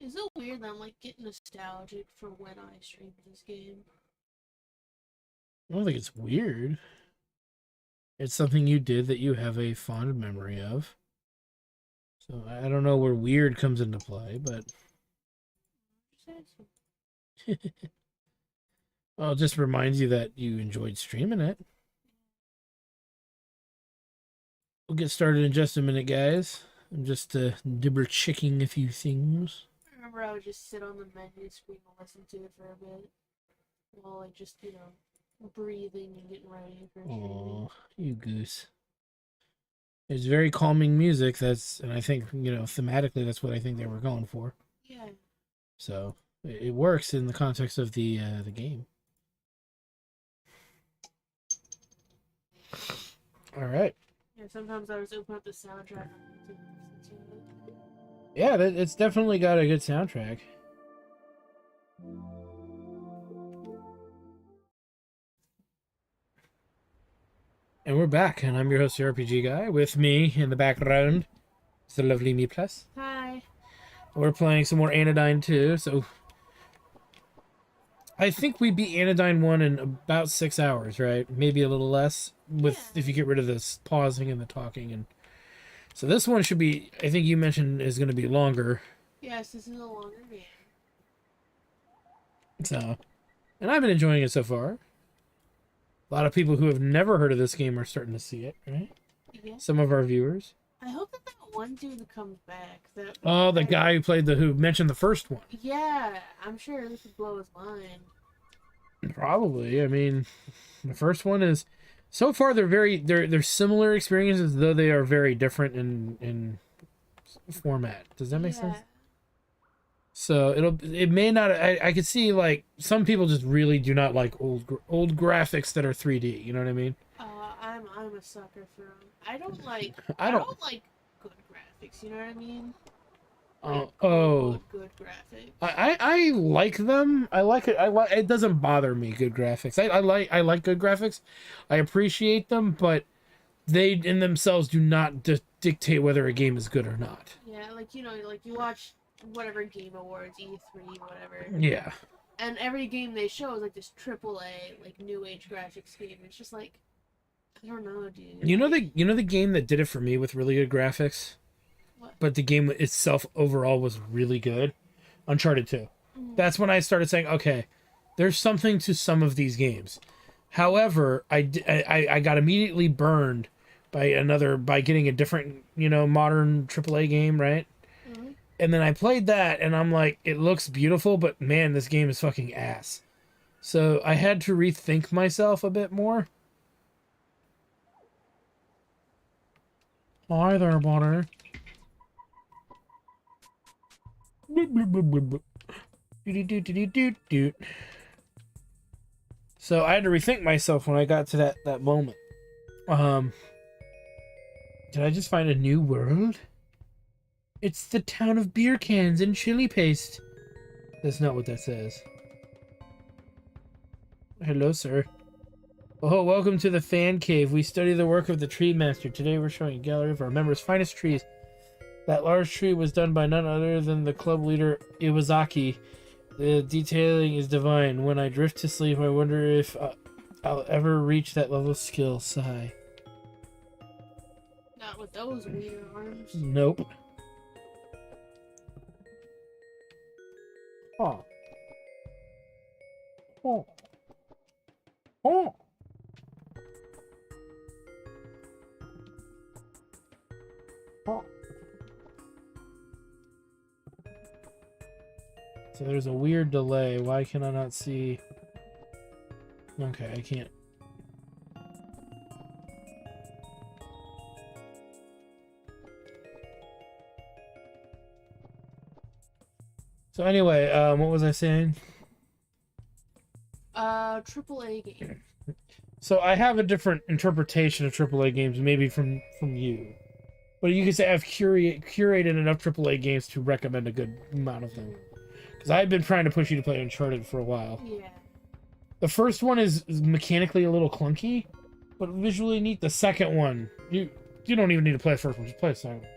Is it weird that I'm like getting nostalgic for when I streamed this game? I don't think it's weird. It's something you did that you have a fond memory of. So I don't know where weird comes into play, but well, it just reminds you that you enjoyed streaming it. We'll get started in just a minute, guys. I'm just double checking a few things. I remember I would just sit on the menu screen and listen to it for a bit while like just, breathing and getting ready for streaming. Oh, you goose. It's very calming music. And I think, thematically, that's what I think they were going for. Yeah. So it works in the context of the game. All right. Yeah, sometimes I just open up the soundtrack and listen to it. Yeah, it's definitely got a good soundtrack. And we're back, and I'm your host, the RPG Guy. With me in the background is the lovely Me Plus. Hi. We're playing some more Anodyne 2, so I think we beat Anodyne 1 in about 6 hours, right? Maybe a little less, if you get rid of this pausing and the talking. And so this one should be, I think you mentioned, is going to be longer. Yes, this is a longer game. So, and I've been enjoying it so far. A lot of people who have never heard of this game are starting to see it, right? Yeah. Some of our viewers. I hope that one dude comes back. The guy who mentioned the first one. Yeah, I'm sure this would blow his mind. Probably. I mean, the first one is so far they're similar experiences, though they are very different in format. Does that make sense? So it may not. I could see like some people just really do not like old graphics that are 3D. You know what I mean? I'm a sucker for them. I don't like good graphics. You know what I mean? Good graphics. I like them. I like it. It doesn't bother me. Good graphics. I like good graphics. I appreciate them, but they in themselves do not dictate whether a game is good or not. Yeah, you watch whatever Game Awards, E3, whatever. Yeah. And every game they show is like this AAA, like new age graphics game. It's just like, I don't know, dude. You know the game that did it for me with really good graphics? What? But the game itself overall was really good. Uncharted 2. That's when I started saying, okay, there's something to some of these games. However, I got immediately burned by getting a different, modern AAA game, right? Mm-hmm. And then I played that, and I'm like, it looks beautiful, but man, this game is fucking ass. So I had to rethink myself a bit more. Hi there, buddy. So I had to rethink myself when I got to that moment. Did I just find a new world? It's the town of beer cans and chili paste. That's not what that says. Hello, sir. Oh, welcome to the fan cave. We study the work of the tree master. Today we're showing a gallery of our members' finest trees. That large tree was done by none other than the club leader, Iwazaki. The detailing is divine. When I drift to sleep, I wonder if I'll ever reach that level of skill. Sigh. Not with those weird arms. Nope. Oh. Oh. Oh. Oh. So there's a weird delay. Why can I not see? Okay, I can't. So anyway, what was I saying? AAA game. So I have a different interpretation of AAA games, maybe from you. But you could say I've curated enough AAA games to recommend a good amount of them. Because I've been trying to push you to play Uncharted for a while. Yeah. The first one is mechanically a little clunky, but visually neat. The second one, you don't even need to play the first one. Just play the second one.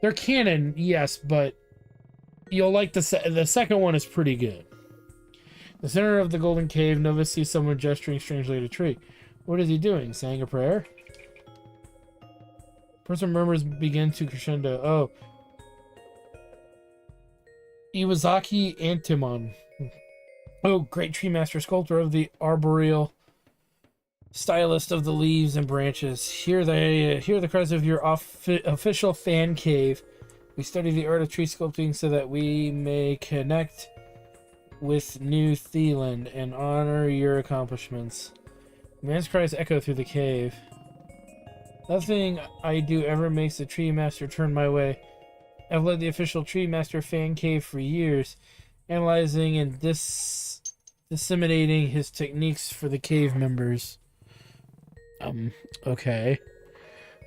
They're canon, yes, but you'll like the second one is pretty good. The center of the golden cave, Nova sees someone gesturing strangely at a tree. What is he doing? Saying a prayer? Person murmurs begin to crescendo. Oh. Iwazaki Antimon. Oh, great tree master, sculptor of the arboreal, stylist of the leaves and branches. Hear the cries of your official fan cave. We study the art of tree sculpting so that we may connect with New Theeland and honor your accomplishments. The man's cries echo through the cave. Nothing I do ever makes the tree master turn my way. I've led the official tree master fan cave for years, analyzing and disseminating his techniques for the cave members. Okay.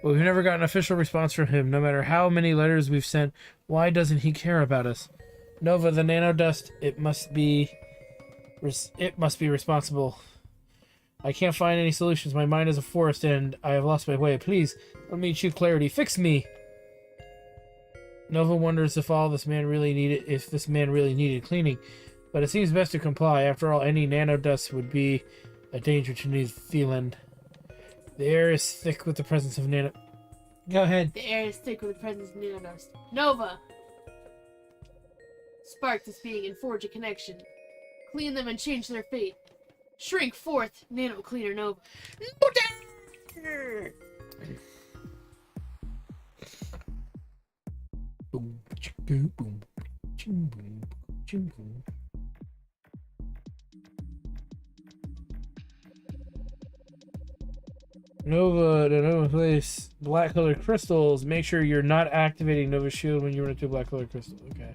Well, we've never gotten an official response from him. No matter how many letters we've sent, why doesn't he care about us? Nova, the nanodust, it must be responsible. I can't find any solutions. My mind is a forest and I have lost my way. Please, let me achieve clarity. Fix me! Nova wonders if this man really needed cleaning, but it seems best to comply. After all, any nanodust would be a danger to New Zealand. The air is thick with the presence of nano... Go ahead. The air is thick with the presence of nanodust. Nova! Spark this being and forge a connection. Clean them and change their fate. Shrink forth, Nano Cleaner Nova. Nova, to Nova place black colored crystals. Make sure you're not activating Nova's shield when you run into a black colored crystal. Okay.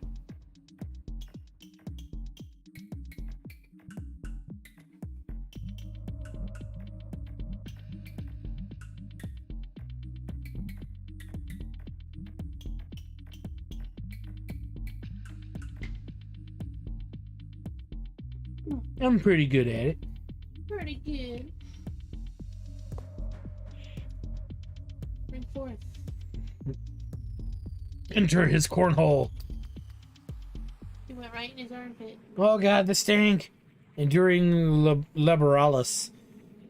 I'm pretty good at it. Pretty good. Bring forth. Enter his cornhole. He went right in his armpit. Oh god, the stank! Enduring Liberalis.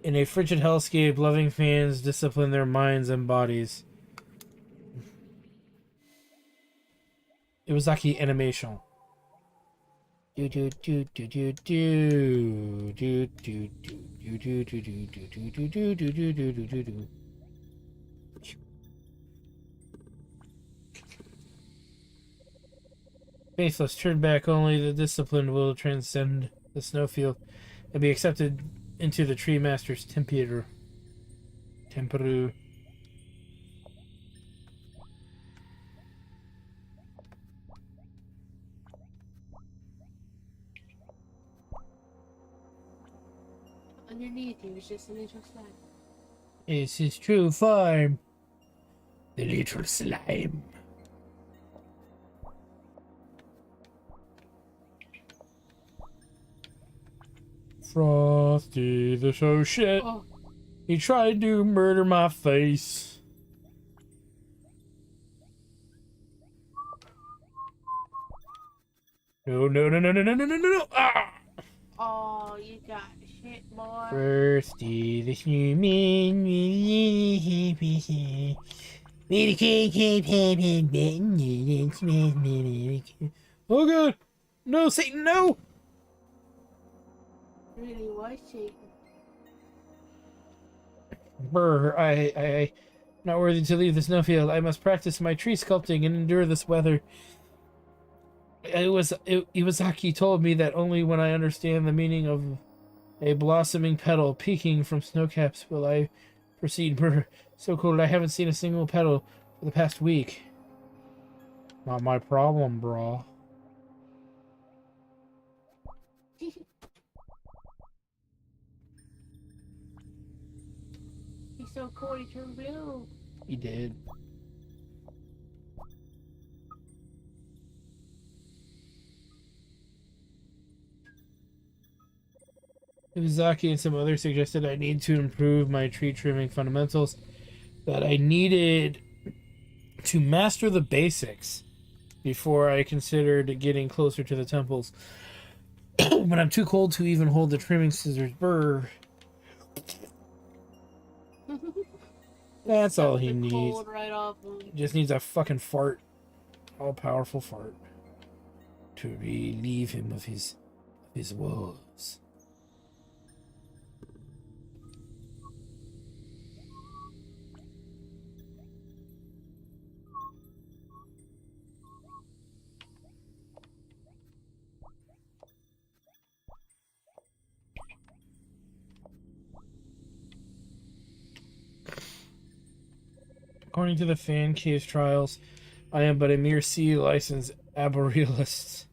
In a frigid hellscape, loving fans discipline their minds and bodies. Iwazaki animation. Do do do do do do do do do do do do do do do do do do do do. Faithless, turn back. Only the disciplined will transcend the snowfield and be accepted into the tree master's temperu. Underneath you was just a little slime. It's his true form. The little slime. Frosty the so shit. Oh. He tried to murder my face. No, no, no, no, no, no, no, no, no. Ah! Oh, you got shit, boy. Frosty the snowman. Oh god! No, Satan, no! Really was Satan. Brr, I not worthy to leave the snowfield. I must practice my tree sculpting and endure this weather. Iwazaki told me that only when I understand the meaning of a blossoming petal peeking from snowcaps will I proceed. Brr, so cold I haven't seen a single petal for the past week. Not my problem, brah. He's so cold he turned blue. He did. Iwazaki and some others suggested I need to improve my tree trimming fundamentals, that I needed to master the basics. before I considered getting closer to the temples. But I'm too cold to even hold the trimming scissors. Brr. That's all he The needs. cold right off him. He just needs a fucking fart. All-powerful fart. To relieve him of his woes. According to the fan cave trials, I am but a mere C license arborealist.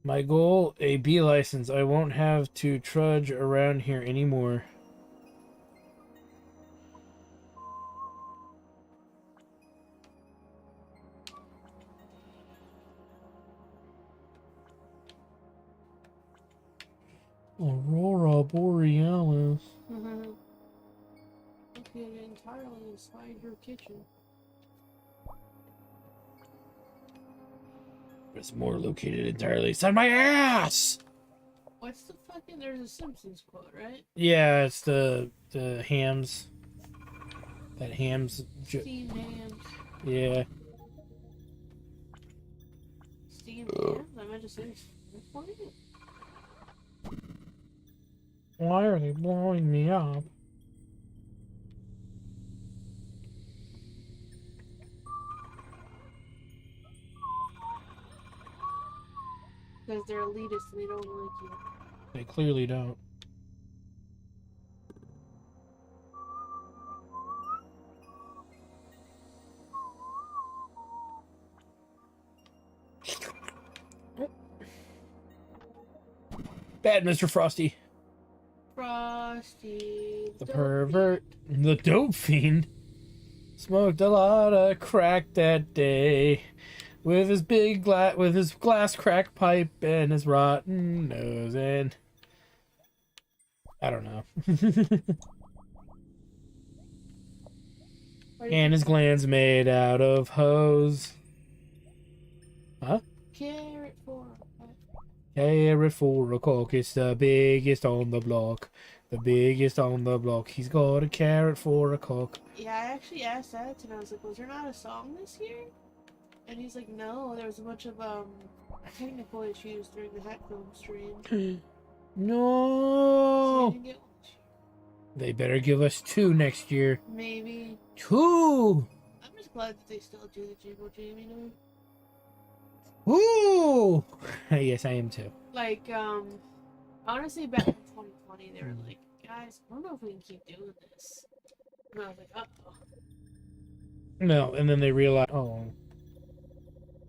My goal, a B license. I won't have to trudge around here anymore. Aurora Borealis. Located entirely inside your kitchen. There's more located entirely inside my ass! What's the fucking... There's a Simpsons quote, right? Yeah, it's the hams. That hams... Steamed hams. Yeah. Steamed hams? I meant to say what is it? Why are they blowing me up? Because they're elitist and they don't like you. They clearly don't. Bad Mr. Frosty. Frosty. The pervert. The dope fiend. Smoked a lot of crack that day. With his glass crack pipe and his rotten nose, and I don't know. And his glands made out of hose. Huh? Carrot for a cock. It's the biggest on the block. The biggest on the block. He's got a carrot for a cock. Yeah, I actually asked that and I was like, was there not a song this year? And he's like, no, there was a bunch of technical issues during the Hat Film stream. No! So I didn't get one this year. They better give us 2 next year. Maybe. 2! I'm just glad that they still do the Jingle Jam, you know? Woo! Yes, I am too. Like, honestly, back in 2020, they were like, guys, I don't know if we can keep doing this. And I was like, uh-oh. No, and then they realize, oh.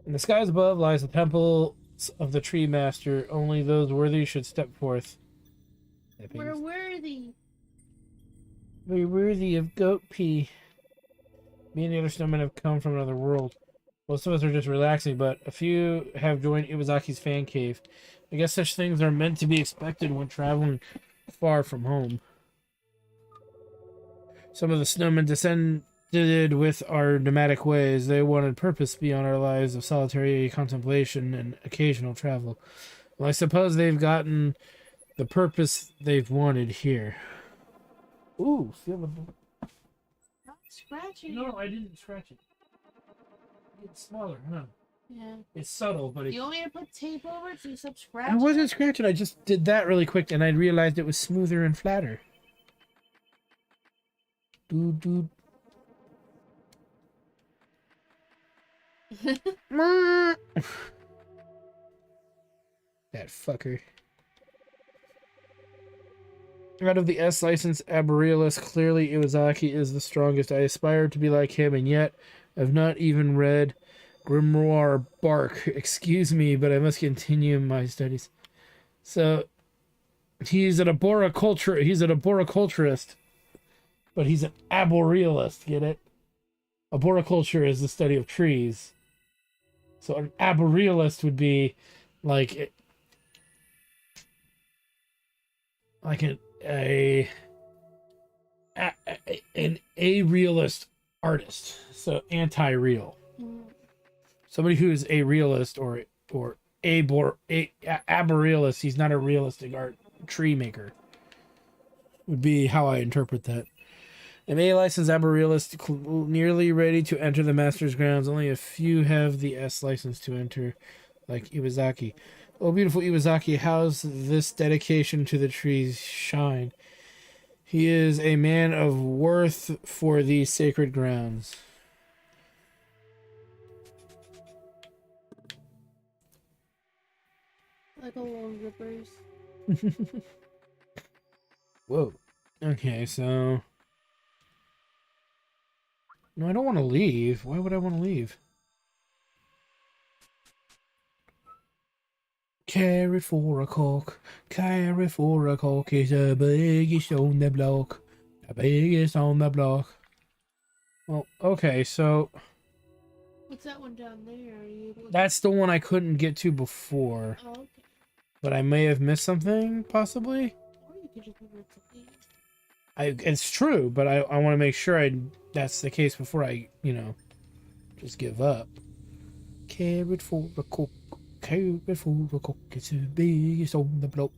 In the skies above lies the temple of the Tree Master. Only those worthy should step forth. We're worthy. We're worthy of goat pee. Me and the other snowmen have come from another world. Most of us are just relaxing, but a few have joined Iwasaki's fan cave. I guess such things are meant to be expected when traveling far from home. Some of the snowmen descended with our nomadic ways. They wanted purpose beyond our lives of solitary contemplation and occasional travel. Well, I suppose they've gotten the purpose they've wanted here. Ooh, feel the... Not scratching. No, I didn't scratch it. It's smaller, huh? Yeah. It's subtle, but You want me to put tape over it so you stop scratching? I wasn't scratching. I just did that really quick, and I realized it was smoother and flatter. Dude. That fucker. Out of the S license Arborealist, clearly Iwasaki is the strongest. I aspire to be like him, and yet I've not even read Grimoire Bark. Excuse me, but I must continue my studies. So, he's an arboriculturist, but he's an arborealist, get it? Arboriculture is the study of trees. So an arborealist would be like an arealist artist. So anti-real. Somebody who is a realist or aberrealist. He's not a realistic art tree maker. Would be how I interpret that. An A licensed aberrealist nearly ready to enter the master's grounds. Only a few have the S license to enter, like Iwazaki. Oh, beautiful Iwazaki, how's this dedication to the trees shine? He is a man of worth for these sacred grounds. Like a little zippers. Whoa. Okay, so... No, I don't want to leave. Why would I want to leave? Carry for a cock, carry for a cock is the biggest on the block. The biggest on the block. Well, okay, so... What's that one down there? Are you able to... That's the one I couldn't get to before. Oh, okay. But I may have missed something, possibly? Or you could just move it to these. It's true, but I want to make sure that's the case before I, just give up. Carrot for the cook, carrot for the cook, it's the biggest on the block.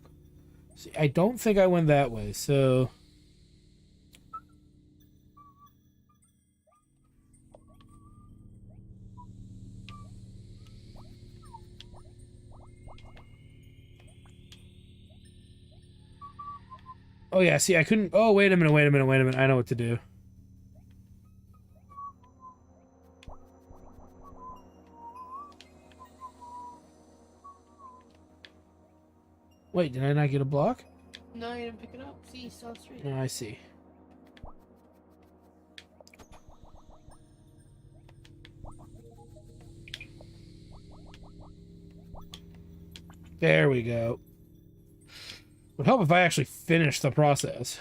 See, I don't think I went that way, so... Oh yeah, see, I couldn't... Oh, wait a minute. I know what to do. Wait, did I not get a block? No, you didn't pick it up. See, you saw it straight. Oh, I see. There we go. Would help if I actually finished the process.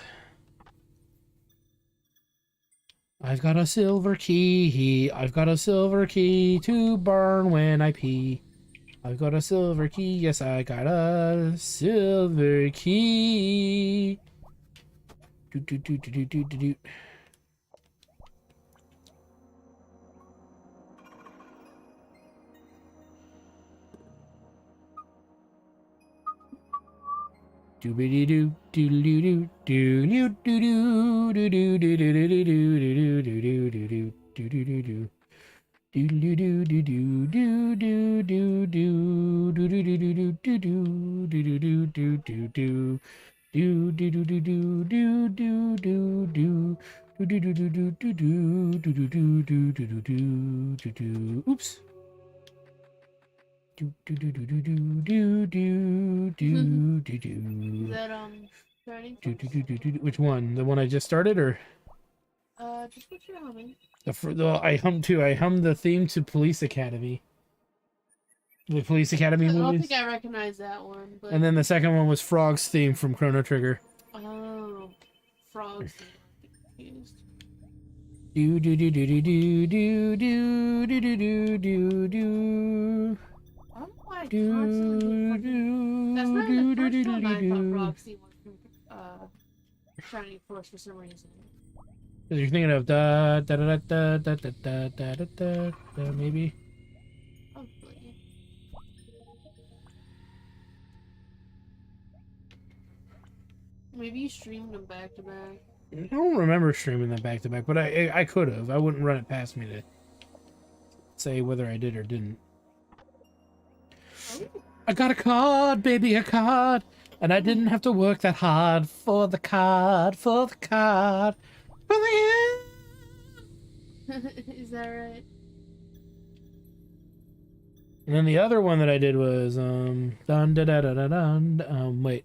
I've got a silver key. I've got a silver key to burn when I pee. I've got a silver key. Yes, I got a silver key. Do do do do do do do do. Doobity doo doo doo doo doo doo doo doo doo doo doo doo doo doo doo doo doo doo. Do do do do do do do do do do do do do do do do do do do do. Do do do do do do do do do. Do do do do do do do do do do do do do do do. Oops. Do do do do do do do do do do do. Is that, starting Do do do do do. Which one? The one I just started, or? Just what you're humming. I hummed too. I hummed the theme to Police Academy. The Police Academy I don't movies. think I recognize that one, but... And then the second one was Frog's theme from Chrono Trigger. Oh. Frogs. Confused. Do do do do do do do do do do do do. I don't know why I constantly get fucking... That's not the first time I thought Roxy was from, Shining Force for some reason. Because you're thinking of da da da da da da da da da da da, maybe. Hopefully. Maybe you streamed them back to back. I don't remember streaming that back to back, but I could have. I wouldn't run it past me to say whether I did or didn't. Oh. I got a card, baby, a card, and I didn't have to work that hard for the card, for the card. Is that right? And then the other one that I did was dun da da da da dun wait.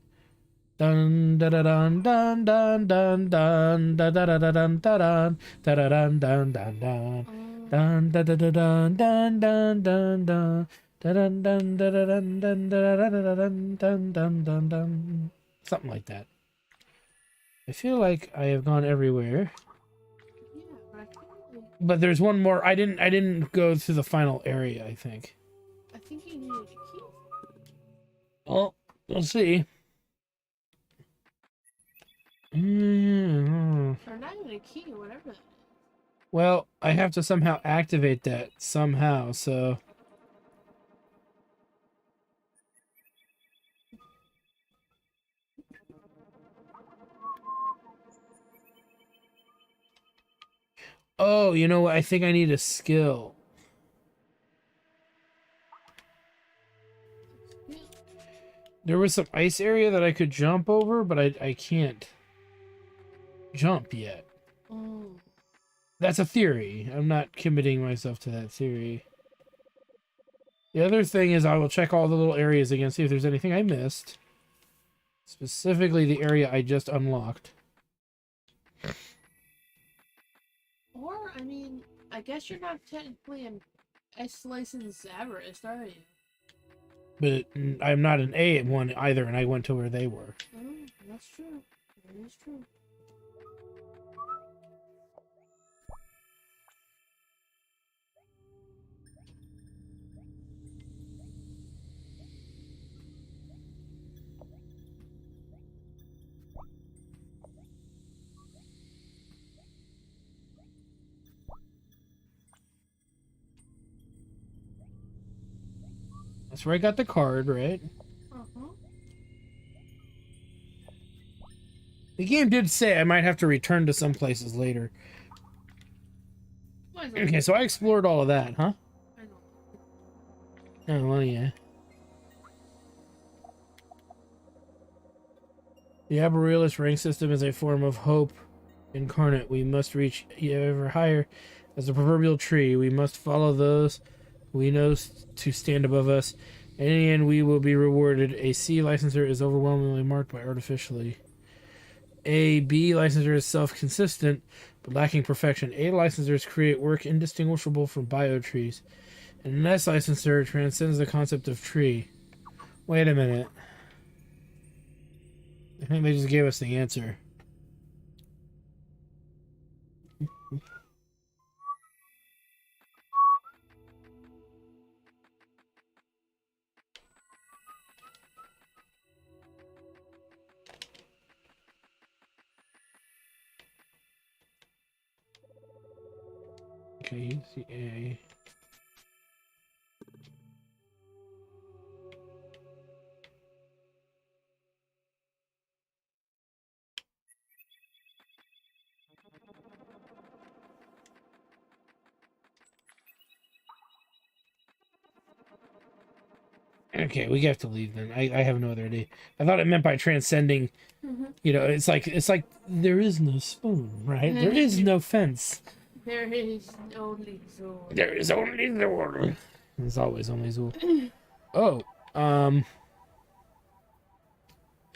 Dun da da dun dun dun dun dun da da da da dun da dun da da dun dun dun dun dun da da da dun dun dun dun dun dun dun da da dun dun da da da dun dun dun dun dun. Something like that. I feel like I have gone everywhere. Yeah, But there's one more. I didn't go to the final area, I think. I think you needed a key. Well, we'll see. Or not even a key, or whatever that is. Well, I have to somehow activate that somehow, so Oh, you know what? I think I need a skill. There was some ice area that I could jump over, but I can't jump yet. Mm. That's a theory. I'm not committing myself to that theory. The other thing is I will check all the little areas again, see if there's anything I missed. Specifically the area I just unlocked. Or, I mean, I guess you're not technically an S-licensed satirist, are you? But I'm not an A one either, and I went to where they were. Oh, that's true. That is true. That's where I got the card, right? Uh-huh. The game did say I might have to return to some places later. Okay, so I explored all of that, huh? I know. Oh, well, yeah. The Arborealist rank system is a form of hope incarnate. We must reach ever higher as a proverbial tree. We must follow those we know to stand above us. In the end, we will be rewarded. A C licensor is overwhelmingly marked by artificially. A B licensor is self-consistent, but lacking perfection. A licensors create work indistinguishable from biotrees. And an S licensor transcends the concept of tree. Wait a minute. I think they just gave us the answer. Okay, here's the A. Okay, we have to leave then. I have no other idea. I thought it meant by transcending, you know, it's like there is no spoon, right? There is no fence. There is only Zor. There is only Zor. There's always only Zor. Oh, well,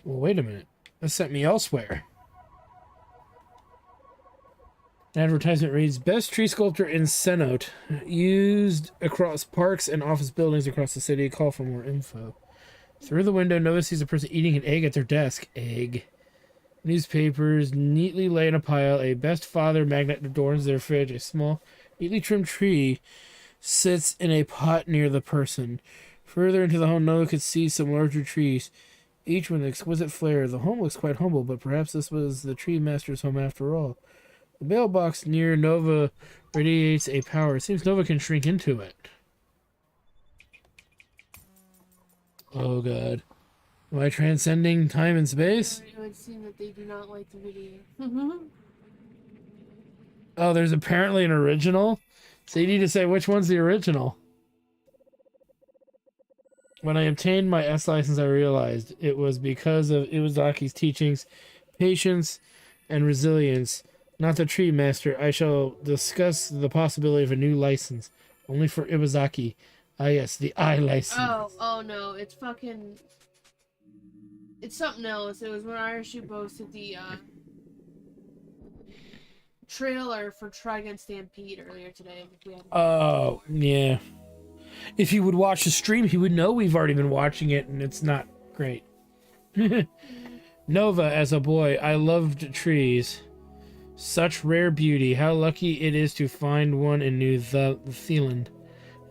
wait a minute. That sent me elsewhere. An advertisement reads, Best tree sculptor in cenote. Used across parks and office buildings across the city. Call for more info. Through the window, Nova sees a person eating an egg at their desk. Egg. Newspapers neatly lay in a pile. A best father magnet adorns their fridge. A small, neatly trimmed tree sits in a pot near the person. Further into the home, Nova could see some larger trees, each with an exquisite flair. The home looks quite humble, but perhaps this was the tree master's home after all. The mailbox near Nova radiates a power. It seems Nova can shrink into it. Oh god. Am I transcending time and space? It would seem that they do not like the video. Oh, there's apparently an original? So you need to say which one's the original. When I obtained my S license, I realized it was because of Iwasaki's teachings, patience, and resilience. Not the tree master. I shall discuss the possibility of a new license. Only for Iwasaki. Ah, yes, the I license. Oh no, it's fucking... It's something else. It was when Irish posted the, trailer for Trigun Stampede earlier today. Oh, yeah. If he would watch the stream, he would know we've already been watching it, and it's not great. Nova, as a boy, I loved trees. Such rare beauty. How lucky it is to find one in New Zealand.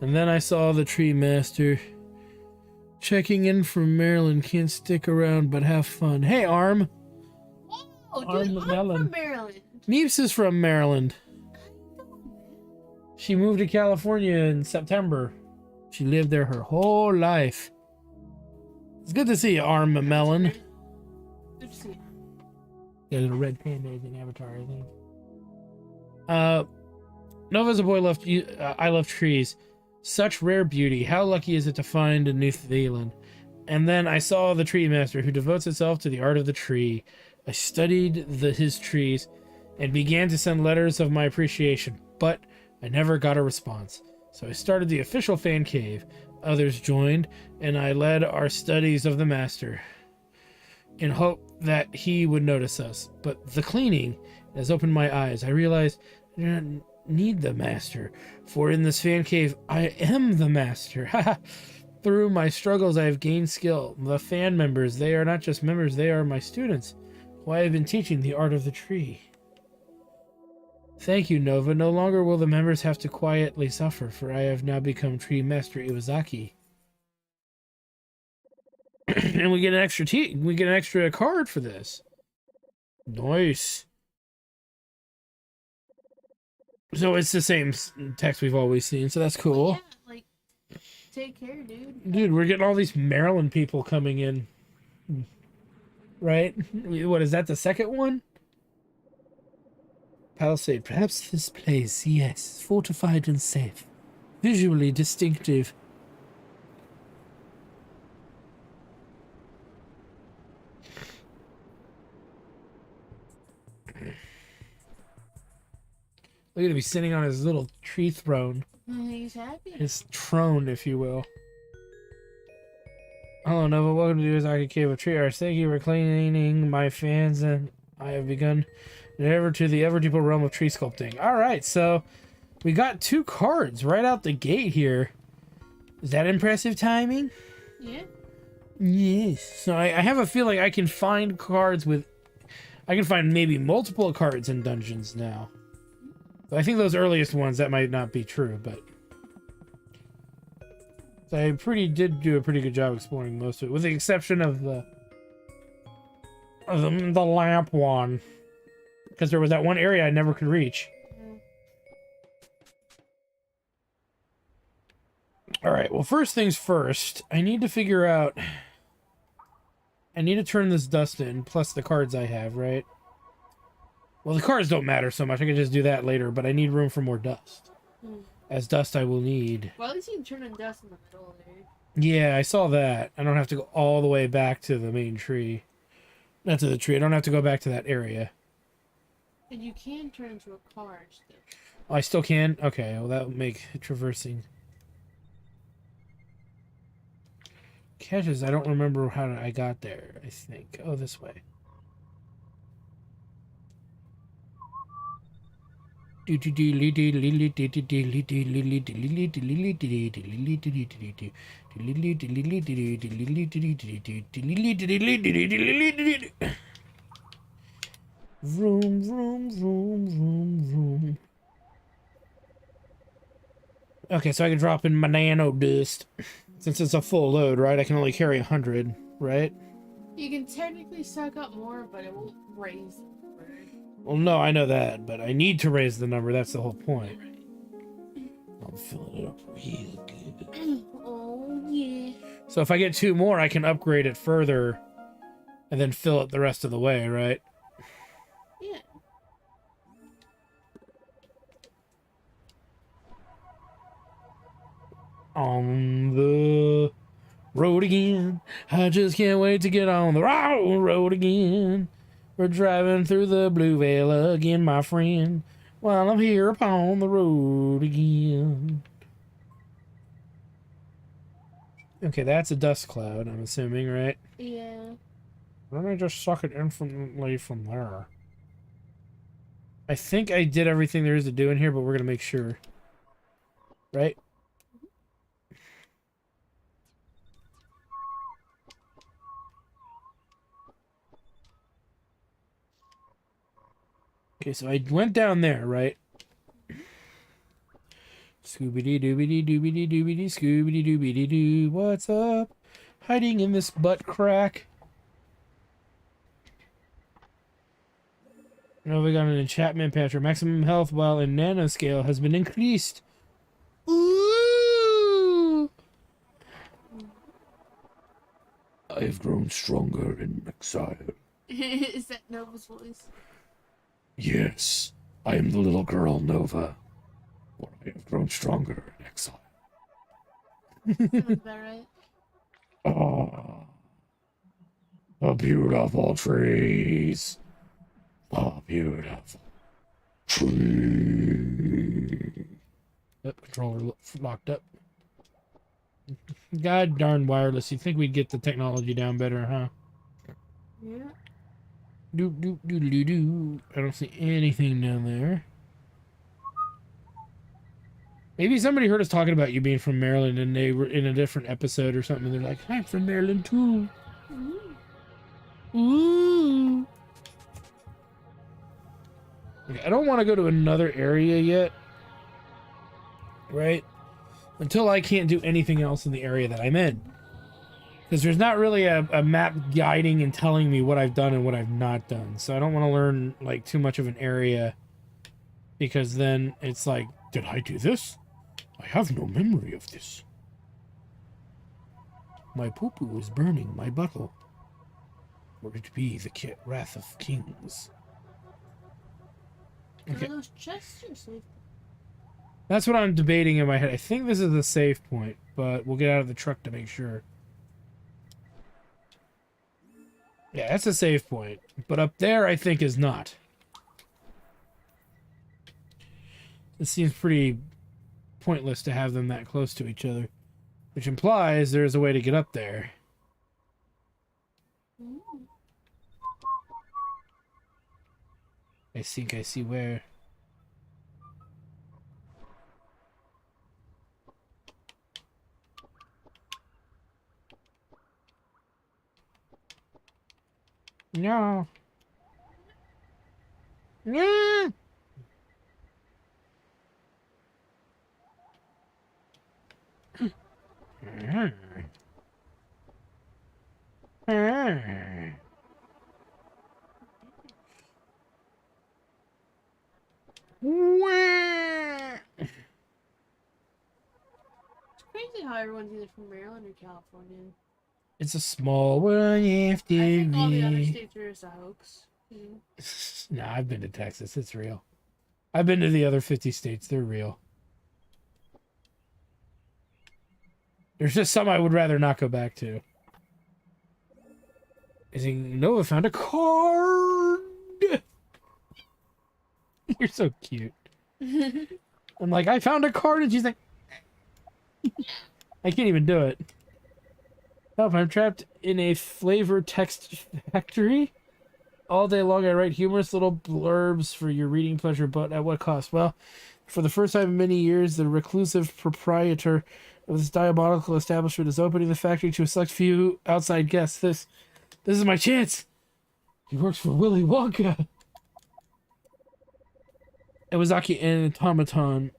And then I saw the tree master. Checking in from Maryland. Can't stick around, but have fun. Hey, Arm. Oh, dude, Arm I'm Melon. from Maryland. Meeps is from Maryland. She moved to California in September. She lived there her whole life. It's good to see you, Arm Melon. Good to see you. Yeah, little red panda is an avatar, I think. Nova's a boy loved. I love trees. Such rare beauty. How lucky is it to find in New Zealand? And then I saw the tree master who devotes himself to the art of the tree. I studied his trees and began to send letters of my appreciation, but I never got a response. So I started the official fan cave. Others joined, and I led our studies of the master in hope that he would notice us. But the cleaning has opened my eyes. I realized I do not need the master, for in this fan cave, I am the master. Through my struggles, I have gained skill. The fan members, they are not just members, they are my students, who I have been teaching the art of the tree. Thank you, Nova. No longer will the members have to quietly suffer, for I have now become Tree Master Iwazaki. And we get an extra we get an extra card for this. Nice. So it's the same text we've always seen, so that's cool. Yeah, like, take care, dude. Dude, we're getting all these Maryland people coming in. Right? What, is that the second one? Palisade. Perhaps this place, yes. Fortified and safe. Visually distinctive. Look at him, he's sitting on his little tree throne. He's happy. His trone, if you will. Hello, Nova. Welcome to the Iwazaki Cave of Tree Arts. Thank you for cleaning my fans, and I have begun ever to the ever deeper realm of tree sculpting. Alright, so we got 2 cards right out the gate here. Is that impressive timing? Yeah. Yes. So I have a feeling I can find cards with... I can find maybe multiple cards in dungeons now. I think those earliest ones, that might not be true, but... I did do a pretty good job exploring most of it, with the exception of the lamp one. Because there was that one area I never could reach. Alright, well, first things first, I need to figure out... I need to turn this dust in, plus the cards I have, right? Well, the cards don't matter so much. I can just do that later, but I need room for more dust. As dust I will need. Well, at least you can turn in dust in the middle there. Yeah, I saw that. I don't have to go all the way back to the main tree. Not to the tree. I don't have to go back to that area. And you can turn into a car still. Oh, I still can? Okay, well, that would make traversing. Catches, I don't remember how I got there, I think. Oh, this way. Vroom, vroom, vroom, vroom, vroom. Okay, so I can drop in my nano dust. Since it's a full load, right? I can only carry 100, right? You can technically suck up more, but it won't raise the number. Well, no, I know that, but I need to raise the number. That's the whole point. I'm filling it up real good. Oh, yeah. So if I get 2 more, I can upgrade it further and then fill it the rest of the way, right? Yeah. On the road again. I just can't wait to get on the road again. We're driving through the Blue Veil again, my friend, while I'm here upon the road again. Okay, that's a dust cloud, I'm assuming, right? Yeah. Why don't I just suck it infinitely from there? I think I did everything there is to do in here, but we're going to make sure. Right? Okay, so I went down there, right? Scooby doobity doobity doobity scooby doobity doo. What's up? Hiding in this butt crack. Now we got an enchantment patch. Maximum health while in nanoscale has been increased. Ooh! I have grown stronger in exile. Is that Nova's voice? Yes, I am the little girl Nova. For I have grown stronger in exile. Sounds about right. Ah, the beautiful trees. The beautiful trees. Yep, controller locked up. God darn wireless. You'd think we'd get the technology down better, huh? Yeah. Doop, doop, doodle doo doo. I don't see anything down there. Maybe somebody heard us talking about you being from Maryland and they were in a different episode or something. They're like, I'm from Maryland too. Ooh. Okay, I don't want to go to another area yet. Right? Until I can't do anything else in the area that I'm in. Because there's not really a map guiding and telling me what I've done and what I've not done. So I don't want to learn like too much of an area. Because then it's like, did I do this? I have no memory of this. My poo-poo is burning my butthole. Would it be the wrath of kings? Okay. Are those chests or safe? That's what I'm debating in my head. I think this is the safe point, but we'll get out of the truck to make sure. Yeah, that's a safe point. But up there, I think, is not. It seems pretty pointless to have them that close to each other. Which implies there's a way to get up there. I think I see where. No. Yeah. It's crazy how everyone's either from Maryland or California. It's a small world after I think all the other me. states are just a hoax. Nah, I've been to Texas. It's real. I've been to the other 50 states. They're real. There's just some I would rather not go back to. I think Nova found a card. You're so cute. I'm like, I found a card, and she's like, I can't even do it. Help, I'm trapped in a flavor text factory. All day long I write humorous little blurbs for your reading pleasure, but at what cost? Well, for the first time in many years, the reclusive proprietor of this diabolical establishment is opening the factory to a select few outside guests. This is my chance. He works for Willy Wonka. Iwasaki and Antimon.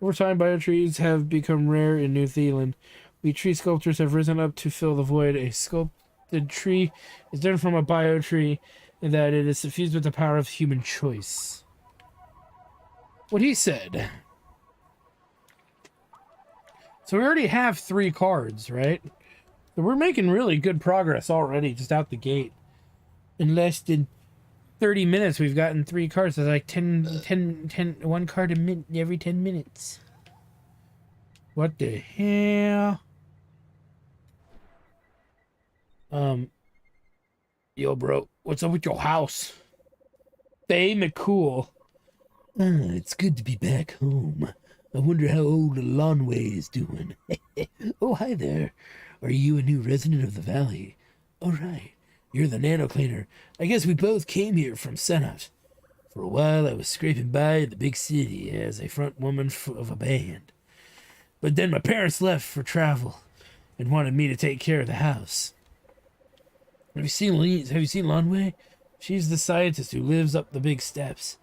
Over time, biotrees have become rare in New Zealand. We tree sculptors have risen up to fill the void. A sculpted tree is different from a biotree in that it is suffused with the power of human choice. What he said. So we already have 3 cards, right? So we're making really good progress already, just out the gate. In less than 30 minutes, we've gotten 3 cards. That's like 1 card every 10 minutes. What the hell? Yo, bro, what's up with your house? Stay McCool. It's good to be back home. I wonder how old Lonway is doing. Oh, hi there. Are you a new resident of the valley? All right. You're the nano cleaner. I guess we both came here from Senat. For a while, I was scraping by in the big city as a front woman of a band. But then my parents left for travel and wanted me to take care of the house. Have you seen Lonway? She's the scientist who lives up the big steps.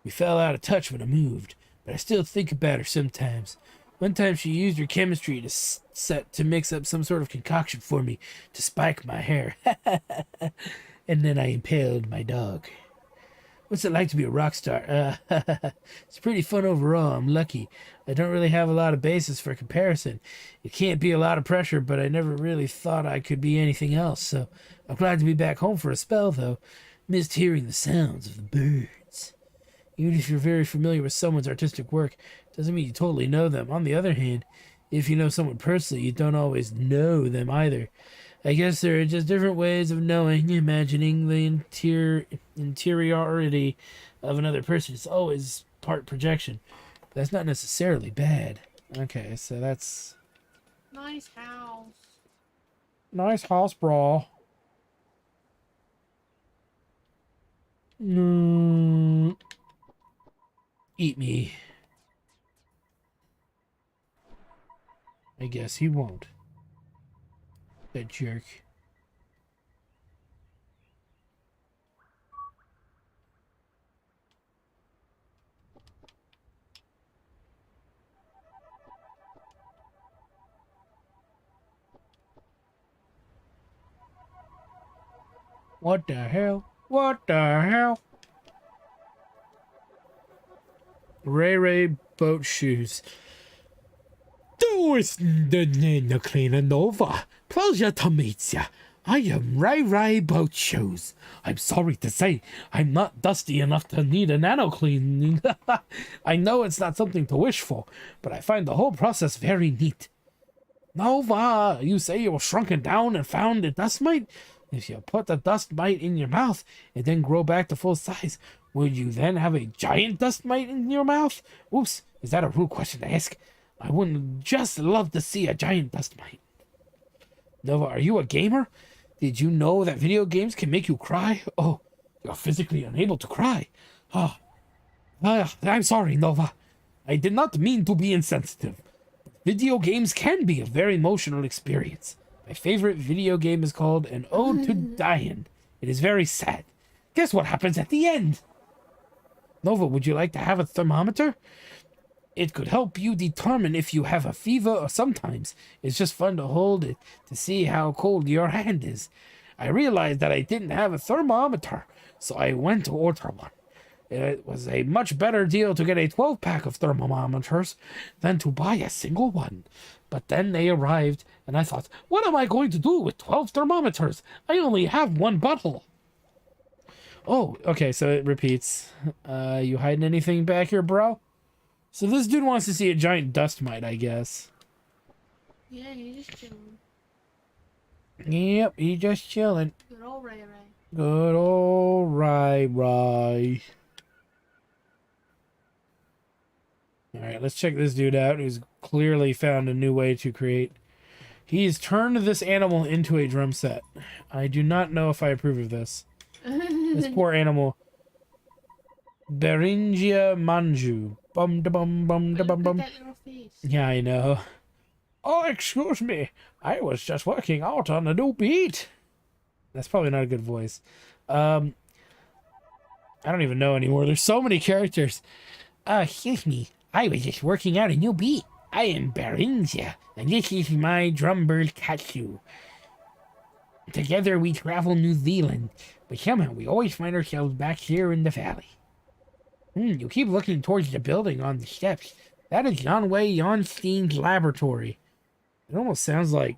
We fell out of touch when I moved, but I still think about her sometimes. One time she used her chemistry to mix up some sort of concoction for me to spike my hair. And then I impaled my dog. What's it like to be a rock star? It's pretty fun overall. I'm lucky. I don't really have a lot of basis for comparison. It can't be a lot of pressure, but I never really thought I could be anything else, so I'm glad to be back home for a spell, though. Missed hearing the sounds of the birds. Even if you're very familiar with someone's artistic work, doesn't mean you totally know them. On the other hand, if you know someone personally, you don't always know them either. I guess there are just different ways of knowing, imagining the interiority of another person. It's always part projection. But that's not necessarily bad. Okay, so that's... Nice house. Nice house, brawl. Eat me. I guess he won't. That jerk. What the hell? What the hell? Ray boat shoes. Doors the cleaner Nova. Pleasure to meet ya. I am Ray boat shoes. I'm sorry to say, I'm not dusty enough to need a nano cleaning. I know it's not something to wish for, but I find the whole process very neat. Nova, you say you were shrunken down and found a dust mite? If you put the dust mite in your mouth and then grow back to full size, would you then have a giant dust mite in your mouth? Oops, is that a rude question to ask? I wouldn't just love to see a giant dust mite. Nova, are you a gamer? Did you know that video games can make you cry? Oh, you're physically unable to cry. I'm sorry, Nova. I did not mean to be insensitive. Video games can be a very emotional experience. My favorite video game is called An Ode to Dying. It is very sad. Guess what happens at the end? Nova, would you like to have a thermometer? It could help you determine if you have a fever, or sometimes it's just fun to hold it to see how cold your hand is. I realized that I didn't have a thermometer, so I went to order one. It was a much better deal to get a 12-pack of thermometers than to buy a single one. But then they arrived, and I thought, what am I going to do with 12 thermometers? I only have one bottle. Oh, okay, so it repeats. You hiding anything back here, bro? So this dude wants to see a giant dust mite, I guess. Yeah, he's just chilling. Yep, he's just chilling. Good old Ray Ray. Good old Ray. Alright, let's check this dude out who's clearly found a new way to create. He's turned this animal into a drum set. I do not know if I approve of this. This poor animal. Beringia Manju. Bum da bum bum da bum bum. That little face. Yeah, I know. Oh, excuse me. I was just working out on a new beat. That's probably not a good voice. I don't even know anymore. There's so many characters. Excuse me. I was just working out a new beat. I am Beringia, and this is my drum bird Katsu. Together we travel New Zealand, but somehow we always find ourselves back here in the valley. You keep looking towards the building on the steps. That is Janway Jonstein's laboratory. It almost sounds like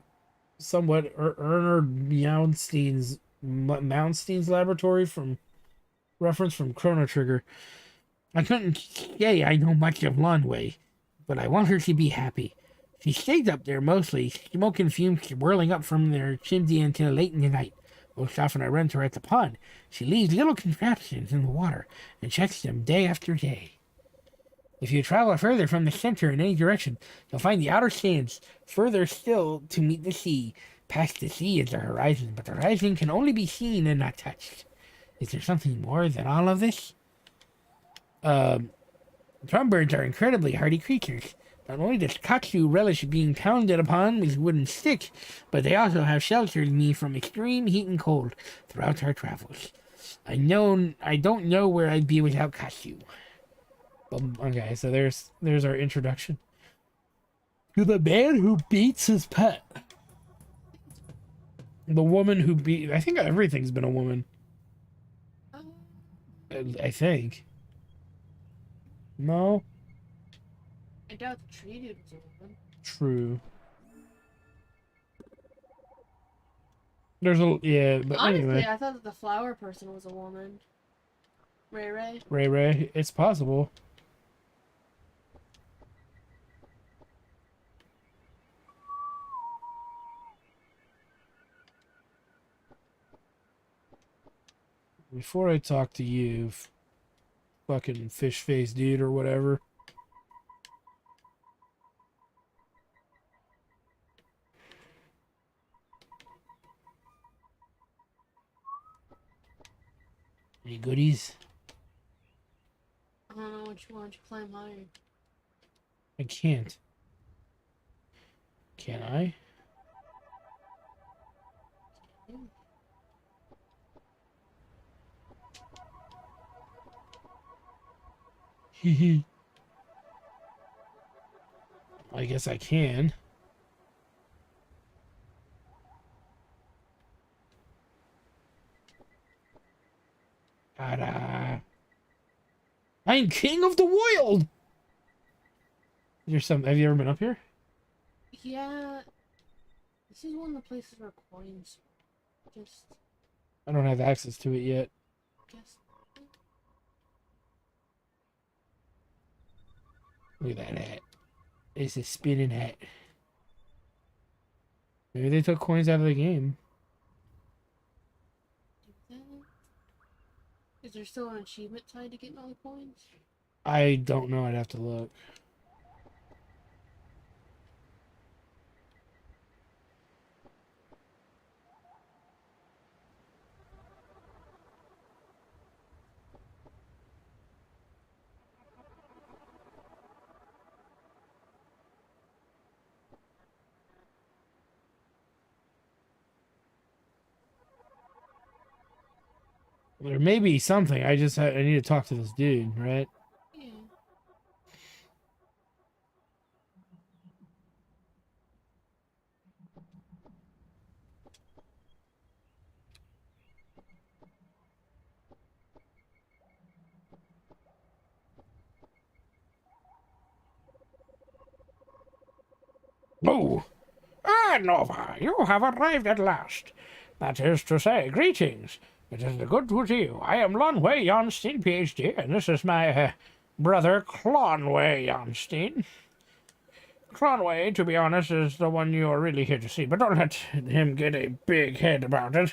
somewhat Ernard Mounstein's laboratory from reference from Chrono Trigger. I couldn't say I know much of Lonway, but I want her to be happy. She stays up there mostly, smoke and fumes swirling up from their chimney until late in the night. Most often I run to her at the pond. She leaves little contraptions in the water and checks them day after day. If you travel further from the center in any direction, you'll find the outer sands, further still to meet the sea. Past the sea is the horizon, but the horizon can only be seen and not touched. Is there something more than all of this? Drumbirds are incredibly hardy creatures. Not only does Katsu relish being pounded upon with wooden sticks, but they also have sheltered me from extreme heat and cold throughout our travels. I don't know where I'd be without Katsu. Okay, so there's our introduction to the man who beats his pet. The woman who beat... I think everything's been a woman. I think. No? I doubt the tree dude was a woman. True. There's a... Yeah, but honestly, anyway. I thought that the flower person was a woman. Ray Ray? Ray Ray. It's possible. Before I talk to you, fucking fish face dude or whatever. Any goodies? I don't know what you want. You climb higher. I can't. Can I? Hee I guess I can. Ta-da. I'm king of the world! Have you ever been up here? Yeah. This is one of the places where coins just I don't have access to it yet. guess. Look at that hat. It's a spinning hat. Maybe they took coins out of the game. Is there still an achievement tied to getting all the coins? I don't know. I'd have to look. There may be something. I need to talk to this dude, right? Yeah. Oh! Ah, Nova, you have arrived at last. That is to say, greetings. It is good to see you. I am Lonway Jonstein, PhD, and this is my brother Clonway Jonstein. Clonway, to be honest, is the one you are really here to see, but don't let him get a big head about it.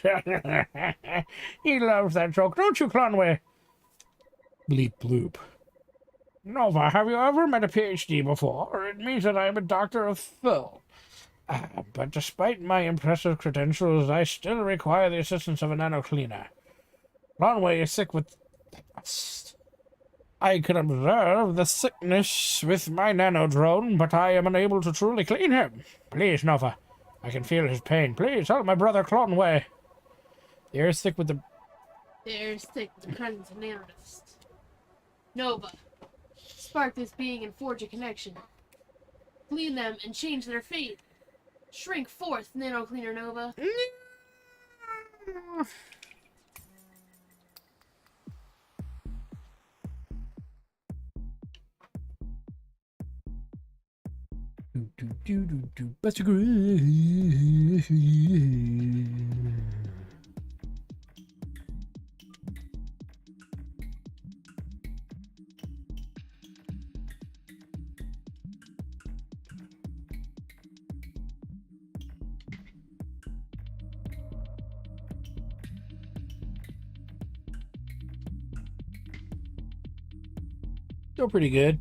He loves that joke, don't you, Clonway? Bleep bloop. Nova, have you ever met a PhD before? It means that I am a doctor of film. But despite my impressive credentials, I still require the assistance of a nano cleaner. Lonway is sick with dust. I can observe the sickness with my nano drone, but I am unable to truly clean him. Please, Nova. I can feel his pain. Please help my brother Clonway. The air is thick with the... The air is thick with the presence of nanodust. Nova. Spark this being and forge a connection. Clean them and change their fate. Shrink forth, Nano Cleaner Nova. Buster Still pretty good.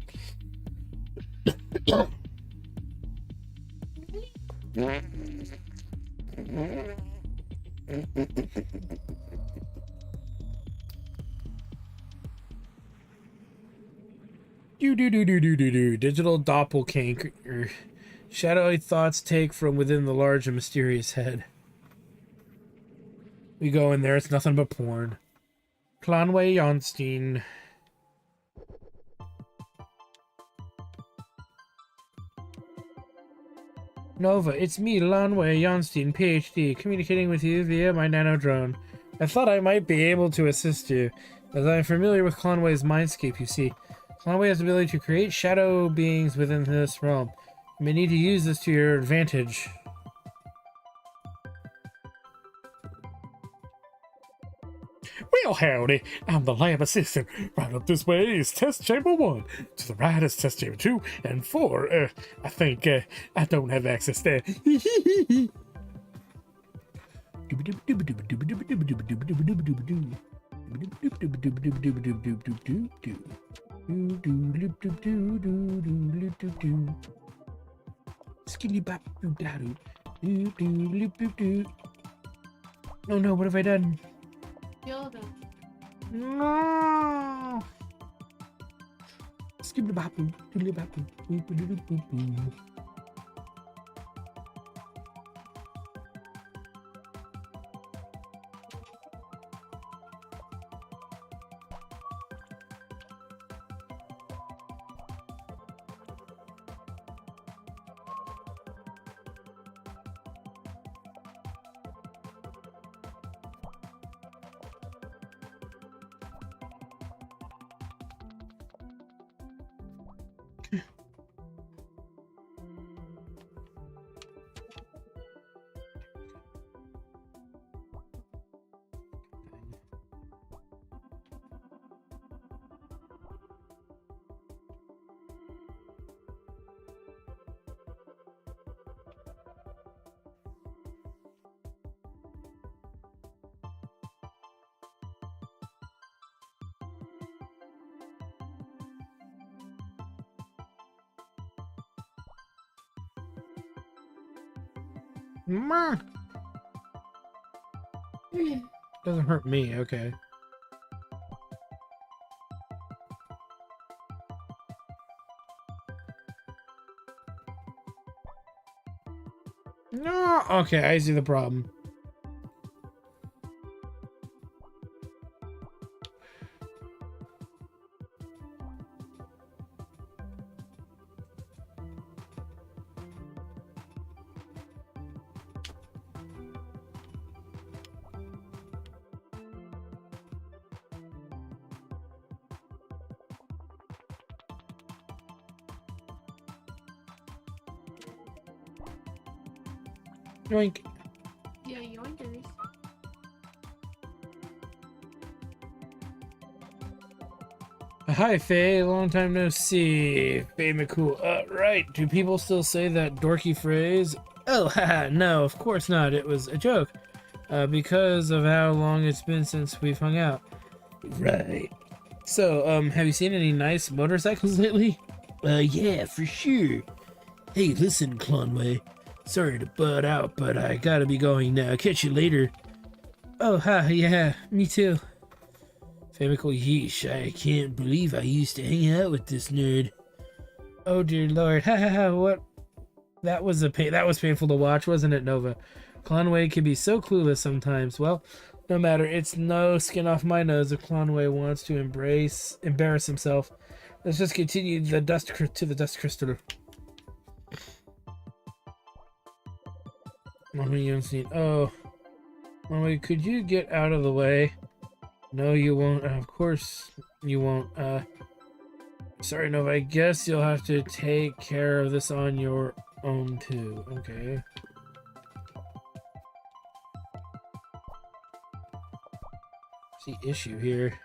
Digital doppelganger. Shadowy thoughts take from within the large and mysterious head. We go in there, it's nothing but porn. Clonway Jonstein. Nova, it's me, Lonway Jonstein, PhD, communicating with you via my nano drone. I thought I might be able to assist you, as I am familiar with Clonway's mindscape, you see. Clonway has the ability to create shadow beings within this realm. You may need to use this to your advantage. Well, howdy, I'm the lab assistant. Right up this way is test chamber 1. To the right is test chamber 2 and 4. I think I don't have access there. Oh no, what have I done? Kill them. No. Doesn't hurt me, okay. No, okay, I see the problem. Yoink. Yeah, yoinkers. Hi, Faye. Long time no see. Faye McCool. Right. Do people still say that dorky phrase? Oh, haha. No, of course not. It was a joke. Because of how long it's been since we've hung out. Right. So, have you seen any nice motorcycles lately? Yeah, for sure. Hey, listen, Conway. Sorry to butt out, but I gotta be going now. Catch you later. Oh, hi, yeah, me too. Famical yeesh, I can't believe I used to hang out with this nerd. Oh dear lord, ha ha ha, what? That was painful to watch, wasn't it, Nova? Conway can be so clueless sometimes. Well, no matter, it's no skin off my nose if Conway wants to embarrass himself. Let's just continue to the dust crystal. Mommy, oh, Mommy, could you get out of the way? No, you won't. Of course you won't. Sorry, Nova. I guess you'll have to take care of this on your own too. Okay. What's the issue here?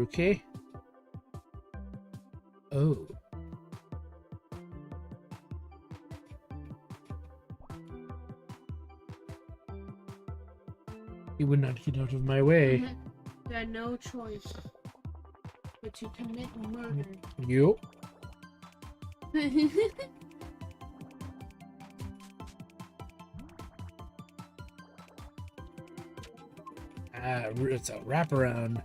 Okay. Oh. You would not get out of my way. You had no choice but to commit murder. Yup. It's a wraparound.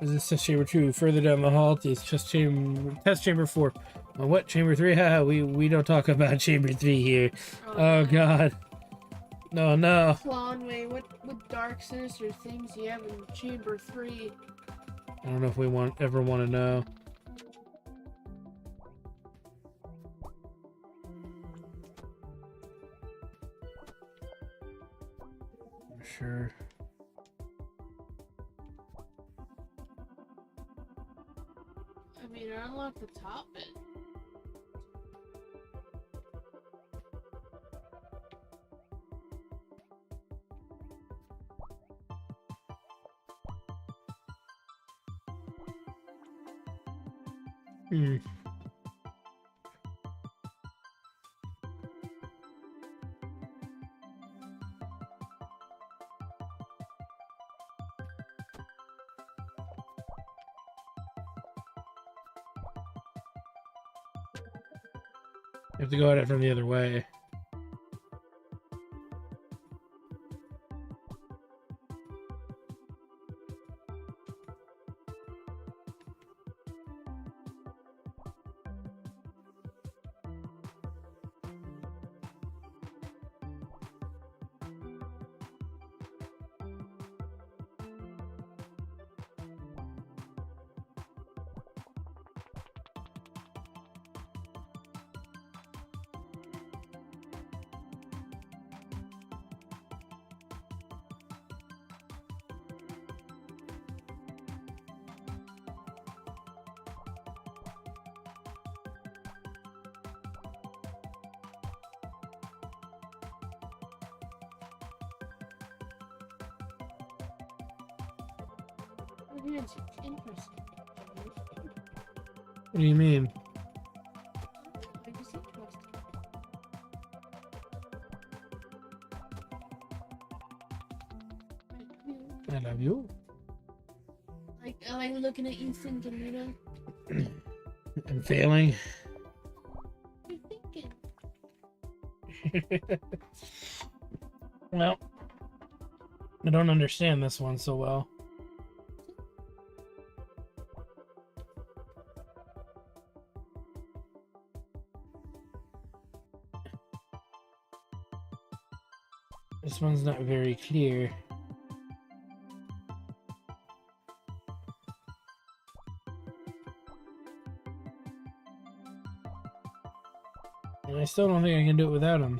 Is this test chamber 2? Further down the hall is test chamber 4. What, chamber 3? Haha, we don't talk about chamber 3 here. Oh god. No, no. Conway, what dark, sinister things do you have in chamber 3? I don't know if we ever want to know. sure. I mean, I unlocked the top bit. Hmm. You have to go at it from the other way. Oh, yeah, it's interesting. What do you mean? I just interesting. I love you. I like looking at you thinking, you know? I'm failing. What are you thinking? Well, I don't understand this one so well. This one's not very clear. And I still don't think I can do it without him.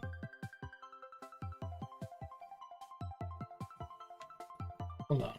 Hold on.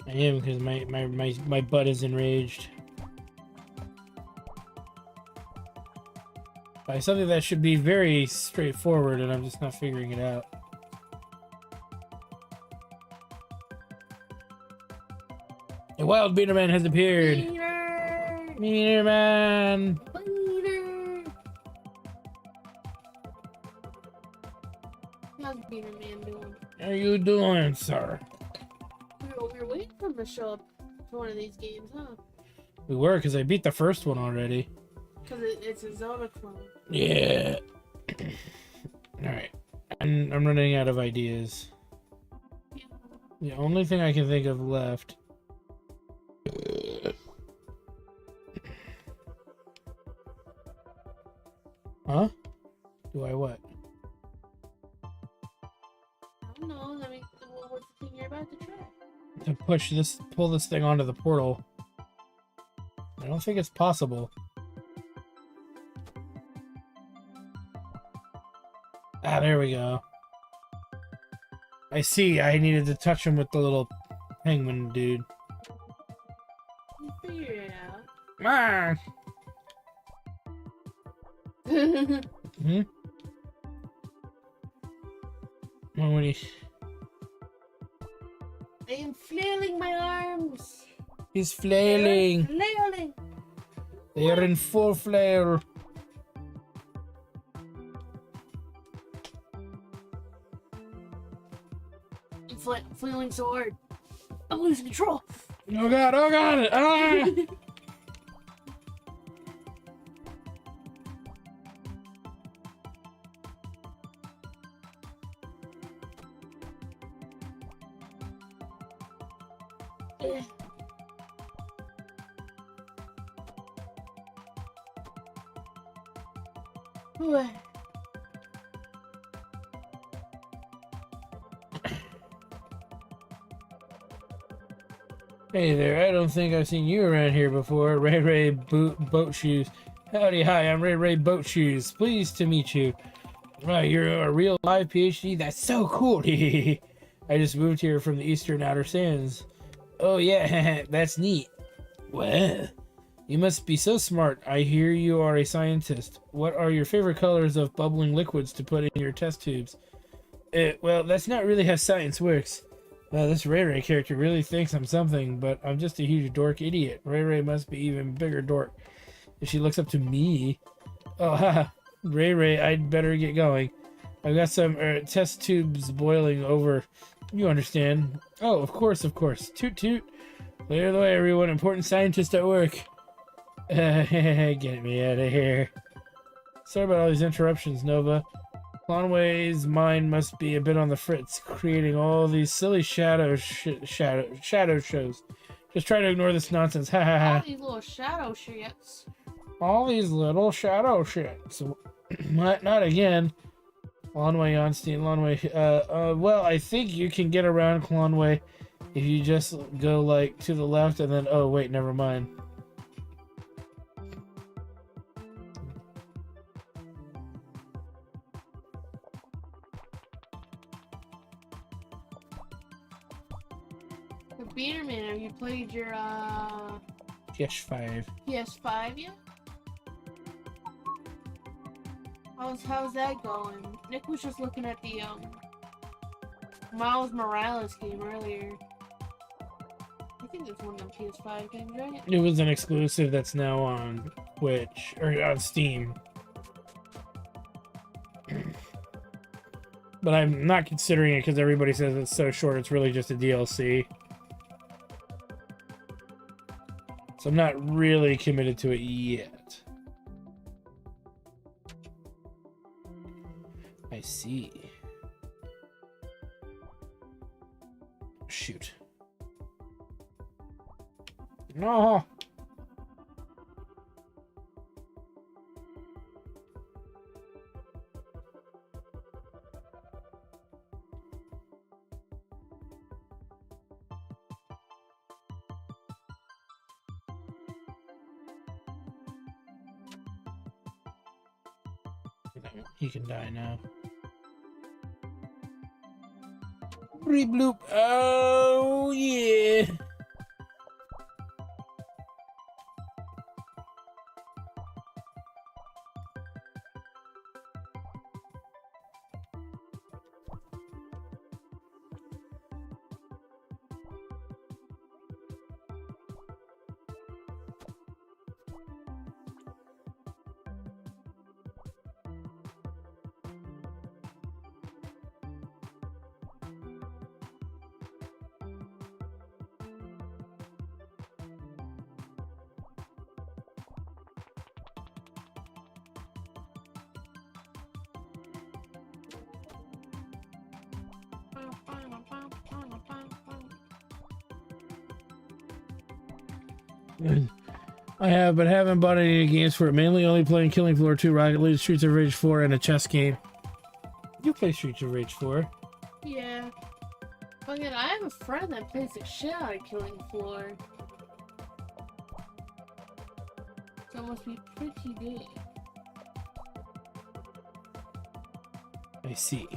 I am, because my butt is enraged. By something that should be very straightforward, and I'm just not figuring it out. A wild beater man has appeared. Beater man. How's Beater Man doing? How are you doing, sir? We were waiting for him to show up to one of these games, huh? We were, because I beat the first one already. Because it's a Zelda clone. Yeah. Alright. I'm running out of ideas. The only thing I can think of left. Huh? Do I what? I don't know. I mean, what's the thing you're about to try? To pull this thing onto the portal. I don't think it's possible. Ah, there we go. I see. I needed to touch him with the little penguin dude. You figured it out. Ah! Hmm? What would he... I am flailing my arms. He's flailing. Flailing. They are in full flail. I'm flailing so hard. I'm losing control. Oh god, oh god! Ah! Hey there, I don't think I've seen you around here before. Ray Ray Boat Shoes. Howdy, hi, I'm Ray Ray Boat Shoes. Pleased to meet you. Wow, you're a real live PhD? That's so cool. I just moved here from the Eastern Outer Sands. Oh yeah, that's neat. Well, you must be so smart. I hear you are a scientist. What are your favorite colors of bubbling liquids to put in your test tubes? Well, that's not really how science works. This Ray Ray character really thinks I'm something, but I'm just a huge dork idiot. Ray Ray must be even bigger dork. If she looks up to me... Oh, haha. Ray Ray, I'd better get going. I've got some test tubes boiling over. You understand. Oh, of course, of course. Toot toot. Clear the way, everyone. Important scientist at work. Get me out of here. Sorry about all these interruptions, Nova. Conway's mind must be a bit on the fritz, creating all these silly shadow shows. Just try to ignore this nonsense. Ha ha ha. All these little shadow shits. All these little shadow shits. Not again. Conway, Onstein, Lonway. Well, I think you can get around Conway if you just go like to the left and then. Oh wait, never mind. The Beaterman, have you played your PS5. PS5 yet? How's that going? Nick was just looking at the Miles Morales game earlier. I think that's one of them PS5 games, right? It was an exclusive that's now on Twitch or on Steam. But I'm not considering it because everybody says it's so short. It's really just a DLC. So I'm not really committed to it yet. I see. Shoot. No. He can die now. Bloop. Oh yeah. I have, but haven't bought any games for it. Mainly only playing Killing Floor 2, Rocket League, Streets of Rage 4, and a chess game. You play Streets of Rage 4? Yeah. Fucking, I have a friend that plays the shit out of Killing Floor. So it must be pretty good. I see.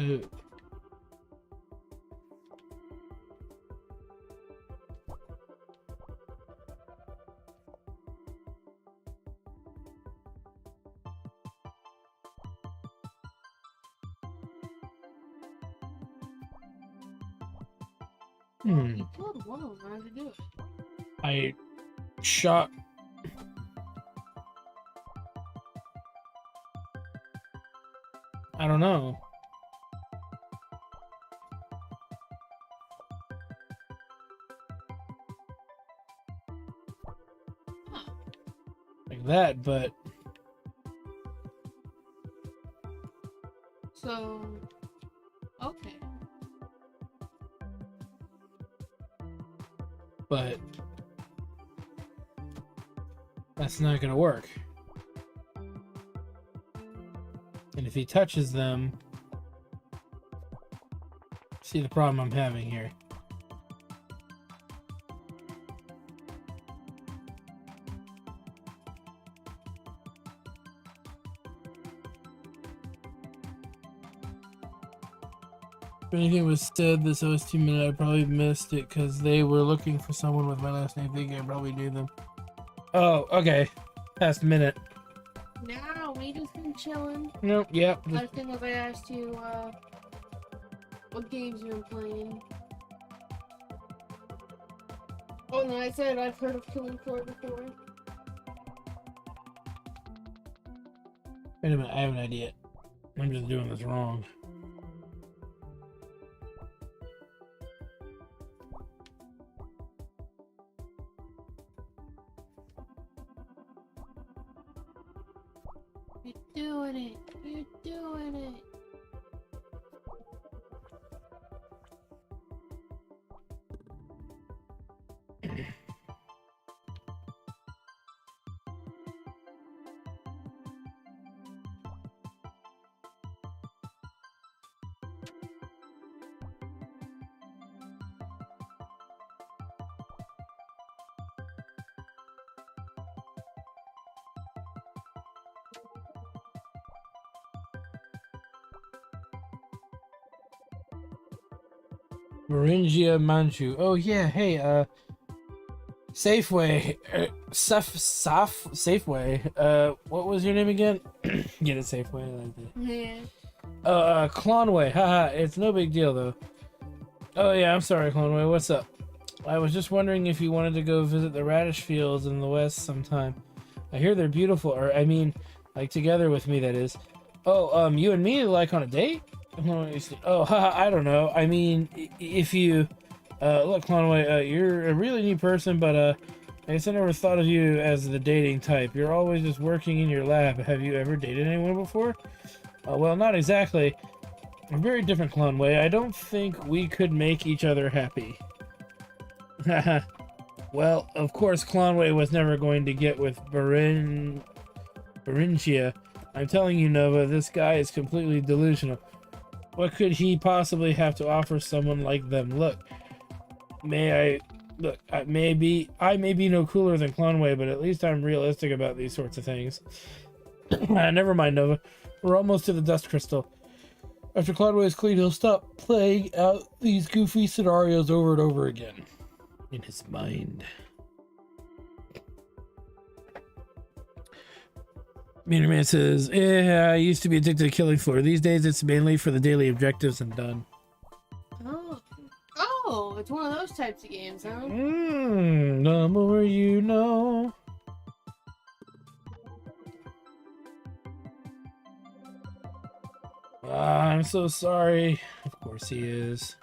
Ooh. You killed one of them. How'd you do it? I shot. I don't know. like that, but So, okay. that's not gonna work. And if he touches them, see the problem I'm having here. If anything was said this OST minute, I probably missed it because they were looking for someone with my last name thinking I probably knew them. Oh, okay. Past a minute. Now, we just been chilling. Nope, yep. Last thing was I asked you, what games you've been playing. Oh, no, I said I've heard of Killing Floor before. Wait a minute, I have an idea. I'm just doing this wrong. You're doing it. You're doing it. Maringia Manchu. Oh yeah, hey, Safeway, Safeway. What was your name again? Get it, Safeway. I like that. Yeah. Clonway. Haha, it's no big deal though. Oh yeah, I'm sorry, Clonway. What's up? I was just wondering if you wanted to go visit the radish fields in the west sometime. I hear they're beautiful, or I mean, like together with me, that is. Oh, you and me, like on a date? Oh, haha, I don't know. I mean, if you, look, Clonway, you're a really neat person, but, I guess I never thought of you as the dating type. You're always just working in your lab. Have you ever dated anyone before? Well, not exactly. I'm very different, Clonway. I don't think we could make each other happy. Haha. Well, of course, Clonway was never going to get with Barinchia. I'm telling you, Nova, this guy is completely delusional. What could he possibly have to offer someone like them? Look, I may be no cooler than Clonway, but at least I'm realistic about these sorts of things. Never mind, Nova. We're almost to the dust crystal. After Clonway is clean, he'll stop playing out these goofy scenarios over and over again in his mind. Meaner Man says, I used to be addicted to Killing Floor. These days it's mainly for the daily objectives and done. Oh, it's one of those types of games, huh? The more you know. I'm so sorry. Of course he is.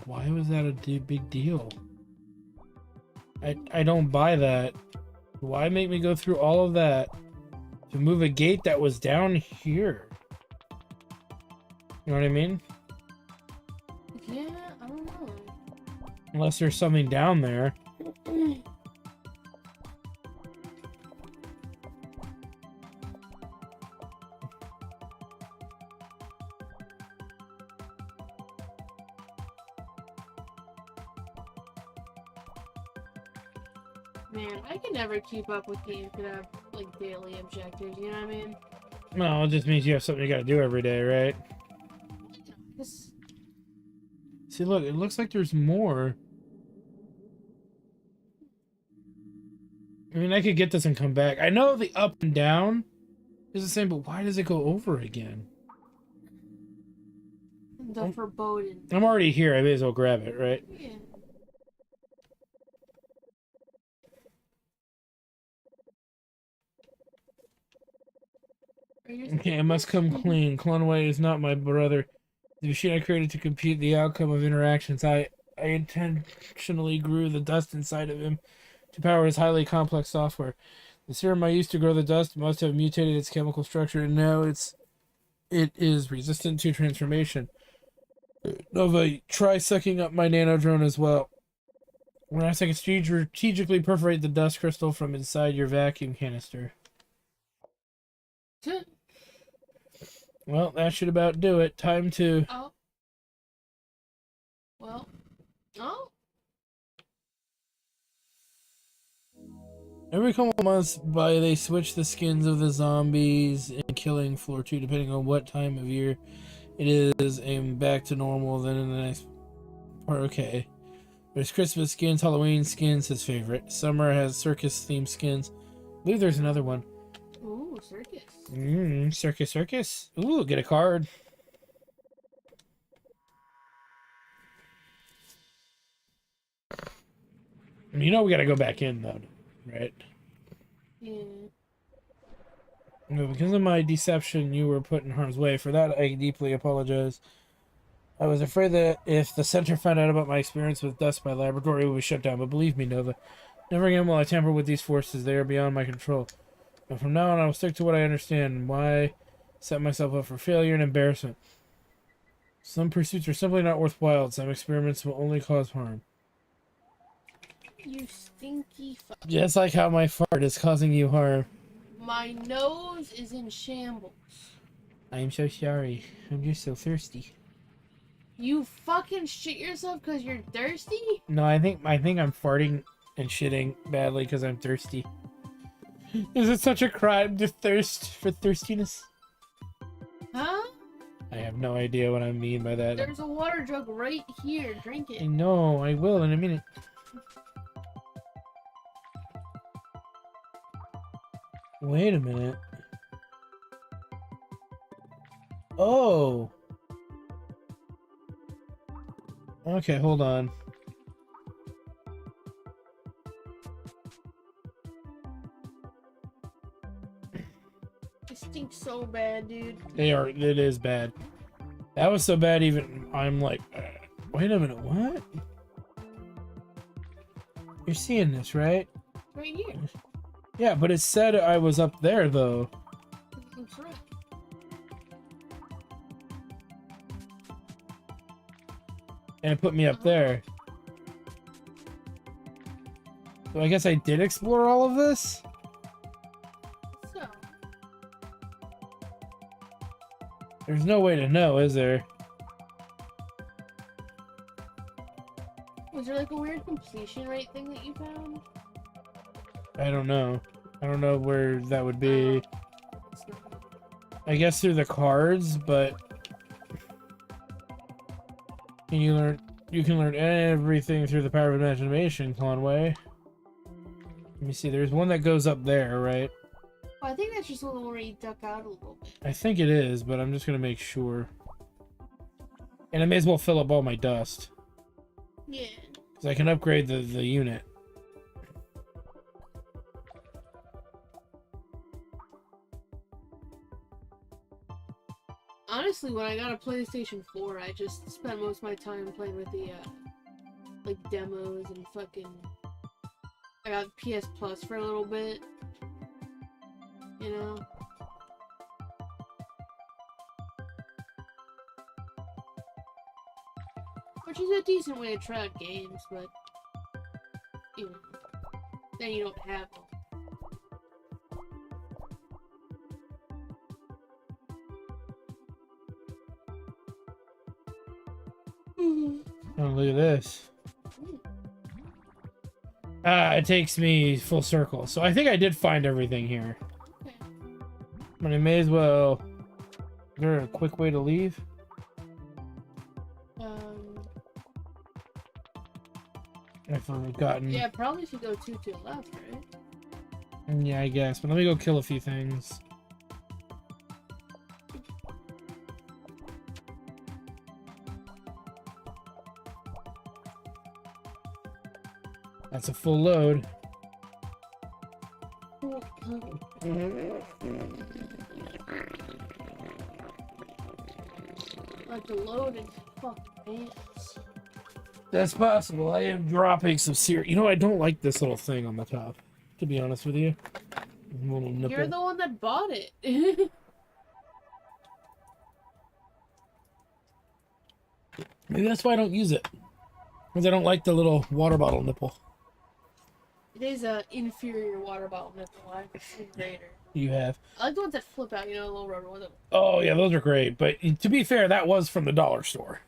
Why was that a big deal? I don't buy that. Why make me go through all of that to move a gate that was down here? You know what I mean? Yeah, I don't know. Unless there's something down there. Man, I can never keep up with games that have, like, daily objectives, you know what I mean? No, it just means you have something you gotta do every day, right? This... See, look, it looks like there's more. I mean, I could get this and come back. I know the up and down is the same, but why does it go over again? The forbidden. I'm already here. I may as well grab it, right? Yeah. Okay, I must come clean. Clonway is not my brother. The machine I created to compute the outcome of interactions. I intentionally grew the dust inside of him to power his highly complex software. The serum I used to grow the dust must have mutated its chemical structure, and now it is resistant to transformation. Nova, try sucking up my nanodrone as well. When I can strategically perforate the dust crystal from inside your vacuum canister. Well, that should about do it. Time to... Oh. Well. Oh. Every couple of months they switch the skins of the zombies in killing floor 2, depending on what time of year it is, and back to normal. Then in the next part, okay. There's Christmas skins, Halloween skins, his favorite. Summer has circus-themed skins. I believe there's another one. Ooh, circus. Circus. Ooh, get a card. You know we gotta go back in, though, right? Yeah. No, because of my deception, you were put in harm's way. For that, I deeply apologize. I was afraid that if the center found out about my experience with dust, my laboratory would be shut down. But believe me, Nova, never again will I tamper with these forces. They are beyond my control. And from now on, I will stick to what I understand. Why set myself up for failure and embarrassment? Some pursuits are simply not worthwhile. Some experiments will only cause harm. You stinky fuck. Just like how my fart is causing you harm. My nose is in shambles. I'm so sorry. I'm just so thirsty. You fucking shit yourself because you're thirsty? No, I think I'm farting and shitting badly because I'm thirsty. Is it such a crime to thirst for thirstiness? Huh? I have no idea what I mean by that. There's a water jug right here. Drink I it. know, I will in a minute. Wait a minute. Oh! Okay, hold on. It stinks so bad, dude. It is bad. That was so bad even, I'm like, wait a minute, what? You're seeing this, right? Right here. Yeah, but it said I was up there, though. That's right. And it put me up there. So I guess I did explore all of this? So, There's no way to know, is there? was there like a weird completion rate thing that you found? I don't know. I don't know where that would be. It's not. I guess through the cards, but you can learn everything through the power of imagination, Conway. Let me see, there's one that goes up there, right? Oh, I think that's just the one where you duck out a little bit. I think it is, but I'm just gonna make sure. And I may as well fill up all my dust. Yeah. Because I can upgrade the unit. Honestly, when I got a PlayStation 4, I just spent most of my time playing with the, like, demos and fucking... I got PS Plus for a little bit. You know? Which is a decent way to try out games, but... You know. Then you don't have them. Oh, look at this. It takes me full circle. So I think I did find everything here. Okay. But I may as well... Is there a quick way to leave? I've forgotten. Yeah, probably if you go two to the left, right? Yeah, I guess. But let me go kill a few things. That's a full load. Like the load in fucking pants. That's possible. I am dropping some cereal. You know, I don't like this little thing on the top, to be honest with you. Little nipple. You're the one that bought it. Maybe that's why I don't use it. Because I don't like the little water bottle nipple. It is a inferior water bottle nipple. I've seen greater. You have. I like the ones that flip out, you know, the little rubber ones. Oh, yeah, those are great. But to be fair, that was from the dollar store.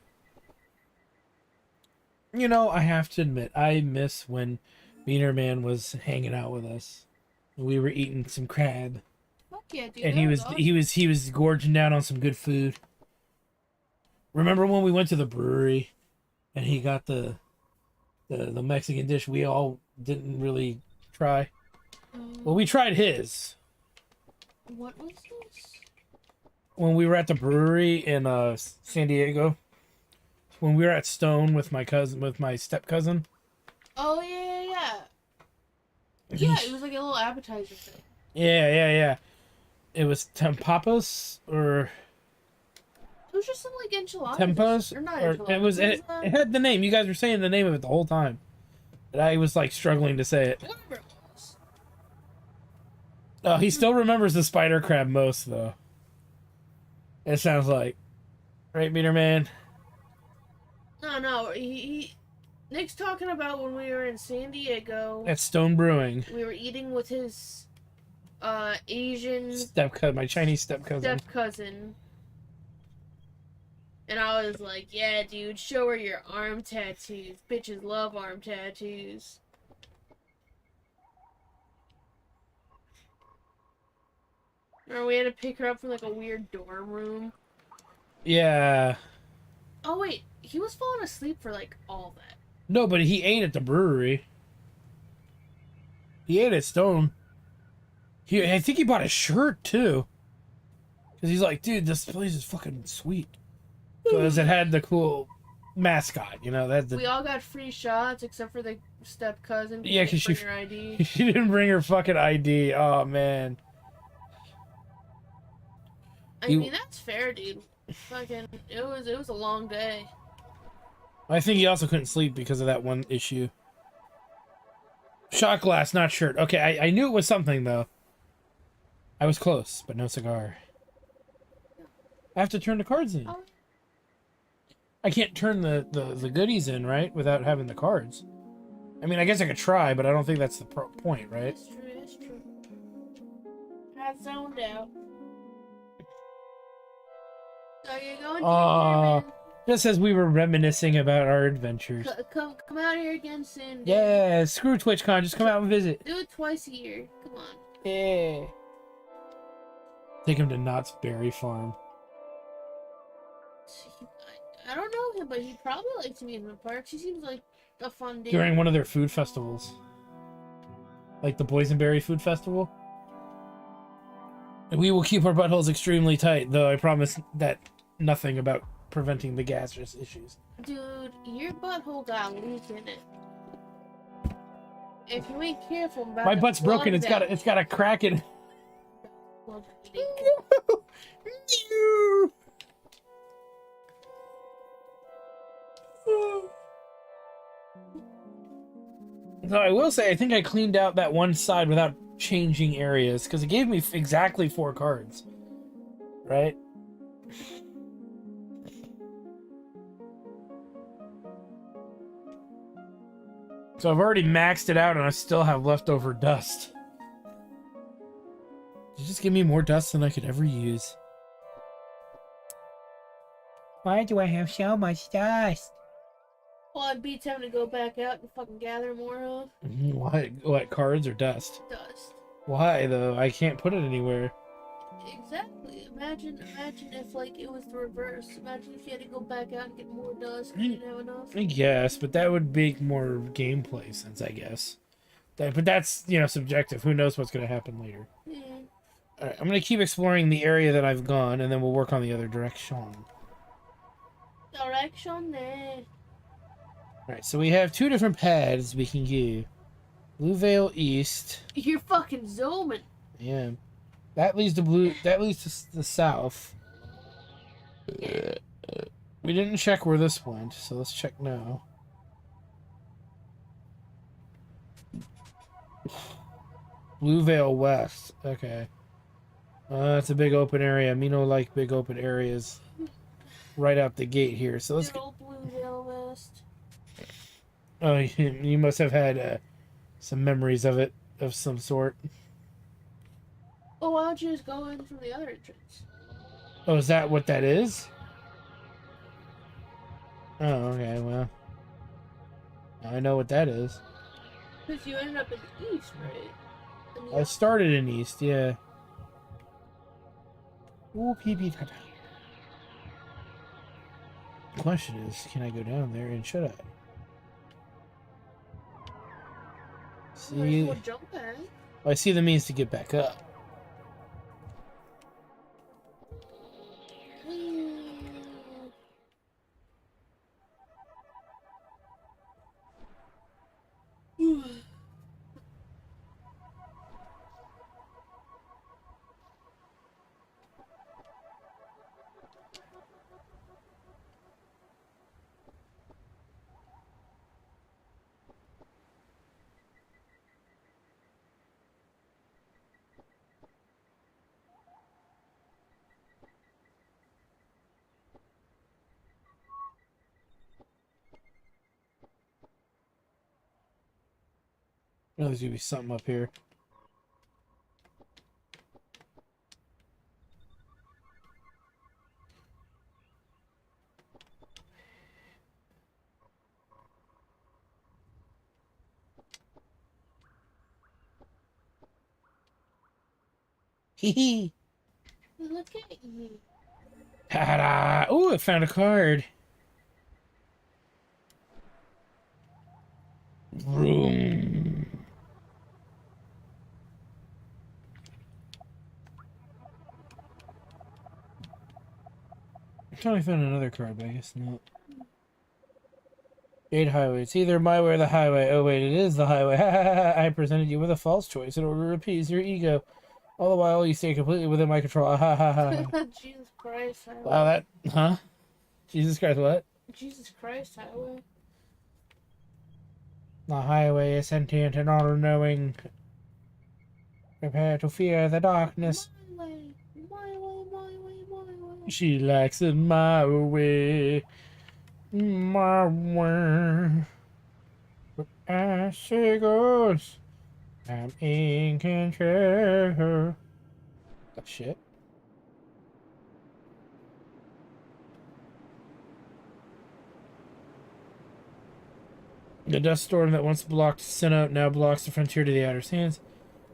You know, I have to admit, I miss when Wiener Man was hanging out with us. We were eating some crab. Fuck yeah, dude. And that he was awesome. he was gorging down on some good food. Remember when we went to the brewery and he got the Mexican dish we all didn't really try? Well, we tried his. What was this? When we were at the brewery in San Diego. When we were at Stone with my step cousin. Oh, yeah. Yeah, it was like a little appetizer thing. Yeah. It was Tempapas or It was just some like enchiladas. Tempos, Or not or enchiladas. it had the name. You guys were saying the name of it the whole time, and I was like struggling to say it. Whatever it was. Oh, he still remembers the spider crab most though. It sounds like, right, Meter Man? No, Nick's talking about when we were in San Diego. At Stone Brewing. We were eating with his Asian My Chinese step cousin. And I was like, yeah, dude, show her your arm tattoos. Bitches love arm tattoos. Or we had to pick her up from like a weird dorm room. Yeah. Oh wait, he was falling asleep for like all that. No, but he ate at the brewery. He ate at Stone. I think he bought a shirt too. Cause he's like, dude, this place is fucking sweet. Because it had the cool mascot, you know. We all got free shots except for the step cousin. Yeah, because she her ID. She didn't bring her fucking ID. Oh man. I mean, that's fair, dude. Fucking, it was a long day. I think he also couldn't sleep because of that one issue. Shot glass, not shirt. Okay, I knew it was something though. I was close, but no cigar. I have to turn the cards in. Oh. I can't turn the goodies in, right? Without having the cards. I mean, I guess I could try, but I don't think that's the point, right? That's true. I zoned out. So you're going to just as we were reminiscing about our adventures. come out here again soon. Dude. Yeah, screw TwitchCon, just come out and visit. Do it twice a year. Come on. Yeah. Take him to Knott's Berry Farm. I don't know him, but he probably likes amusement parks. He seems like a fun dude. During one of their food festivals. Like the Boysenberry Food Festival. And we will keep our buttholes extremely tight, though I promise that nothing about preventing the gaseous issues. Dude, your butthole got a leak in it. If you ain't careful about My butt's broken, it's got a crack in it. So I will say, I think I cleaned out that one side without changing areas, because it gave me exactly 4 cards. Right? So I've already maxed it out and I still have leftover dust. Just give me more dust than I could ever use. Why do I have so much dust? Well, it beats having to go back out and fucking gather more, huh? Why? What, cards or dust? Dust. Why, though? I can't put it anywhere. Exactly. Imagine if, like, it was the reverse. Imagine if you had to go back out and get more dust and you didn't have enough. I guess, but that would make more gameplay sense, I guess. But that's, subjective. Who knows what's going to happen later. Yeah. Alright, I'm going to keep exploring the area that I've gone, and then we'll work on the other direction. Direction there. Alright, so we have 2 different paths we can go. Blue Veil East. You're fucking zooming. Yeah. That leads to blue. That leads to the south. We didn't check where this went, so let's check now. Blue Veil West. Okay. It's a big open area. Mino like big open areas right out the gate here. So let's Good old Blue Veil West. Oh, you must have had some memories of it of some sort. Oh, why don't you just go in from the other entrance? Oh, is that what that is? Oh, okay. Well, I know what that is. Because you ended up in the east, right? I started in East, yeah. Ooh, pee ta. The question is, can I go down there and should I? See, Jump back. I see the means to get back up. Oh, there's gonna be something up here. Hee hee. Look at you. Ta-da! Ooh, I found a card. Room. I thought I found another card, but I guess not. Jade Highway. It's either my way or the highway. Oh wait, it is the highway. Ha ha ha! I presented you with a false choice in order to appease your ego. All the while, you stay completely within my control. Ha ha ha! Jesus Christ, highway. Wow, that huh? Jesus Christ, what? Jesus Christ, highway. The highway is sentient and all-knowing. Prepare to fear the darkness. My way, my way, my way, my way. She likes it my way. My way. But as she goes, I'm in control. Oh, shit. The dust storm that once blocked Sinnoh now blocks the frontier to the outer sands.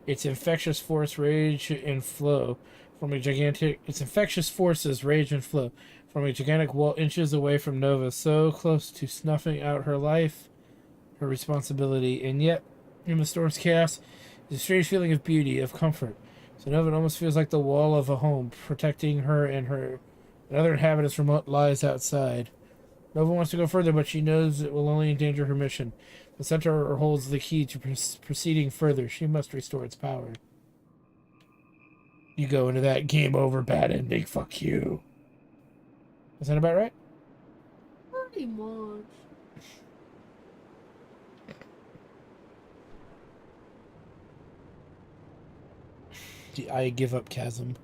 Its infectious force rage and flow from a gigantic. Its infectious forces rage and flow from a gigantic wall inches away from Nova, so close to snuffing out her life, her responsibility, and yet, in the storm's chaos, is a strange feeling of beauty, of comfort. So Nova almost feels like the wall of a home, protecting her and other inhabitants from what lies outside. Nova wants to go further, but she knows it will only endanger her mission. The center holds the key to proceeding further. She must restore its power. You go into that game over, bad ending. Fuck you. Is that about right? Pretty much. I give up Chasm.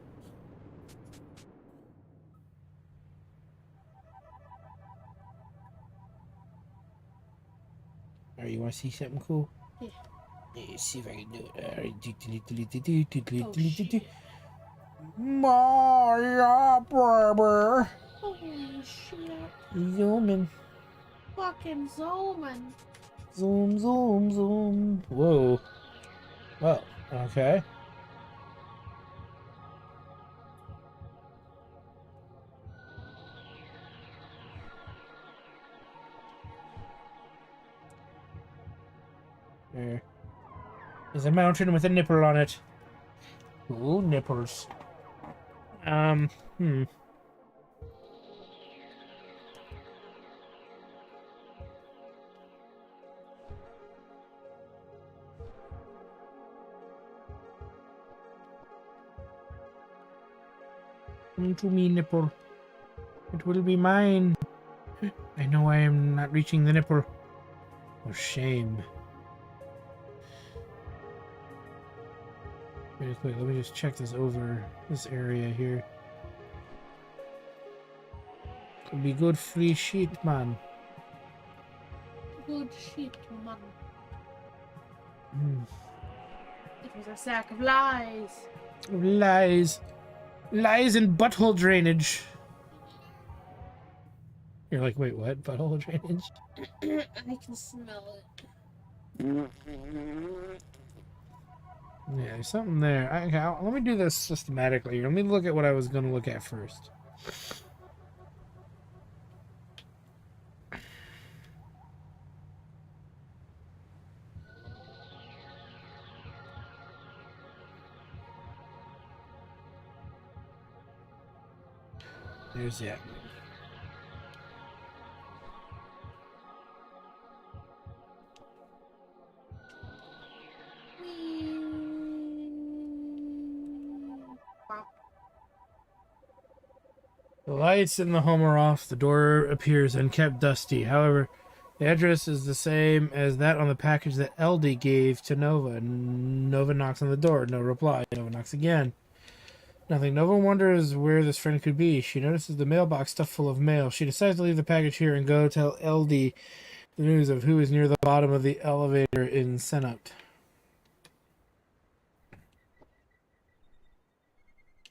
Alright, you want to see something cool? Yeah. Yeah, see if I can do it. Alright. Oh, shit. Maya Barber. Holy shit. Zooming. Fucking zooming. Zoom, zoom, zoom. Whoa. Well, okay. There. There's a mountain with a nipple on it. Ooh, nipples. Hmm. Into me nipple. It will be mine. I know I am not reaching the nipple. Oh, shame. Wait, let me just check this over, this area here. Could be good free sheet, man. Good shit, man. Mm. It was a sack of lies. Lies. Lies and butthole drainage. You're like, wait, what? Butthole drainage? I can smell it. Yeah, there's something there. Let me do this systematically. Let me look at what I was going to look at first. There's that. The lights in the home are off. The door appears and kept dusty. However, the address is the same as that on the package that LD gave to Nova. Nova knocks on the door. No reply. Nova knocks again. Nothing. Nova wonders where this friend could be. She notices the mailbox stuffed full of mail. She decides to leave the package here and go tell LD the news of who is near the bottom of the elevator in Senupt.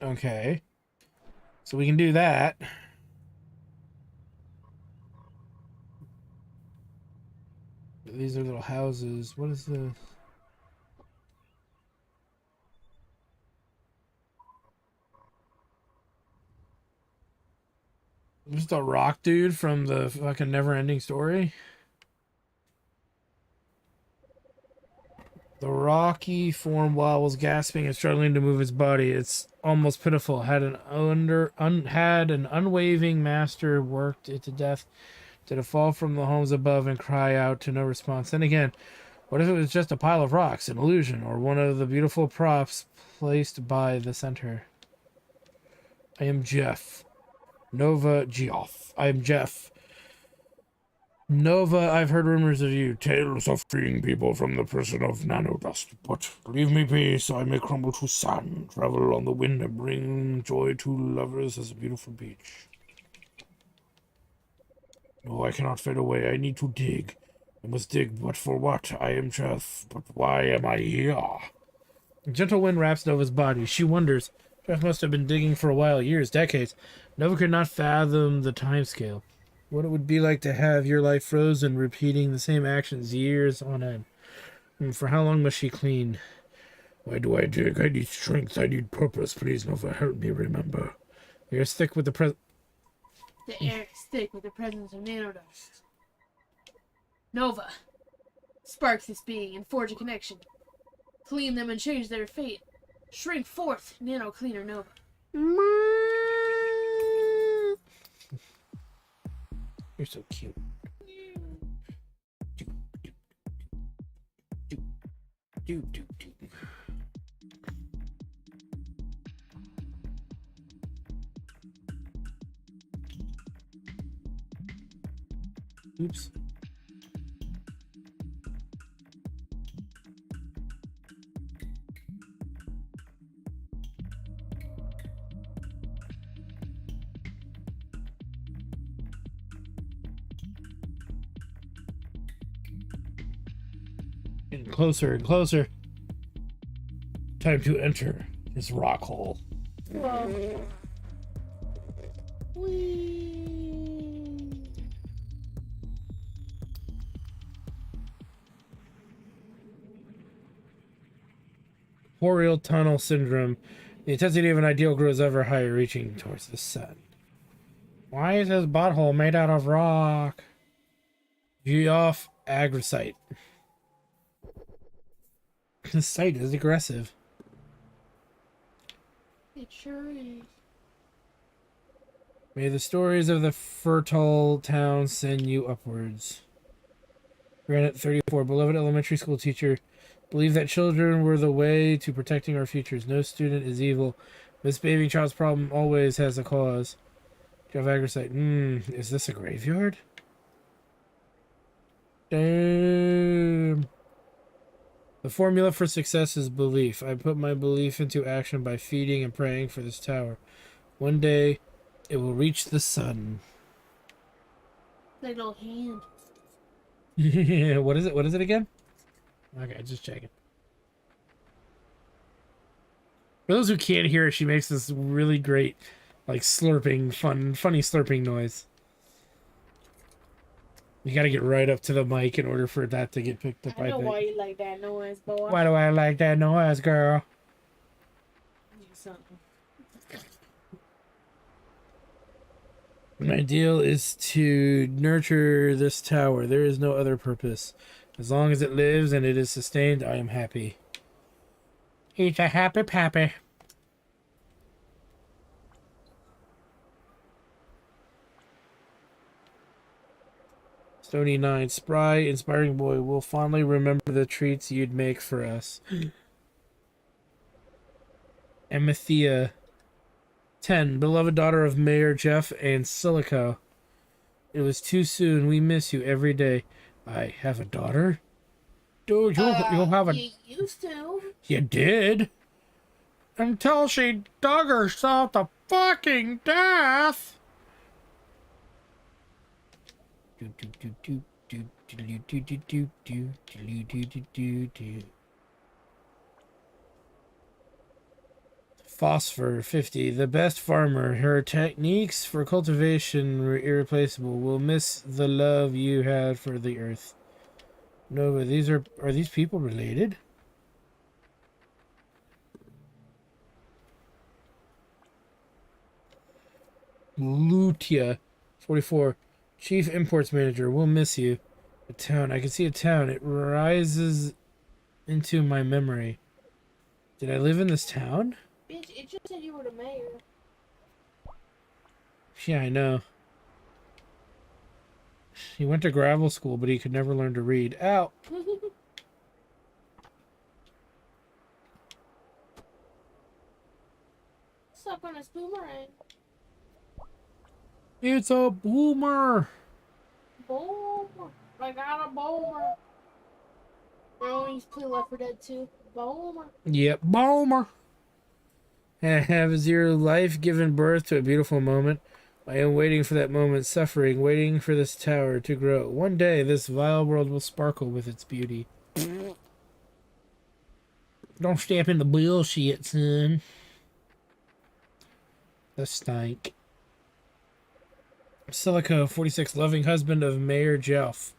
Okay. So we can do that. These are little houses. What is this? Just a rock dude from the fucking never-ending story. The rocky form wobbles, gasping and struggling to move its body. It's almost pitiful. Had an unwavering master worked it to death, did it fall from the homes above and cry out to no response? Then again, what if it was just a pile of rocks, an illusion, or one of the beautiful props placed by the center? I am Jeff. Nova Geoff. I am Jeff. Nova, I've heard rumors of you, tales of freeing people from the prison of nanodust. But leave me peace, I may crumble to sand, travel on the wind and bring joy to lovers as a beautiful beach. No, I cannot fade away, I need to dig. I must dig, but for what? I am Jeff, but why am I here? A gentle wind wraps Nova's body. She wonders. Jeff must have been digging for a while, years, decades. Nova could not fathom the time scale. What it would be like to have your life frozen, repeating the same actions years on end. And for how long must she clean? Why do I dig? I need strength. I need purpose. Please, Nova, help me remember. The air's thick with the The air is thick with the presence of nanodust. Nova, spark this being and forge a connection. Clean them and change their fate. Shrink forth, nano cleaner Nova. You're so cute. Oops. Getting closer and closer. Time to enter this rock hole. Whoa. Whee. Boreal tunnel syndrome. The intensity of an ideal grows ever higher, reaching towards the sun. Why is this butthole made out of rock? Geoff Agricite. This site is aggressive. It sure is. May the stories of the fertile town send you upwards. Granite 34, beloved elementary school teacher, believe that children were the way to protecting our futures. No student is evil. Misbehaving child's problem always has a cause. Jeff Aggersite. Is this a graveyard? Damn. The formula for success is belief. I put my belief into action by feeding and praying for this tower. One day, it will reach the sun. Like little hand. Yeah, what is it? What is it again? Okay, just checking. For those who can't hear it, she makes this really great, like, slurping, funny slurping noise. You gotta get right up to the mic in order for that to get picked up, I know think. why you like that noise, boy. Why do I like that noise, girl? Something. My deal is to nurture this tower. There is no other purpose. As long as it lives and it is sustained, I am happy. He's a happy pappy. Stony 9. Spry, inspiring boy, will fondly remember the treats you'd make for us. Amathea. 10. Beloved daughter of Mayor Jeff and Silico. It was too soon. We miss you every day. I have a daughter? Dude, you'll have a... You used to. You did? Until she dug herself to fucking death. Phosphor 50. The best farmer. Her techniques for cultivation were irreplaceable. We'll miss the love you had for the earth. Nova, are these people related? Lutia 44. Chief Imports Manager, we'll miss you. A town. I can see a town. It rises into my memory. Did I live in this town? Bitch, it just said you were the mayor. Yeah, I know. He went to gravel school, but he could never learn to read. Ow! Suck on this boomerang. It's a boomer! Boomer. I got a boomer. Oh, he's playing Left 4 Dead 2. Boomer. Yep, boomer! Has your life given birth to a beautiful moment? I am waiting for that moment, suffering, waiting for this tower to grow. One day, this vile world will sparkle with its beauty. Don't step in the bullshit, son. The stank. Silico 46, loving husband of Mayor Jeff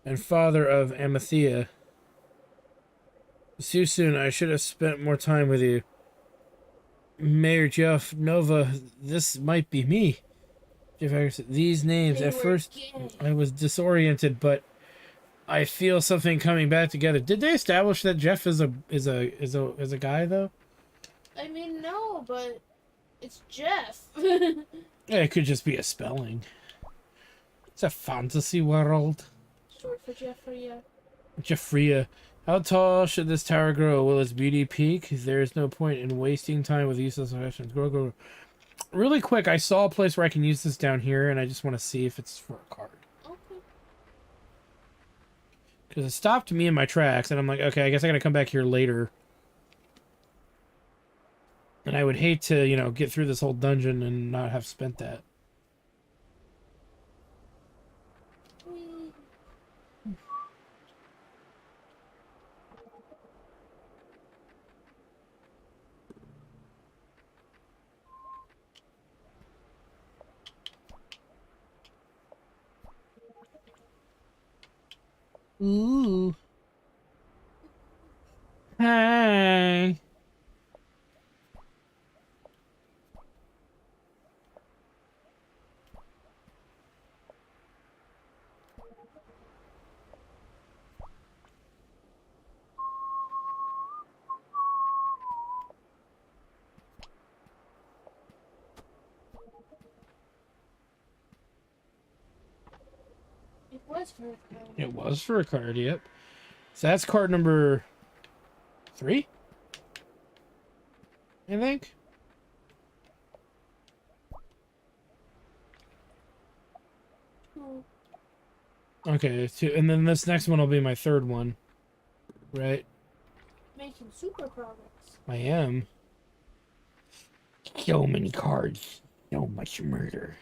and father of Amathea. Too soon, I should have spent more time with you. Mayor Jeff, Nova, this might be me. Jeff Harrison, these names, at first gay. I was disoriented, but I feel something coming back together. Did they establish that Jeff is a guy though? I mean, no, but it's Jeff. Yeah, it could just be a spelling. It's a fantasy world. Short for Jeffrey. Jeffria. How tall should this tower grow? Will its beauty peak? There is no point in wasting time with useless questions. Grow. Really quick, I saw a place where I can use this down here, and I just want to see if it's for a card. Okay. Because it stopped me in my tracks, and I'm like, okay, I guess I gotta come back here later. And I would hate to, get through this whole dungeon and not have spent that. Ooh. Hey. It was for It was for a card, yep. So that's card number 3? I think. Okay, two, and then this next one will be my third one, right? Making super progress. I am. So many cards, so much murder.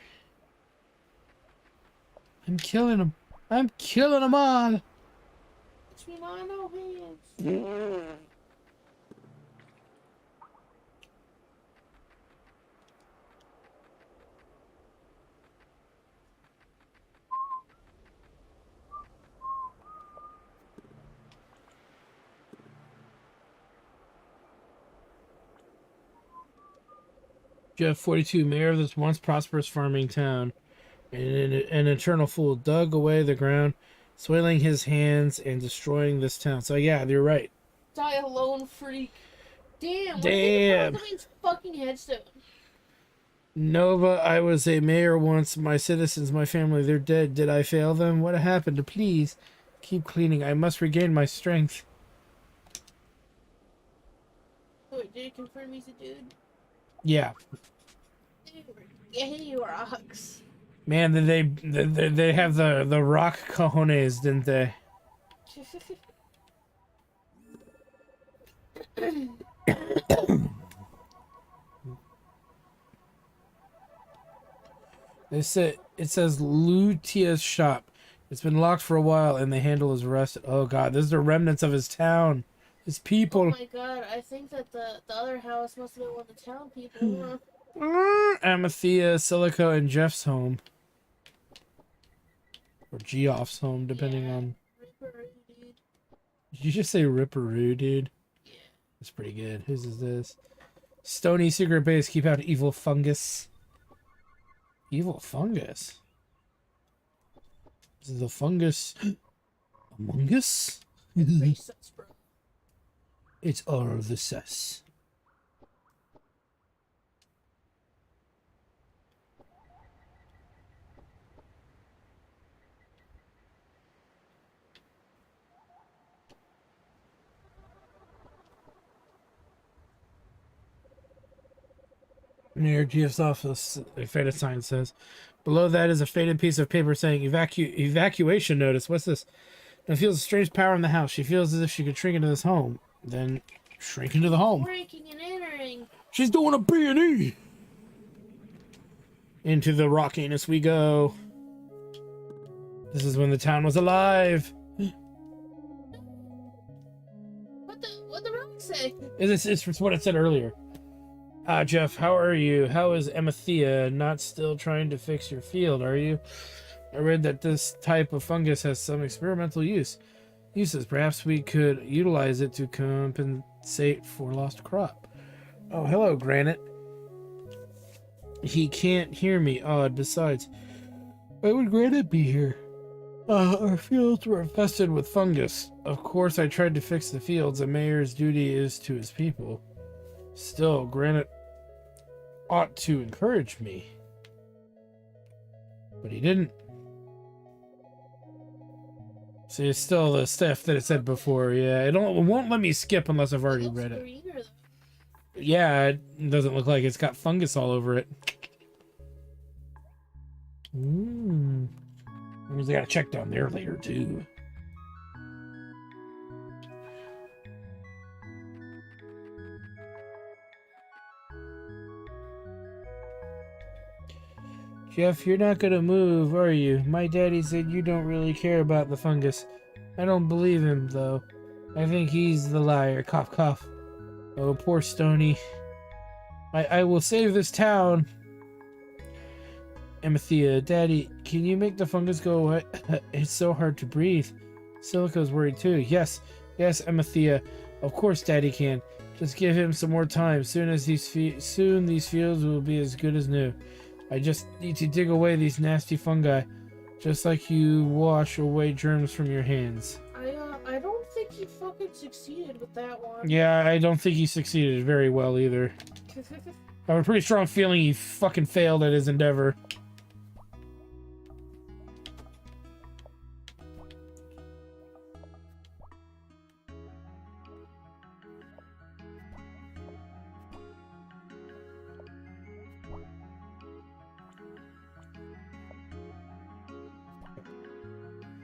I'm killing them. I'm killing them all. Between our no hands. Jeff 42, mayor of this once prosperous farming town, and an eternal fool dug away the ground, soiling his hands and destroying this town. So yeah, you're right. Die alone, freak. Damn. Damn. What's the fucking headstone? Nova, I was a mayor once. My citizens, my family, they're dead. Did I fail them? What happened? Please keep cleaning. I must regain my strength. Wait, did it confirm he's a dude? Yeah. Yeah, he rocks. Man, did they have the rock cojones, didn't they? It says Lutia's shop. It's been locked for a while and the handle is rusted. Oh god, this is the remnants of his town. His people. Oh my god, I think that the other house must have been one of the town people. Amathea, Silico, and Jeff's home. Or Geoff's home, depending on... Ripperoo, dude. Did you just say Ripperoo, dude? Yeah. That's pretty good. Whose is this? Stony secret base. Keep out evil fungus. Evil fungus? Is the fungus among us? Pretty sus, bro. It's all the sus. Near Geoff's office, a faded sign says. Below that is a faded piece of paper saying evacuation notice. What's this? It feels a strange power in the house. She feels as if she could shrink into this home. Then shrink into the home. Breaking and entering. She's doing a B&E. Into the rockiness we go. This is when the town was alive. What the rock say? It's what it said earlier. Jeff, how are you? How is Amathea? Not still trying to fix your field, are you? I read that this type of fungus has some experimental uses. Perhaps we could utilize it to compensate for lost crop. Oh, hello, Granite. He can't hear me. Odd. Besides, why would Granite be here? Our fields were infested with fungus. Of course, I tried to fix the fields. A mayor's duty is to his people. Still, Granite ought to encourage me. But he didn't. See, it's still the stuff that it said before. Yeah, it won't let me skip unless I've already read it. Greener, though. Yeah, it doesn't look like it's got fungus all over it. They gotta check down there later, too. Jeff, you're not gonna move, are you? My daddy said you don't really care about the fungus. I don't believe him, though. I think he's the liar. Cough, cough. Oh, poor Stony. I will save this town. Amathea, Daddy, can you make the fungus go away? It's so hard to breathe. Silico's worried too. Yes, Amathea. Of course Daddy can. Just give him some more time. Soon these fields will be as good as new. I just need to dig away these nasty fungi, just like you wash away germs from your hands. I don't think he fucking succeeded with that one. Yeah, I don't think he succeeded very well either. I have a pretty strong feeling he fucking failed at his endeavor.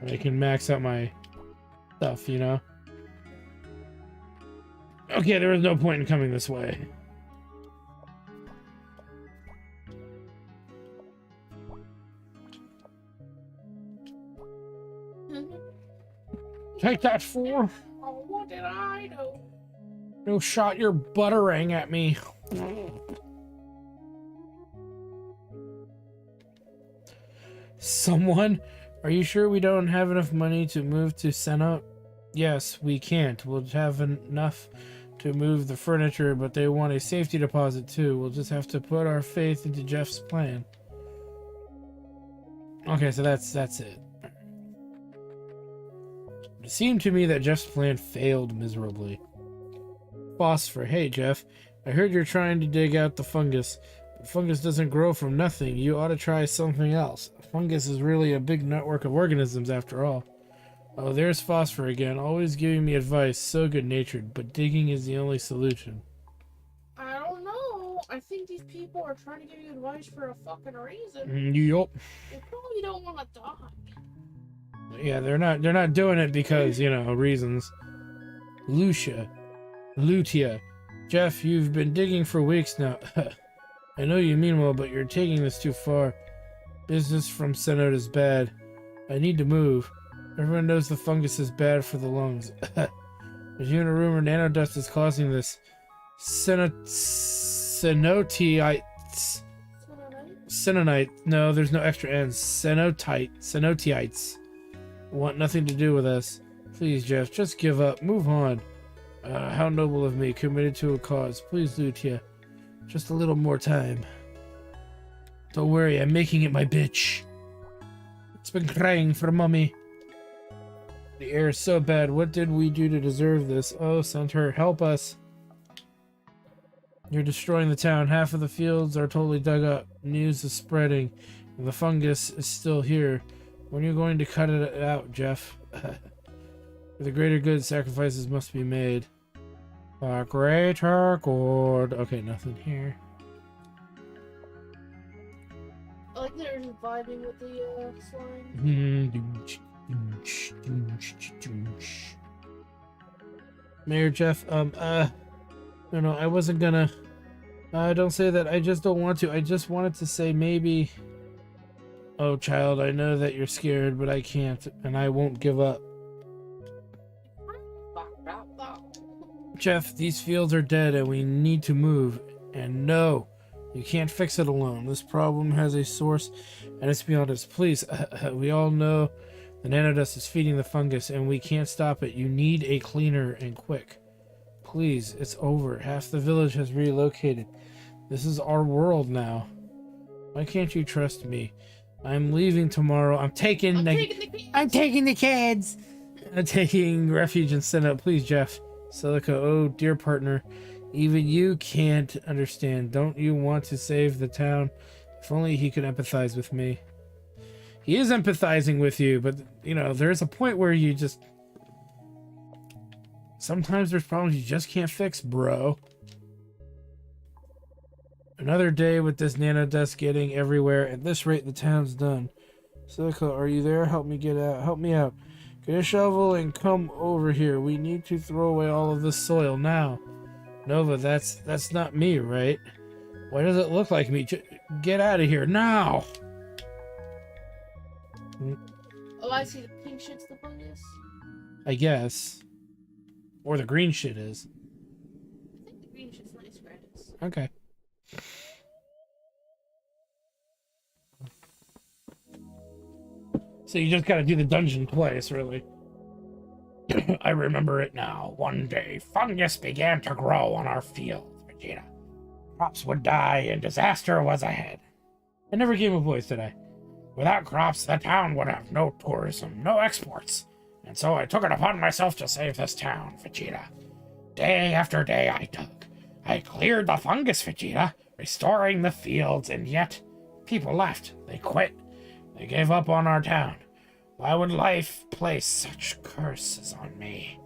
I can max out my stuff, you know? Okay, there was no point in coming this way. Take that, fool! Oh, what did I do? You shot your buttering at me. Someone? Are you sure we don't have enough money to move to Senna? Yes, we can't. We'll have enough to move the furniture, but they want a safety deposit too. We'll just have to put our faith into Jeff's plan. Okay, so that's it. It seemed to me that Jeff's plan failed miserably. Phosphor. Hey, Jeff. I heard you're trying to dig out the fungus. But fungus doesn't grow from nothing. You ought to try something else. Fungus is really a big network of organisms after all. Oh, there's Phosphor again, always giving me advice, so good-natured, but digging is the only solution. I don't know. I think these people are trying to give you advice for a fucking reason. Yup. They probably don't want to die. Yeah, they're not doing it because, you know, reasons. Lutia. Jeff, you've been digging for weeks now. I know you mean well, but you're taking this too far. Business from Senate is bad. I need to move. Everyone knows the fungus is bad for the lungs. There's even a rumor nanodust is causing this. Cenotiites. Senonite. No, there's no extra N's. Cenotiites. Want nothing to do with us. Please, Jeff, just give up. Move on. How noble of me, committed to a cause. Please, Lutia. Just a little more time. Don't worry, I'm making it my bitch. It's been crying for mommy. The air is so bad. What did we do to deserve this? Oh, Centaur, help us. You're destroying the town. Half of the fields are totally dug up. News is spreading. And the fungus is still here. When are you going to cut it out, Jeff? For the greater good, sacrifices must be made. For greater good. Okay, nothing here. I like they're just vibing with the slime. Mayor Jeff, no, I wasn't gonna. Don't say that. I just don't want to. I just wanted to say maybe. Oh, child, I know that you're scared, but I can't, and I won't give up. Jeff, these fields are dead, and we need to move. And no, you can't fix it alone. This problem has a source, and it's beyond us. Please, we all know the nanodust is feeding the fungus, and we can't stop it. You need a cleaner, and quick. Please, it's over. Half the village has relocated. This is our world now. Why can't you trust me? I'm leaving tomorrow. I'm taking the kids. I'm taking refuge in Senna. Please, Jeff. Silica, oh, dear partner. Even you can't understand. Don't you want to save the town? If only he could empathize with me. He is empathizing with you, but, you know, there's a point where you just... Sometimes there's problems you just can't fix, bro. Another day with this nanodust getting everywhere. At this rate, the town's done. Silica, are you there? Help me get out. Help me out. Get a shovel and come over here. We need to throw away all of this soil now. Nova, that's not me, right? Why does it look like me? Get out of here now! Oh, I see. The pink shit's the fungus. I guess. Or the green shit is. I think the green shit's nice grass. Okay. So you just gotta do the dungeon twice, really. I remember it now. One day, fungus began to grow on our fields, Vegeta. Crops would die and disaster was ahead. I never gave a voice, did I? Without crops, the town would have no tourism, no exports. And so I took it upon myself to save this town, Vegeta. Day after day I dug. I cleared the fungus, Vegeta, restoring the fields, and yet people left. They quit. They gave up on our town. Why would life place such curses on me?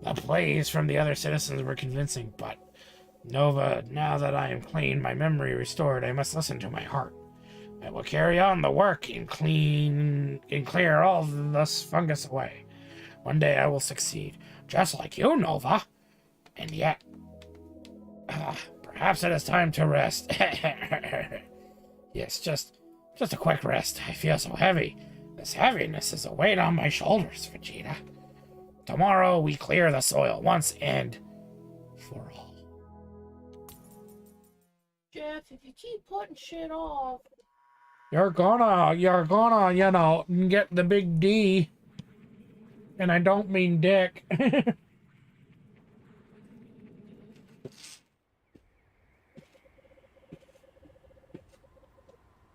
The pleas from the other citizens were convincing, but Nova, now that I am clean, my memory restored, I must listen to my heart. I will carry on the work and clear all this fungus away. One day I will succeed, just like you, Nova. And yet, perhaps it is time to rest. Yes, just a quick rest. I feel so heavy. This heaviness is a weight on my shoulders, Vegeta. Tomorrow we clear the soil once and for all. Jeff, if you keep putting shit off. You're gonna, you know, get the big D. And I don't mean dick.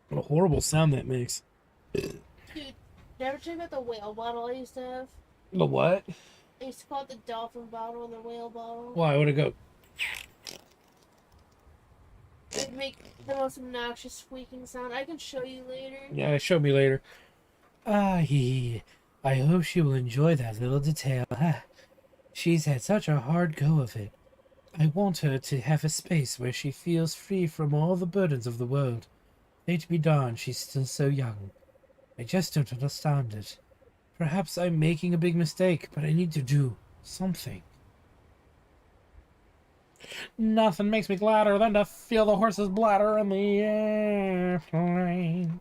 What a horrible sound that makes. Dude, never check out the whale bottle I used to have? The what? I used to call it the dolphin bottle and the whale bottle. Why would it go? It'd make the most obnoxious squeaking sound. I can show you later. Yeah, show me later. I hope she will enjoy that little detail. She's had such a hard go of it. I want her to have a space where she feels free from all the burdens of the world. Fate be darned, she's still so young. I just don't understand it. Perhaps I'm making a big mistake, but I need to do something. Nothing makes me gladder than to feel the horse's bladder in the airplane.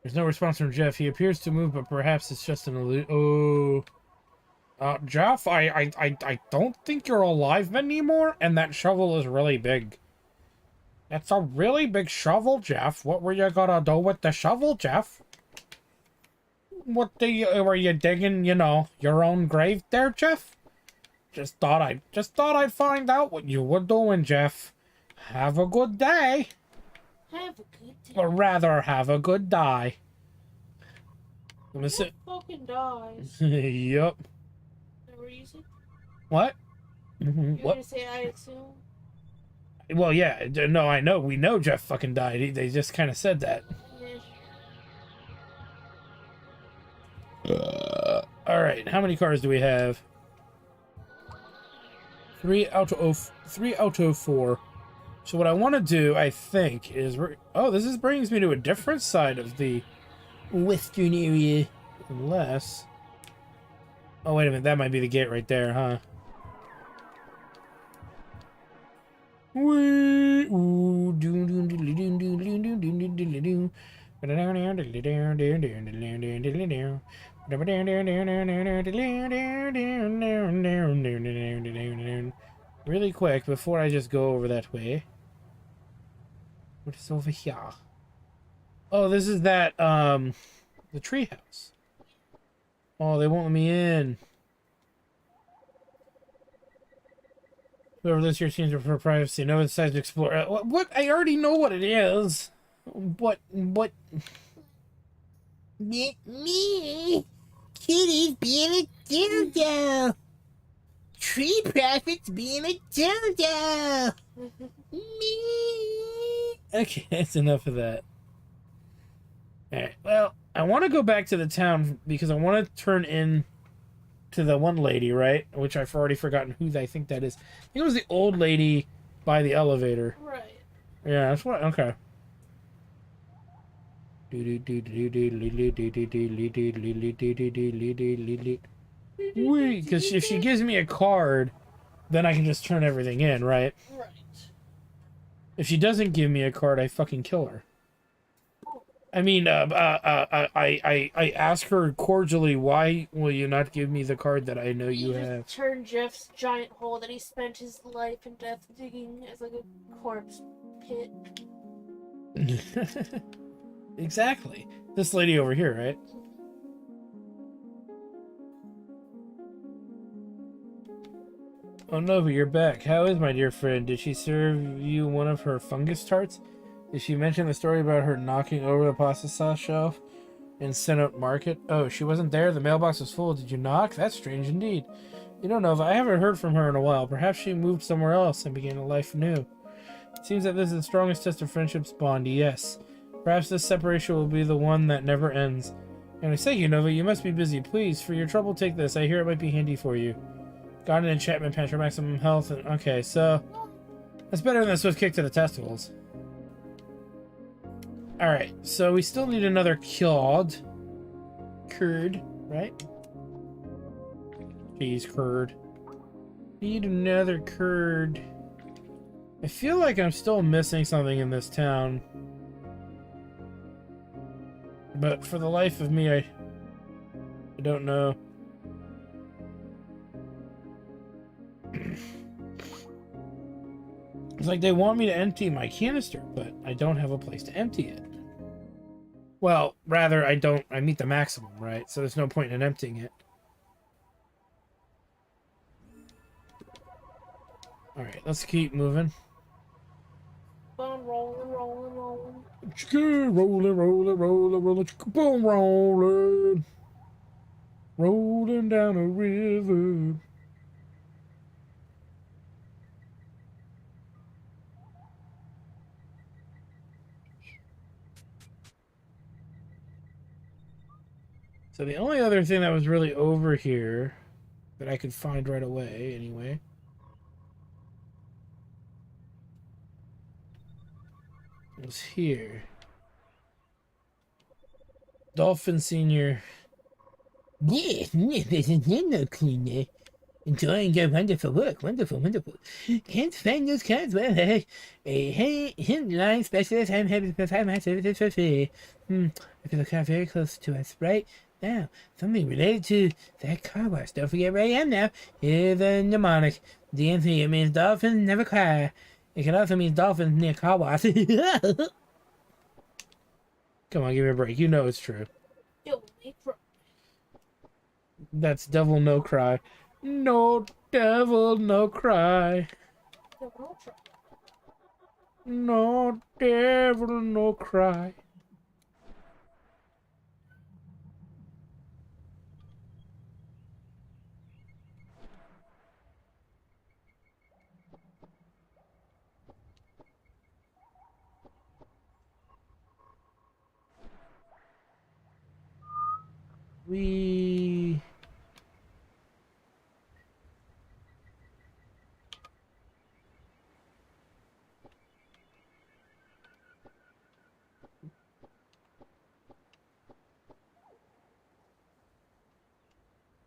There's no response from Jeff. He appears to move, but perhaps it's just an illusion. Jeff, I don't think you're alive anymore, and that shovel is really big. It's a really big shovel, Jeff. What were you gonna do with the shovel, Jeff? Were you digging, you know, your own grave there, Jeff? Just thought I'd find out what you were doing, Jeff. Have a good day. Have a good day. Or rather, have a good die. I'm gonna sit. Fucking dies. Yup. What were you saying? What? You were What? gonna say I assume? Well, yeah. No, I know. We know Jeff fucking died. They just kind of said that. Yeah. All right. How many cars do we have? 3 out of 4. So what I want to do, I think, is this brings me to a different side of the western area. Unless, oh wait a minute, that might be the gate right there, huh? Really quick before I just go over that way. What is over here? Oh, this is that the treehouse. Oh, they won't let me in. Whoever lives here seems to prefer privacy. No one decides to explore. What? I already know what it is. What? Me? Kitty's being a dildo. Tree Prophet's being a dildo. Me. Okay, that's enough of that. Alright, well, I want to go back to the town because I want to turn in to the one lady, right? Which I've already forgotten who I think that is. I think it was the old lady by the elevator. Right. Yeah, that's what. Okay. Wait, because if she gives me a card, then I can just turn everything in, right? Right. If she doesn't give me a card, I fucking kill her. I mean, I ask her cordially, why will you not give me the card that I know you have? Just turn Jeff's giant hole that he spent his life and death digging as like a corpse pit. Exactly. This lady over here, right? Oh no, but you're back. How is my dear friend? Did she serve you one of her fungus tarts? Did she mention the story about her knocking over the pasta sauce shelf in Senate Market? Oh, she wasn't there? The mailbox was full. Did you knock? That's strange indeed. You don't know if I haven't heard from her in a while. Perhaps she moved somewhere else and began a life anew. It seems that this is the strongest test of friendship's bond, yes. Perhaps this separation will be the one that never ends. And I say, Nova, you must be busy. Please, for your trouble, take this. I hear it might be handy for you. Got an enchantment patch for maximum health. And okay, so that's better than a swift kick to the testicles. Alright, so we still need another curd, right? Cheese curd. Need another curd. I feel like I'm still missing something in this town. But for the life of me, I don't know. It's like they want me to empty my canister, but I don't have a place to empty it. Well, rather, I meet the maximum, right? So there's no point in emptying it. Alright, let's keep moving. Bone rolling, rolling, rolling. Chicka, rolling, rolling, rolling, rolling, chicka, boom, rolling. Rolling down a river. So the only other thing that was really over here that I could find right away, anyway, was here. Dolphin Senior. Yes, this is no cleaner. Enjoying your wonderful work. Wonderful, wonderful. Can't find those cards. Well, hey, line specialist. I'm happy to provide my services for free. I feel a car very close to us right now. Something related to that car wash. Don't forget where I am now. Here's a mnemonic. DMC, it means dolphins never cry. It can also mean dolphins near car wash. Come on, give me a break. You know it's true. Yo, make pro- That's devil no cry. No devil no cry. Yo, don't try. No devil no cry. We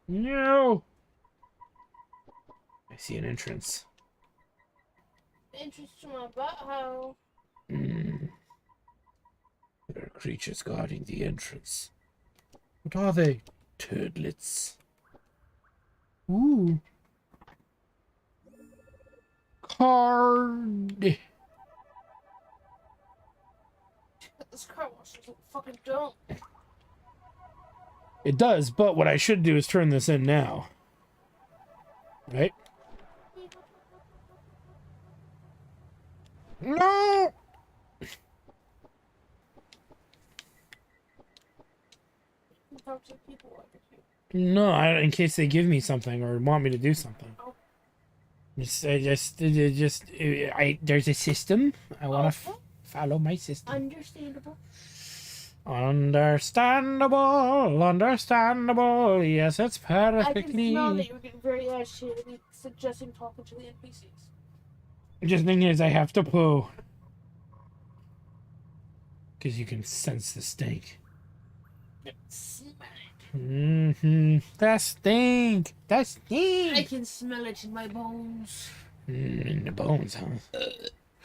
No. I see an entrance. Entrance to my butthole. There are creatures guarding the entrance. What are they? Turdlets. Ooh. Card. This car wash doesn't fucking don't. It does, but what I should do is turn this in now. Right? No! Talk to people like No, in case they give me something or want me to do something. Oh. There's a system. I want to follow my system. Understandable. Understandable. Yes, it's I can perfectly. smell that you're getting very agitated, suggesting talking to the NPCs. Just thing is, I have to poo. Because you can sense the stink. Smell it. That stink. That I stink. can smell it in my bones. In the bones,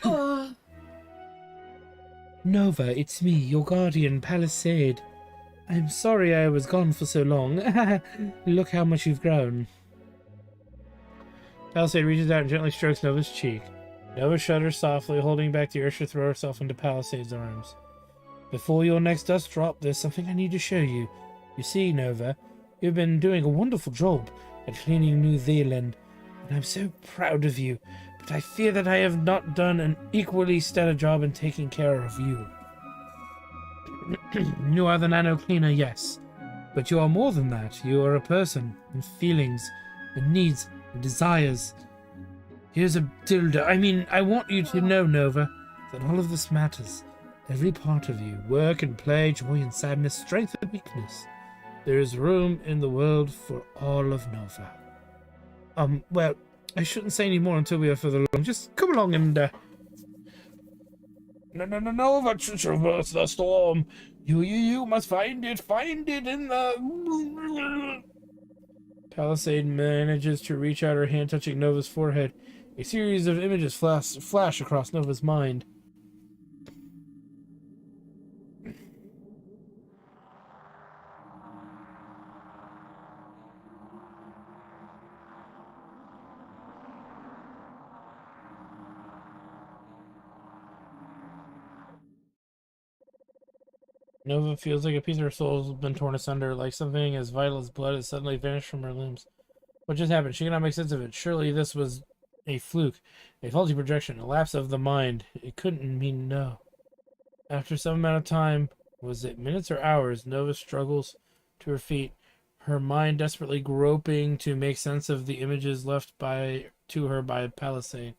huh? Nova, it's me, your guardian, Palisade. I'm sorry I was gone for so long. Look how much you've grown. Palisade reaches out and gently strokes Nova's cheek. Nova shudders softly, holding back the urge to throw herself into Palisade's arms. Before your next dust drop, there's something I need to show you. You see, Nova, you've been doing a wonderful job at cleaning New Zealand, and I'm so proud of you, but I fear that I have not done an equally stellar job in taking care of you. You are the nano cleaner, yes, but you are more than that. You are a person with feelings and needs and desires. Here's a dildo. I want you to know, Nova, that all of this matters. Every part of you, work and play, joy and sadness, strength and weakness. There is room in the world for all of Nova. Well, I shouldn't say any more until we are further along. Just come along and Nova, traverse the storm. You must find it in the... Palisade manages to reach out her hand, touching Nova's forehead. A series of images flash across Nova's mind. Nova feels like a piece of her soul has been torn asunder, like something as vital as blood has suddenly vanished from her limbs. What just happened? She cannot make sense of it. Surely this was a fluke, a faulty projection, a lapse of the mind. It couldn't mean no. After some amount of time, was it minutes or hours, Nova struggles to her feet, her mind desperately groping to make sense of the images left to her by Palisade.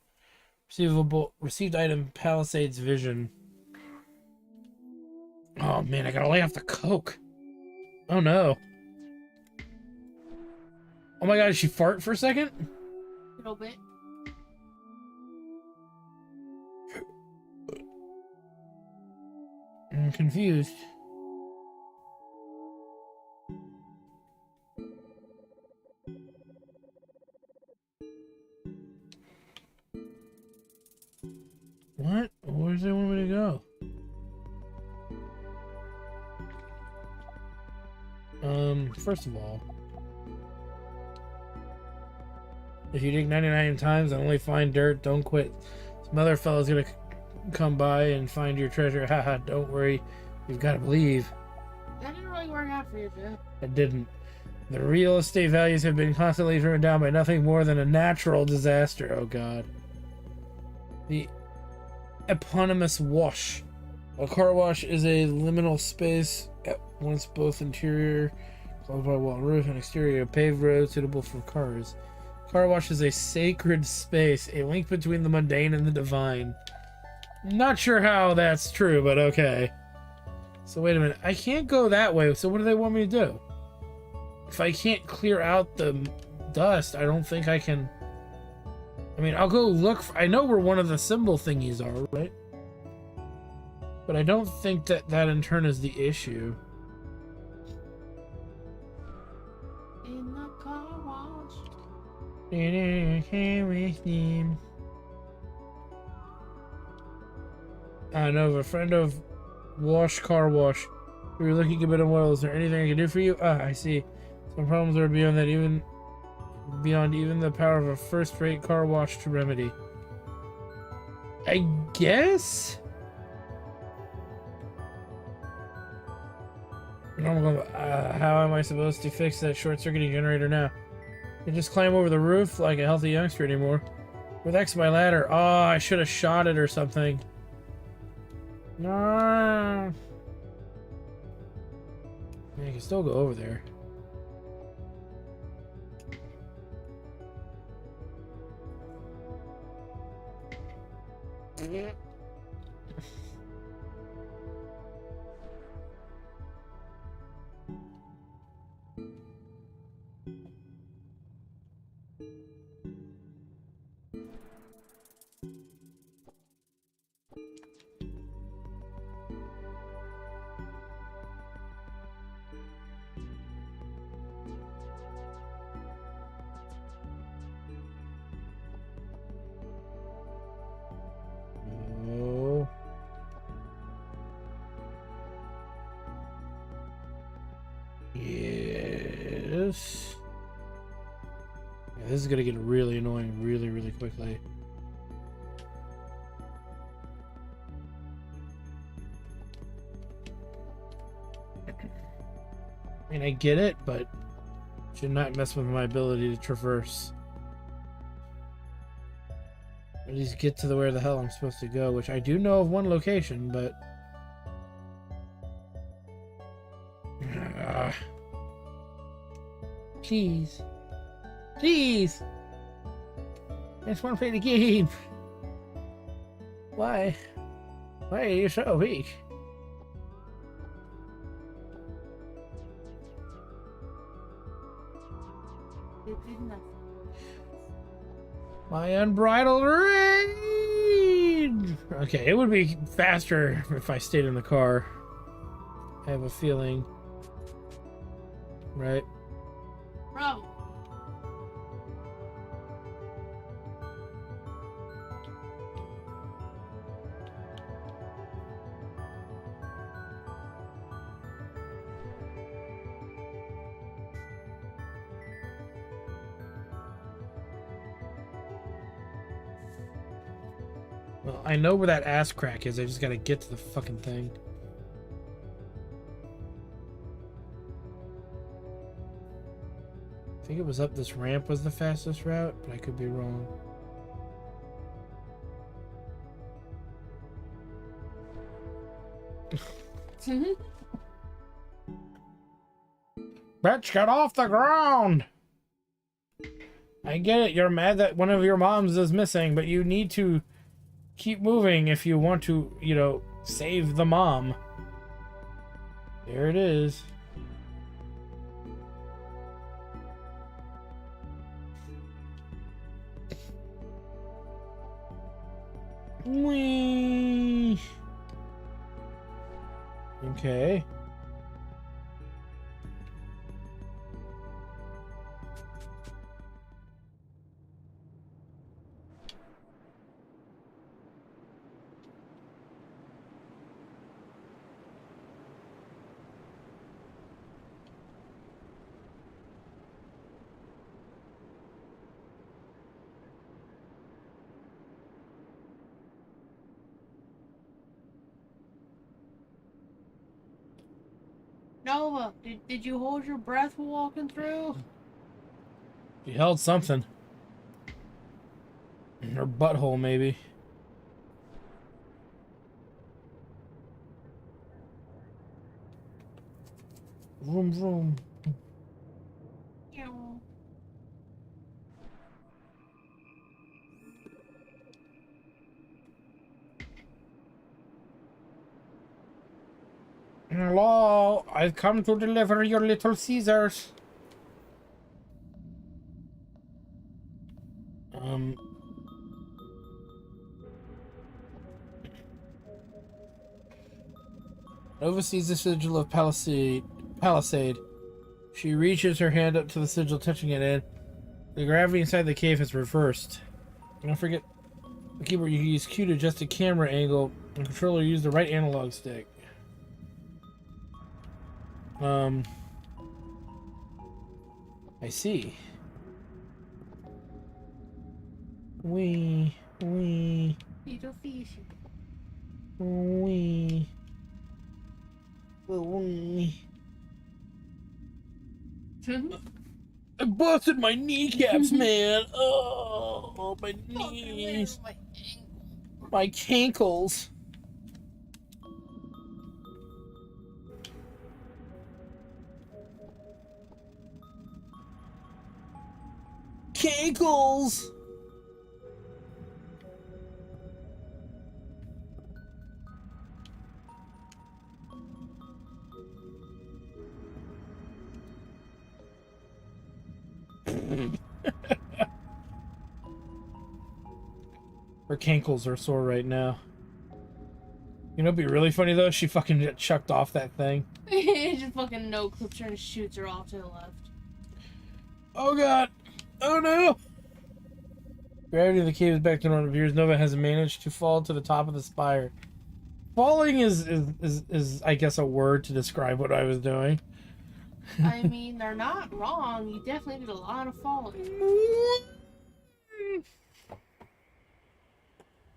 Received item Palisade's vision. Oh man, I gotta lay off the coke. Oh no. Oh my god, did she fart for a second? A little bit. I'm confused. What? Where does they want me to go? First of all, if you dig 99 times and only find dirt, don't quit. Some other fellow's gonna come by and find your treasure. Haha, don't worry. You've got to believe. That didn't really work out for you, Jeff. It didn't. The real estate values have been constantly driven down by nothing more than a natural disaster. Oh god. The eponymous wash. A car wash is a liminal space at once both interior, closed by wall and roof, and exterior paved road suitable for cars. Car wash is a sacred space, a link between the mundane and the divine. Not sure how that's true, but okay. So wait a minute, I can't go that way, so what do they want me to do? If I can't clear out the dust, I don't think I can... I mean, I'll go look for... I know where one of the symbol thingies are, right? But I don't think that in turn is the issue. In the car wash. I know of a friend of car wash. We were looking a bit of oil. Is there anything I can do for you? Ah, I see. Some problems are beyond even the power of a first-rate car wash to remedy. I guess? How am I supposed to fix that short-circuiting generator now? I just climb over the roof like a healthy youngster anymore. With X my ladder. Oh, I should have shot it or something. No. I mean, I can still go over there. Oh. Yes. Yeah, this is gonna get really annoying really, really quickly. I mean, I get it, but should not mess with my ability to traverse. At least get to where the hell I'm supposed to go, which I do know of one location, but... Please. Please! I just want to play the game. Why? Why are you so weak? It did nothing. My unbridled rage! Okay, it would be faster if I stayed in the car. I have a feeling. Right? Bro. Well, I know where that ass crack is. I just gotta get to the fucking thing. I think it was up this ramp was the fastest route, but I could be wrong. Bitch, get off the ground! I get it, you're mad that one of your moms is missing, but you need to keep moving if you want to, you know, save the mom. There it is. Whee! Okay. Nova, did you hold your breath while walking through? You held something. Her butthole, maybe. Vroom, vroom. Hello, I've come to deliver your little Caesars. Nova sees the sigil of Palisade. She reaches her hand up to the sigil, touching it in. The gravity inside the cave has reversed. Don't forget the keyboard. You can use Q to adjust the camera angle, and controller use the right analog stick. I see. Wee. Little fishy. Wee. I busted my kneecaps, man. Oh, my knees. My cankles. Cankles. Her cankles are sore right now. You know, it'd be really funny though. She fucking chucked off that thing. Just fucking no clips her and shoots her off to the left. Oh god! Oh no! Gravity of the cave is back to normal. Appears Nova has managed to fall to the top of the spire. Falling is I guess a word to describe what I was doing. I mean, they're not wrong. You definitely did a lot of falling.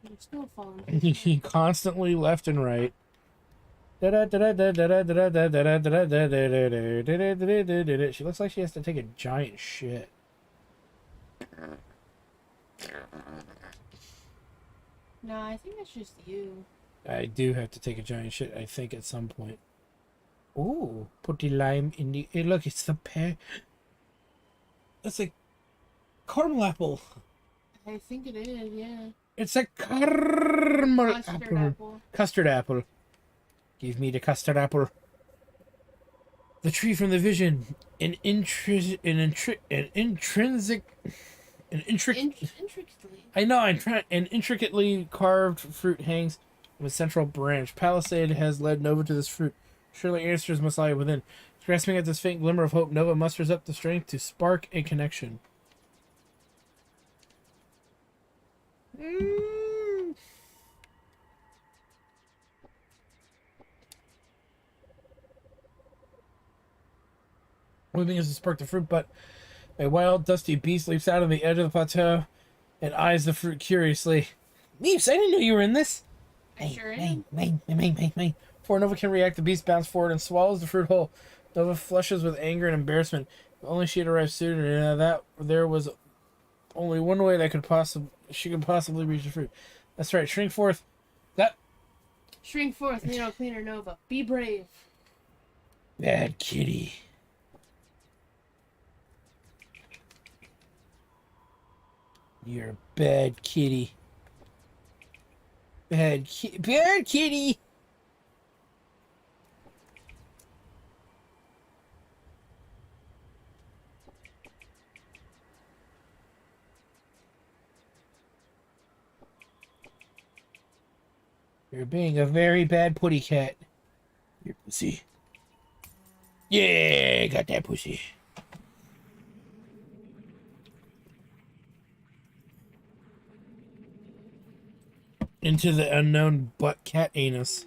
You're still falling. Constantly left and right. She looks like she has to take a giant shit. No, I think it's just you. I do have to take a giant shit, I think, at some point. Ooh, put the lime in the... Hey, look, it's the pear. That's a caramel apple. I think it is, yeah. It's a caramel Custard apple. Custard apple. Give me the custard apple. The tree from the vision. An intrinsic Intricately. I know, I'm trying. An intricately carved fruit hangs from a central branch. Palisade has led Nova to this fruit. Surely answers must lie within. Grasping at this faint glimmer of hope, Nova musters up the strength to spark a connection. Moving as to spark the fruit, but a wild, dusty beast leaps out on the edge of the plateau and eyes the fruit curiously. Leaps, I didn't know you were in this. I sure am. Before Nova can react, the beast bounds forward and swallows the fruit whole. Nova flushes with anger and embarrassment. If only she had arrived sooner, that there was only one way that she could possibly reach the fruit. That's right, shrink forth. Shrink forth, Nano Cleaner Nova. Be brave. Bad kitty. You're a bad kitty. Bad kitty. You're being a very bad putty cat. Your pussy. Yeah, got that pussy. Into the unknown butt cat anus.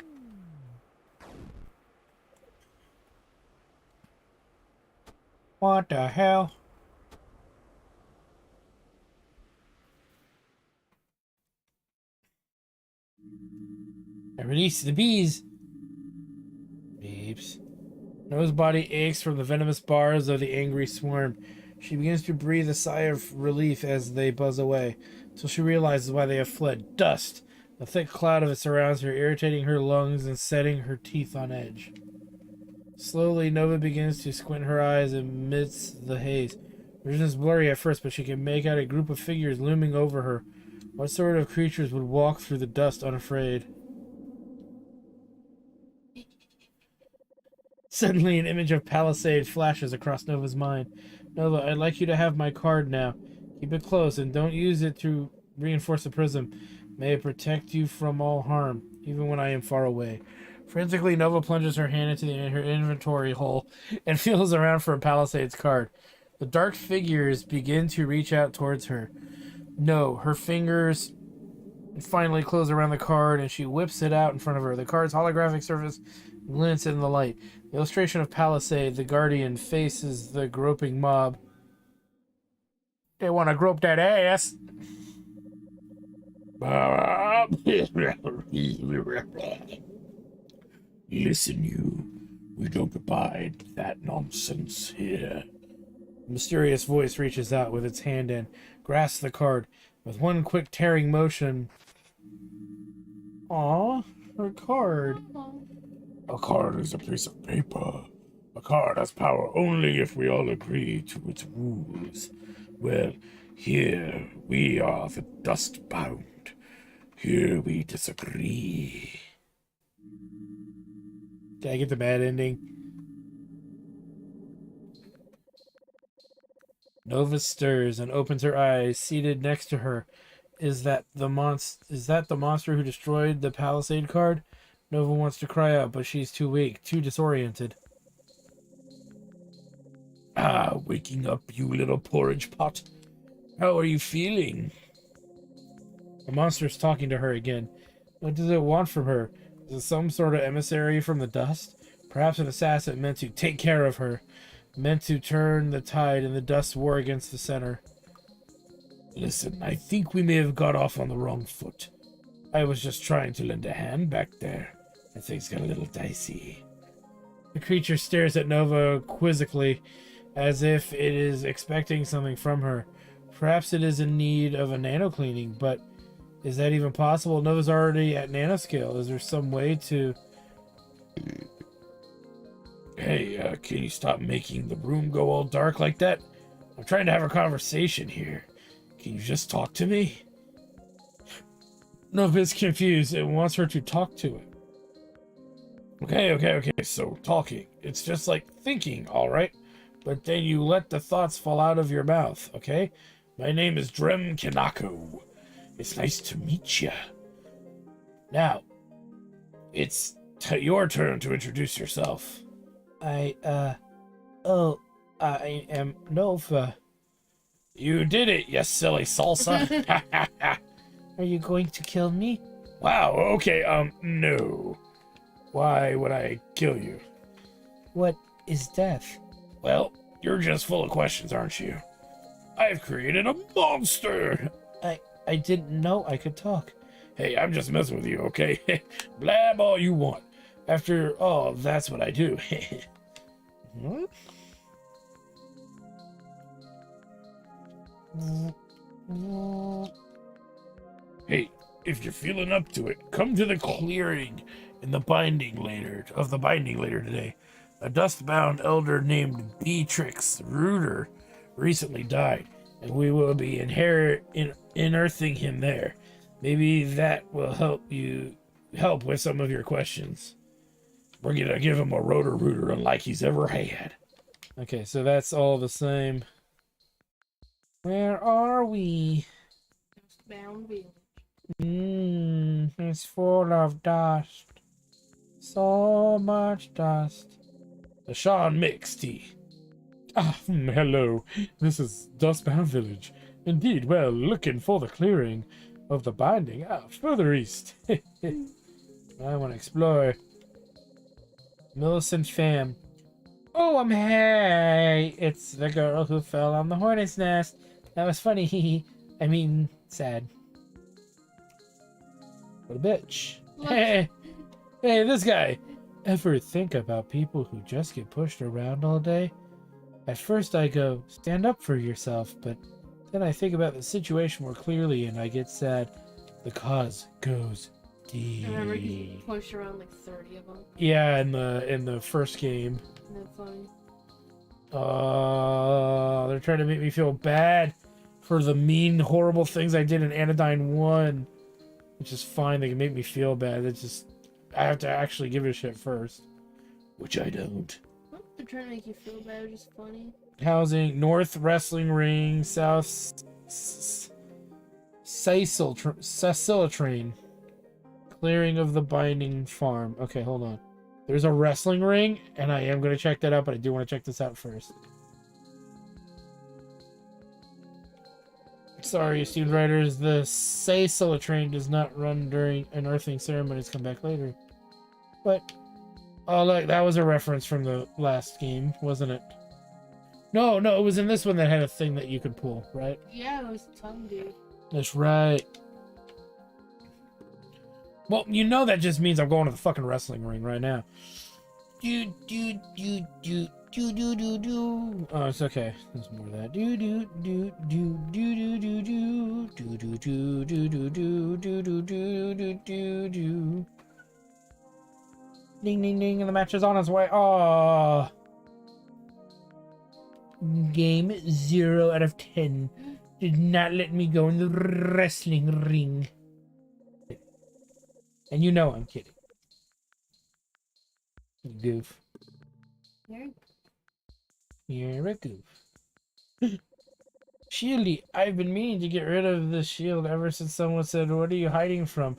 What the hell? I release the bees. Beeps. Noah's body aches from the venomous bars of the angry swarm. She begins to breathe a sigh of relief as they buzz away, till she realizes why they have fled. Dust. A thick cloud of it surrounds her, irritating her lungs and setting her teeth on edge. Slowly, Nova begins to squint her eyes amidst the haze. Vision is blurry at first, but she can make out a group of figures looming over her. What sort of creatures would walk through the dust unafraid? Suddenly, an image of Palisade flashes across Nova's mind. Nova, I'd like you to have my card now. Keep it close and don't use it to reinforce the prism. May it protect you from all harm, even when I am far away. Frantically, Nova plunges her hand into her inventory hole and feels around for a Palisade's card. The dark figures begin to reach out towards her. No, her fingers finally close around the card and she whips it out in front of her. The card's holographic surface glints in the light. The illustration of Palisade, the guardian, faces the groping mob. They want to grope that ass. Listen, you. We don't abide that nonsense here. A mysterious voice reaches out with its hand and grasps the card. With one quick tearing motion. Aw, her card. A card is a piece of paper. A card has power only if we all agree to its rules. Well, here we are the dust-bound. Here we disagree. Did I get the bad ending? Nova stirs and opens her eyes. Seated next to her, is that the monster who destroyed the Palisade card? Nova wants to cry out, but she's too weak, too disoriented. Ah, waking up, you little porridge pot. How are you feeling? The monster's talking to her again. What does it want from her? Is it some sort of emissary from the dust? Perhaps an assassin meant to take care of her, meant to turn the tide in the dust war against the center. Listen, I think we may have got off on the wrong foot. I was just trying to lend a hand back there, and things got a little dicey. The creature stares at Nova quizzically, as if it is expecting something from her. Perhaps it is in need of a nano cleaning, but is that even possible? Nova's already at nanoscale. Is there some way to... Hey, can you stop making the room go all dark like that? I'm trying to have a conversation here. Can you just talk to me? Nova's confused and wants her to talk to it. Okay, so talking. It's just like thinking, alright? But then you let the thoughts fall out of your mouth, okay? My name is Drem Kanako. It's nice to meet you. Now, it's your turn to introduce yourself. I am Nova. You did it, you silly salsa. Are you going to kill me? Wow, okay, no. Why would I kill you? What is death? Well, you're just full of questions, aren't you? I've created a monster! I didn't know I could talk. Hey, I'm just messing with you, okay? Blab all you want. After all, that's what I do. Hmm? Hey, if you're feeling up to it, come to the clearing in the binding later today. A dust-bound elder named Beatrix Reuter recently died, and we will be unearthing him there. Maybe that will help with some of your questions. We're gonna give him a rotor-rooter unlike he's ever had. Okay, so that's all the same. Where are we? Bound village. It's full of dust. So much dust. The Sean Mix tea. Ah, hello. This is Dustbound Village. Indeed, well, looking for the clearing of the binding out further east. I want to explore. Millicent Pham. Oh, hey! It's the girl who fell on the hornet's nest. That was funny. I mean, sad. What a bitch. Hey, this guy. Ever think about people who just get pushed around all day? At first I go, stand up for yourself, but then I think about the situation more clearly and I get sad. The cause goes deep. I remember he pushed around like 30 of them. Yeah, in the first game. Isn't that funny? They're trying to make me feel bad for the mean, horrible things I did in Anodyne 1. Which is fine, they can make me feel bad. It's just, I have to actually give a shit first. Which I don't. Well, they're trying to make you feel bad, which is funny. Housing, North Wrestling Ring, South Cecil Train. Clearing of the Binding Farm. Okay, hold on. There's a wrestling ring, and I am going to check that out, but I do want to check this out first. Sorry, esteemed writers, the Cecil train does not run during unearthing ceremonies. Come back later. But, oh look, that was a reference from the last game, wasn't it? No, it was in this one that had a thing that you could pull, right? Yeah, it was tongue, dude. That's right. Well, you know that just means I'm going to the fucking wrestling ring right now. Oh, it's okay. There's more of that. Ding ding ding, and the match is on its way. Oh. Game 0 out of 10. Did not let me go in the wrestling ring. And you know I'm kidding. You goof. You're a goof. Shieldy, I've been meaning to get rid of this shield ever since someone said, "What are you hiding from?"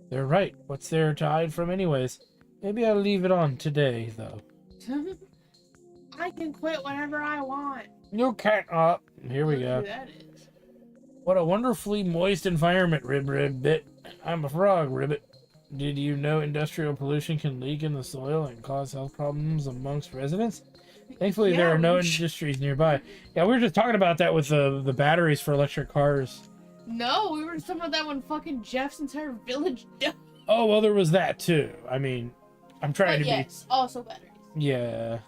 They're right. What's there to hide from anyways? Maybe I'll leave it on today, though. I can quit whenever I want. You can't. Oh, here we go. Who that is. What a wonderfully moist environment, Ribbit. I'm a frog, Ribbit. Did you know industrial pollution can leak in the soil and cause health problems amongst residents? Thankfully, there are no industries nearby. Yeah, we were just talking about that with the batteries for electric cars. No, we were talking about that when fucking Jeff's entire village died. Oh, well, there was that, too. I mean, I'm trying to yes, also batteries. be... Yeah.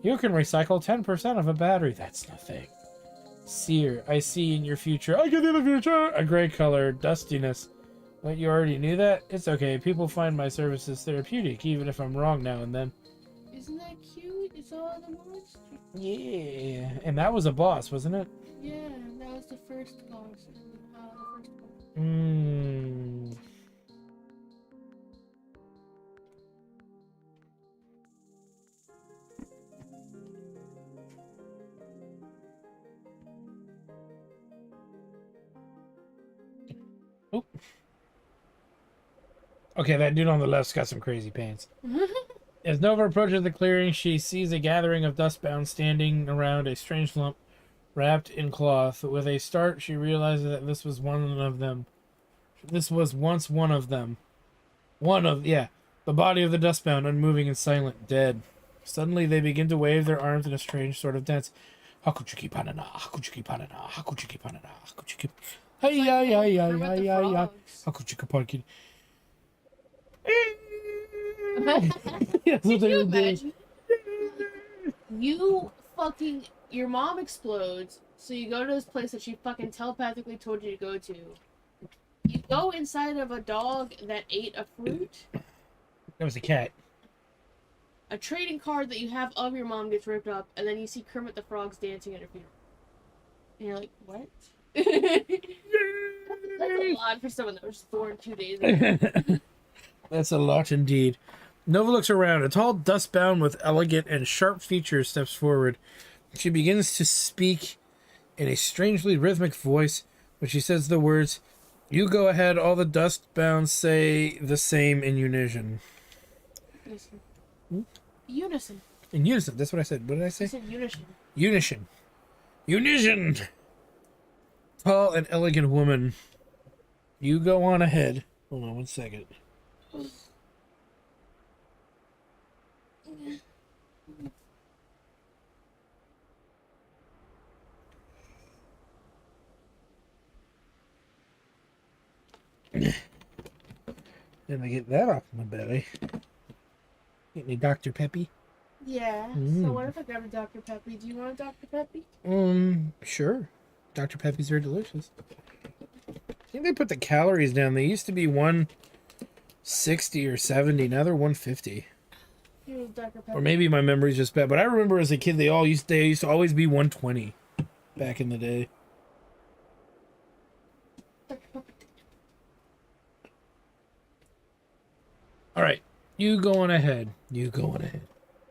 You can recycle 10% of a battery. That's nothing. Seer, I see in your future. I can see the future! A gray color, dustiness. But you already knew that? It's okay. People find my services therapeutic, even if I'm wrong now and then. Isn't that cute? It's all the monsters. Yeah. And that was a boss, wasn't it? Yeah, that was the first boss. The first one. Oh. Okay, that dude on the left's got some crazy pants. As Nova approaches the clearing, she sees a gathering of dustbound standing around a strange lump wrapped in cloth. With a start, she realizes that this was one of them. This was once one of them. The body of the dustbound, unmoving and silent, dead. Suddenly, they begin to wave their arms in a strange sort of dance. Hakuchiki panana, hakuchiki panana, hakuchiki panana, hakuchiki. Hey, yeah, yeah, yeah, yeah, yeah, yeah. Hakuchiki panaki. Yes, Can you imagine? You fucking... Your mom explodes, so you go to this place that she fucking telepathically told you to go to. You go inside of a dog that ate a fruit. That was a cat. A trading card that you have of your mom gets ripped up, and then you see Kermit the Frog's dancing at her funeral. And you're like, what? That's a lot for someone that was born 2 days ago. That's a lot indeed. Nova looks around. A tall dustbound with elegant and sharp features steps forward. She begins to speak in a strangely rhythmic voice. When she says the words, "You go ahead," all the dustbounds say the same in unison. Unison. Unison. In unison. That's what I said. What did I say? You said unison. Unison. Unison. Tall and elegant woman. You go on ahead. Hold on 1 second. Let me get that off my belly. Get any Dr. Peppy? Yeah. So what if I grab a Dr. Peppy? Do you want a Dr. Peppy? Sure. Dr. Peppy's are delicious. I think they put the calories down. They used to be 160 or 70. Now they're 150. Here's Dr. Peppy. Or maybe my memory's just bad. But I remember as a kid, they used to always be 120 back in the day. Dr. Peppy. All right, you go on ahead. You go on ahead.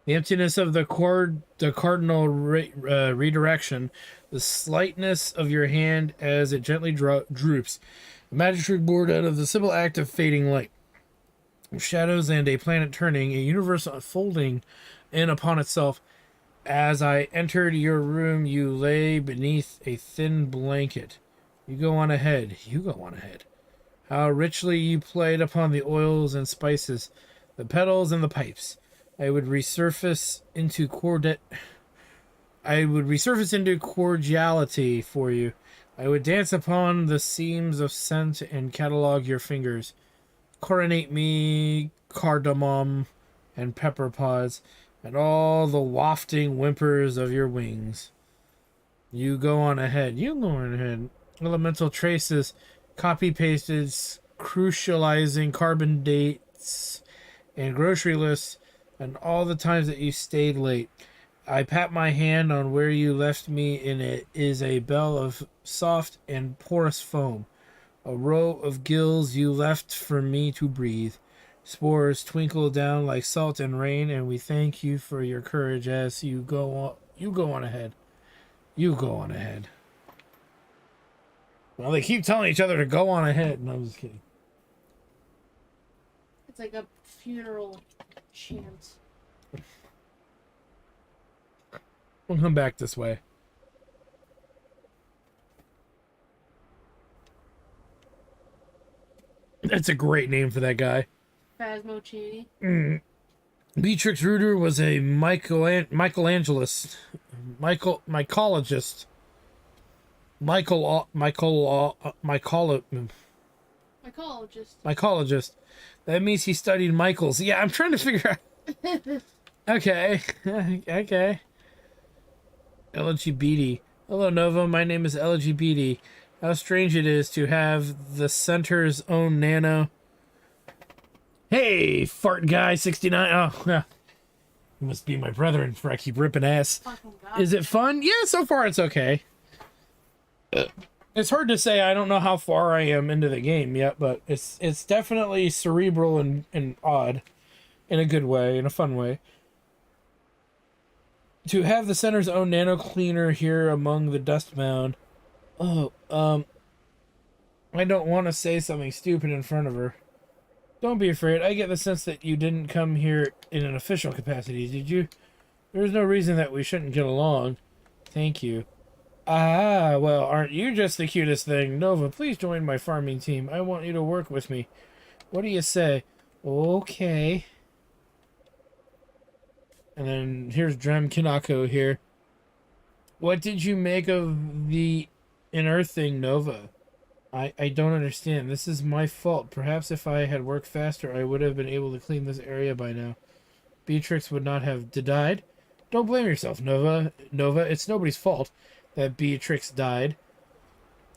The emptiness of the cardinal redirection, the slightness of your hand as it gently droops, a magic trick born out of the simple act of fading light. Shadows and a planet turning, a universe unfolding in upon itself. As I entered your room, you lay beneath a thin blanket. You go on ahead. You go on ahead. How richly you played upon the oils and spices, the petals and the pipes. I would resurface into cordiality for you. I would dance upon the seams of scent and catalog your fingers. Coronate me, cardamom and pepper pods, and all the wafting whimpers of your wings. You go on ahead. You go on ahead. Elemental traces, copy-pasted, crucializing carbon dates, and grocery lists, and all the times that you stayed late. I pat my hand on where you left me, and it is a bell of soft and porous foam. A row of gills you left for me to breathe. Spores twinkle down like salt and rain, and we thank you for your courage as you go on. You go on ahead. You go on ahead. Well, they keep telling each other to go on ahead, and I'm just kidding. It's like a funeral chant. We'll come back this way. That's a great name for that guy. Phasmo Cheney. Beatrix Ruder was a mycologist. Mycologist. That means he studied Michaels. Yeah, I'm trying to figure out. Okay. Okay. LGBT. Hello, Nova. My name is LGBT. How strange it is to have the center's own nano. Hey, fart guy 69. Oh, yeah. You must be my brethren for I keep ripping ass. Is it fun? Yeah, so far it's okay. It's hard to say. I don't know how far I am into the game yet, but it's definitely cerebral and odd in a good way, in a fun way. To have the center's own nano cleaner here among the dust mound. Oh, I don't want to say something stupid in front of her. Don't be afraid. I get the sense that you didn't come here in an official capacity, did you? There's no reason that we shouldn't get along. Thank you. Ah, well, aren't you just the cutest thing? Nova, please join my farming team. I want you to work with me. What do you say? Okay. And then here's Drem Kinako here. What did you make of the unearthing Nova? I don't understand. This is my fault. Perhaps if I had worked faster, I would have been able to clean this area by now. Beatrix would not have died. Don't blame yourself, Nova. It's nobody's fault that Beatrix died.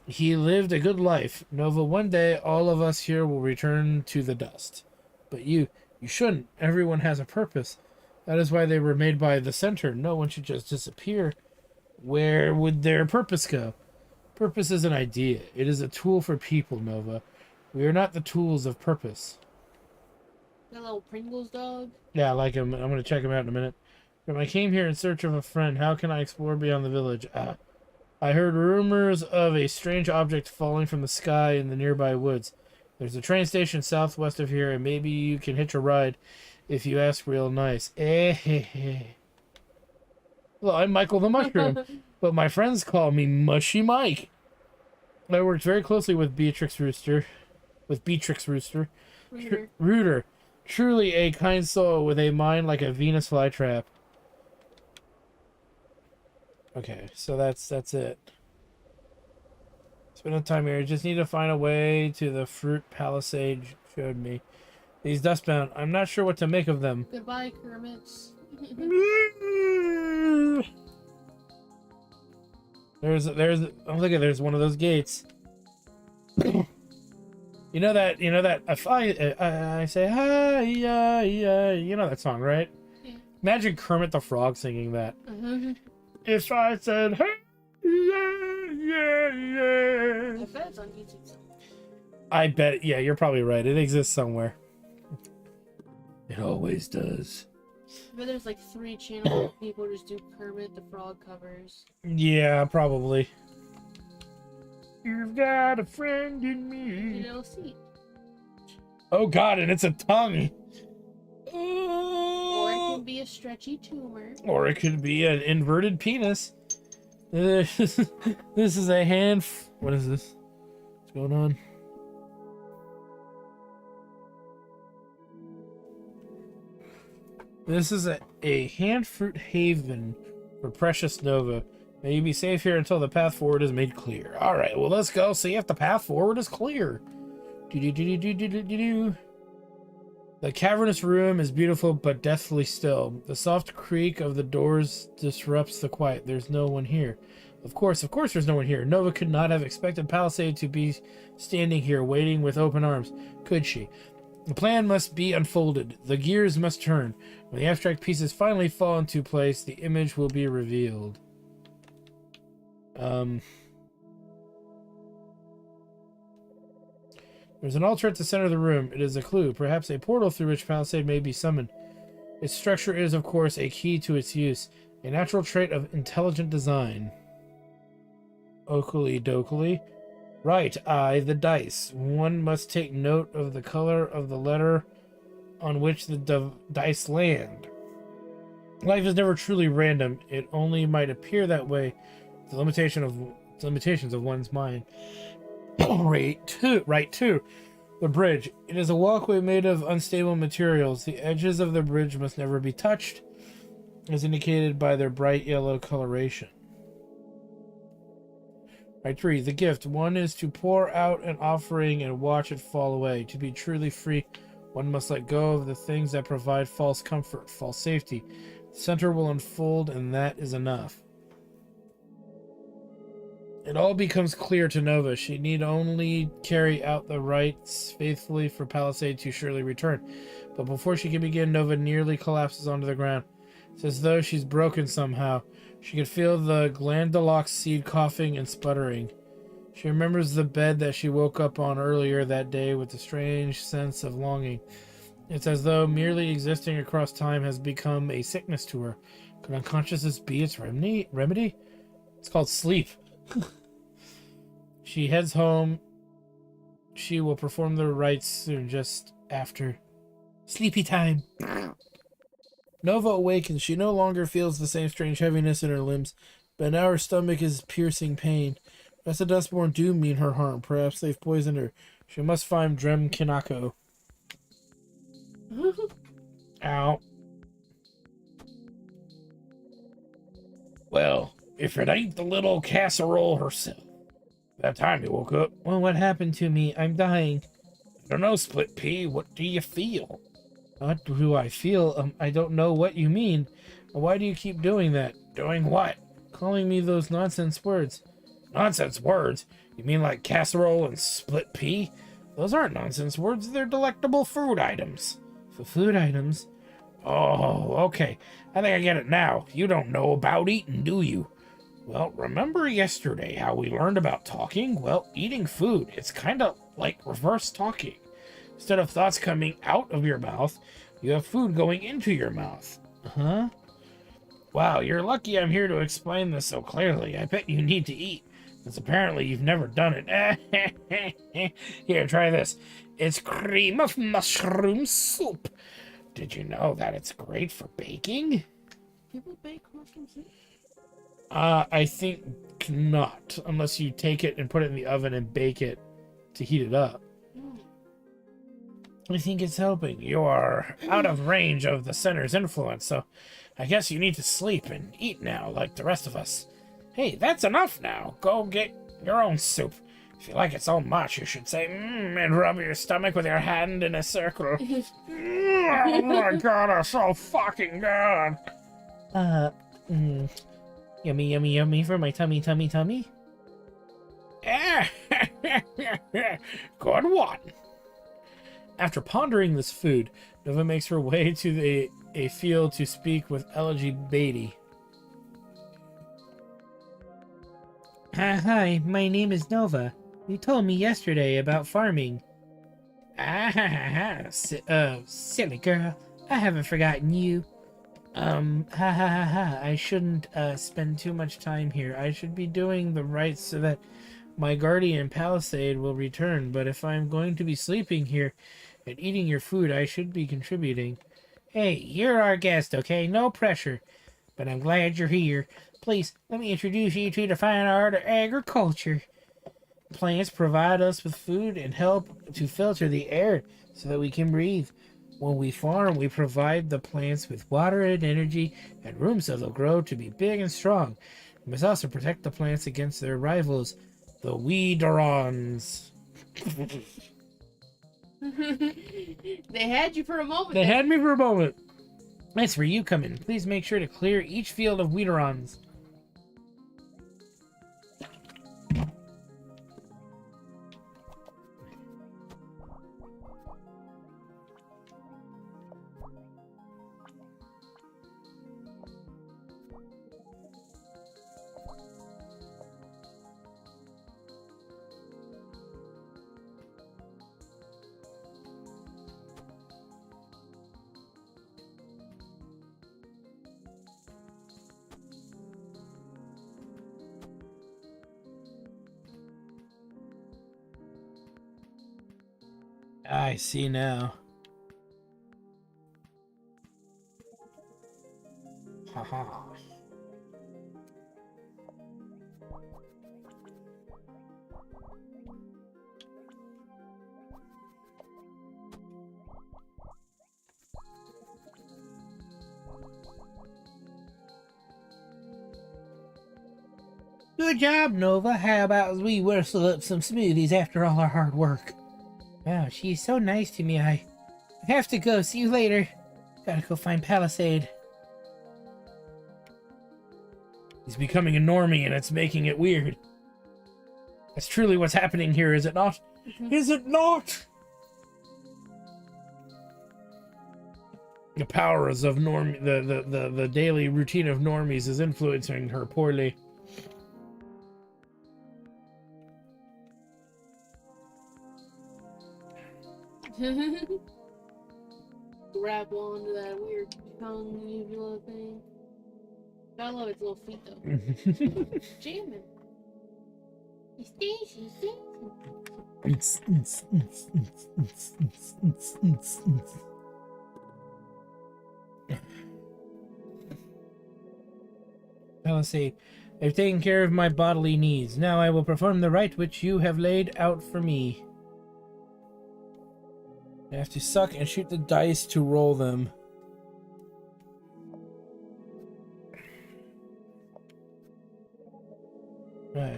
He lived a good life. Nova, one day all of us here will return to the dust. But you shouldn't. Everyone has a purpose. That is why they were made by the center. No one should just disappear. Where would their purpose go? Purpose is an idea. It is a tool for people, Nova. We are not the tools of purpose. That little Pringles dog? Yeah, I like him. I'm going to check him out in a minute. I came here in search of a friend. How can I explore beyond the village? I heard rumors of a strange object falling from the sky in the nearby woods. There's a train station southwest of here, and maybe you can hitch a ride if you ask real nice. Well, I'm Michael the Mushroom, but my friends call me Mushy Mike. I worked very closely with Beatrix Rooster. Rooter. Truly a kind soul with a mind like a Venus flytrap. Okay, so that's it. Spend no time here. Just need to find a way to the fruit palisade showed me. These dustbound. I'm not sure what to make of them. Goodbye, Kermits. There's oh, look at there's one of those gates. You know that if I say hi, yeah, you know that song, right? Yeah. Imagine Kermit the Frog singing that. If I said hey, yeah. I bet it's on YouTube somewhere. I bet, yeah, you're probably right. It exists somewhere. It always does. I bet there's like 3 channels of people who just do Kermit the Frog covers. Yeah, probably. You've got a friend in me. You know, see. Oh God, and it's a tongue. Or it can be a stretchy tumor. Or it could be an inverted penis. This is a hand. What is this? What's going on? This is a hand fruit haven for precious Nova. May you be safe here until the path forward is made clear. All right, well, let's go see if the path forward is clear. The cavernous room is beautiful but deathly still. The soft creak of the doors disrupts the quiet. There's no one here. Of course, there's no one here. Nova could not have expected Palisade to be standing here waiting with open arms, could she? The plan must be unfolded. The gears must turn. When the abstract pieces finally fall into place, the image will be revealed. There's an altar at the center of the room. It is a clue, perhaps a portal through which Palisade may be summoned. Its structure is, of course, a key to its use, a natural trait of intelligent design. Oakley dokley. Right, the dice. One must take note of the color of the letter on which the dice land. Life is never truly random. It only might appear that way. The limitations of one's mind. Right two. The bridge. It is a walkway made of unstable materials. The edges of the bridge must never be touched, as indicated by their bright yellow coloration. Right 3. The gift. One is to pour out an offering and watch it fall away. To be truly free, one must let go of the things that provide false comfort, false safety. The center will unfold, and that is enough. It all becomes clear to Nova. She need only carry out the rites faithfully for Palisade to surely return. But before she can begin, Nova nearly collapses onto the ground. It's as though she's broken somehow. She could feel the Glandulox seed coughing and sputtering. She remembers the bed that she woke up on earlier that day with a strange sense of longing. It's as though merely existing across time has become a sickness to her. Could unconsciousness be its remedy? It's called sleep. She heads home she will perform the rites soon, just after sleepy time. Nova awakens. She no longer feels the same strange heaviness in her limbs, but now her stomach is piercing pain. Rest of the Dustborn do mean her harm. Perhaps they've poisoned her. She must find Drem Kinako. Ow. Well, if it ain't the little casserole herself. That time you woke up. Well, what happened to me? I'm dying. I don't know, Split Pea. What do you feel? What do I feel? I don't know what you mean. Why do you keep doing that? Doing what? Calling me those nonsense words. Nonsense words? You mean like casserole and split pea? Those aren't nonsense words. They're delectable food items. For food items? Oh, okay. I think I get it now. You don't know about eating, do you? Well, remember yesterday how we learned about talking? Well, eating food, it's kind of like reverse talking. Instead of thoughts coming out of your mouth, you have food going into your mouth. Huh? Wow, you're lucky I'm here to explain this so clearly. I bet you need to eat, since apparently you've never done it. Here, try this. It's cream of mushroom soup. Did you know that it's great for baking? People bake mushroom soup? I think not, unless you take it and put it in the oven and bake it to heat it up. I think it's helping. You are out of range of the center's influence, so I guess you need to sleep and eat now, like the rest of us. Hey, that's enough now. Go get your own soup. If you like it so much, you should say, and rub your stomach with your hand in a circle. Oh my god, it's so fucking good. Yummy, yummy, yummy for my tummy, tummy, tummy. Good one. After pondering this food, Nova makes her way to a field to speak with Elegy Beatty. Hi, my name is Nova. You told me yesterday about farming. Silly girl. I haven't forgotten you. I shouldn't, spend too much time here. I should be doing the rites so that my guardian Palisade will return, but if I'm going to be sleeping here and eating your food, I should be contributing. Hey, you're our guest, okay? No pressure. But I'm glad you're here. Please, let me introduce you to the fine art of agriculture. Plants provide us with food and help to filter the air so that we can breathe. When we farm, we provide the plants with water and energy and room so they'll grow to be big and strong. We must also protect the plants against their rivals, the Weederons. They had you for a moment. They had me for a moment. That's where you come in. Please make sure to clear each field of Weederons. I see now. Haha. Good job, Nova. How about we whistle up some smoothies after all our hard work? Wow, she's so nice to me. I have to go. See you later. Gotta go find Palisade. He's becoming a normie and it's making it weird. That's truly what's happening here, is it not? Mhm. Is it not? The powers of the daily routine of normies is influencing her poorly. Grab onto that weird tongue usual thing. I love its little feet though. Jamming. He's dancing, he's dancing. Palisade, I've taken care of my bodily needs. Now I will perform the rite which you have laid out for me. I have to suck and shoot the dice to roll them.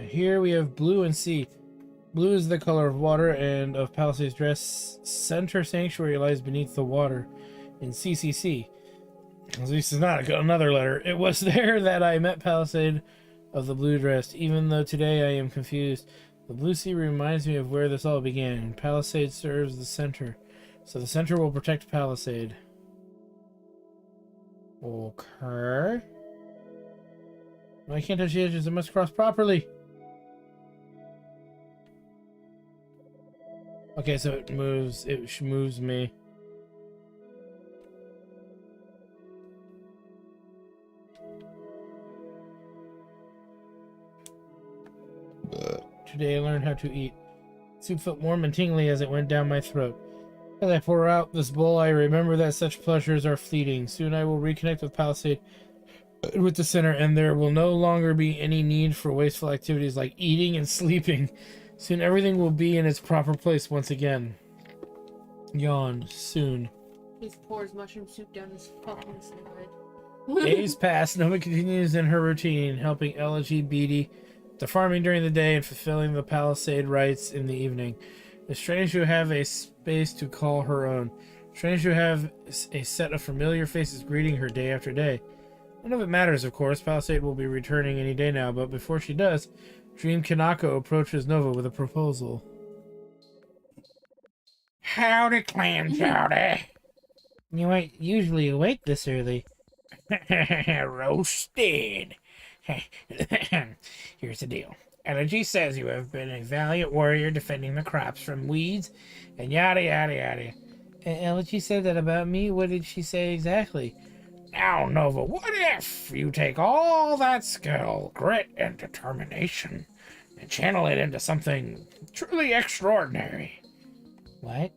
Here we have blue and sea. Blue is the color of water and of Palisade's dress. Center sanctuary lies beneath the water in CCC. At least it's not another letter. It was there that I met Palisade of the blue dress, even though today I am confused. The blue sea reminds me of where this all began. Palisade serves the center, so the center will protect Palisade. Okay. I can't touch the edges. I must cross properly. Okay, so it moves. It moves me. Today I learned how to eat. Soup felt warm and tingly as it went down my throat. As I pour out this bowl, I remember that such pleasures are fleeting. Soon I will reconnect with Palisade, with the center, and there will no longer be any need for wasteful activities like eating and sleeping. Soon everything will be in its proper place once again. Yawn. Soon. He pours mushroom soup down his fucking side. Days pass. Nova continues in her routine, helping Elegy Beatty to farming during the day and fulfilling the Palisade rites in the evening. It's strange to have a space to call her own. Strange to have a set of familiar faces greeting her day after day. None of it matters, of course. Palisade will be returning any day now, but before she does, Dream Kanako approaches Nova with a proposal. Howdy, clam chowdy. You ain't usually awake this early. Roasted. Here's the deal. Elegy says you have been a valiant warrior defending the crops from weeds and yada yada yada. Elegy said that about me? What did she say exactly? Now, Nova, what if you take all that skill, grit, and determination and channel it into something truly extraordinary? What?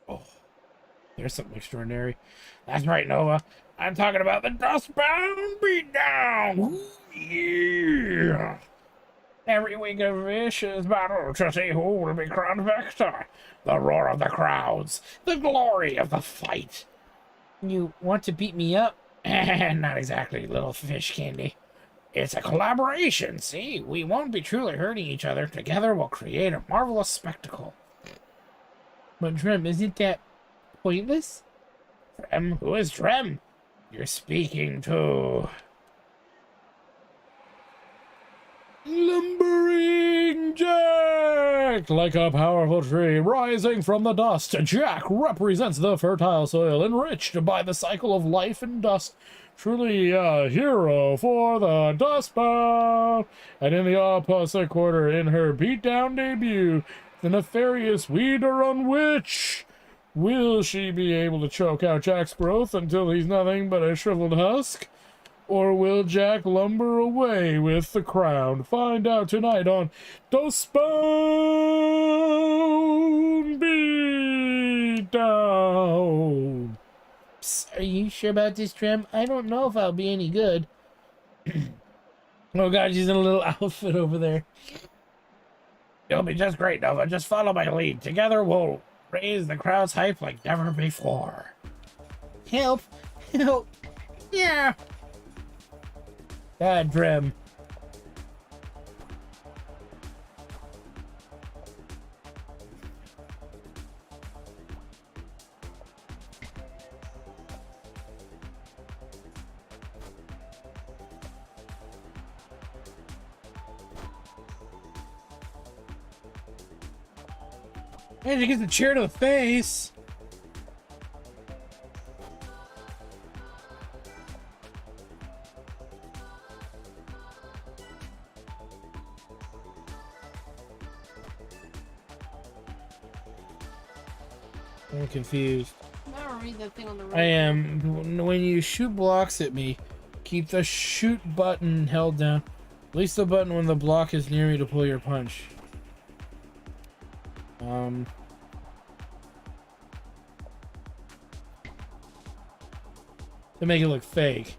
Oh, there's something extraordinary. That's right, Nova. I'm talking about the Dustbound Beatdown! Ooh, yeah! Every week a vicious battle to see who will be crowned victor. The roar of the crowds, the glory of the fight. You want to beat me up? Not exactly, little fish candy. It's a collaboration, see? We won't be truly hurting each other. Together we'll create a marvelous spectacle. But Drem, isn't that pointless? Drem? Who is Drem? You're speaking to... Lumbering Jack! Like a powerful tree rising from the dust, Jack represents the fertile soil enriched by the cycle of life and dust. Truly a hero for the Dustbound. And in the opposite quarter, in her beatdown debut, the nefarious Weederun Witch. Will she be able to choke out Jack's growth until he's nothing but a shriveled husk? Or will Jack lumber away with the crown? Find out tonight on Dustbound Beatdown. Psst, are you sure about this, Drem? I don't know if I'll be any good. Oh god, she's in a little outfit over there. You'll be just great, Nova. Just follow my lead. Together we'll raise the crowd's hype like never before. Help! Help! Yeah. God, Drem. And she gets the chair to the face. I'm confused. Now read that thing on the right. I am. When you shoot blocks at me, keep the shoot button held down. Release the button when the block is near me to pull your punch. To make it look fake.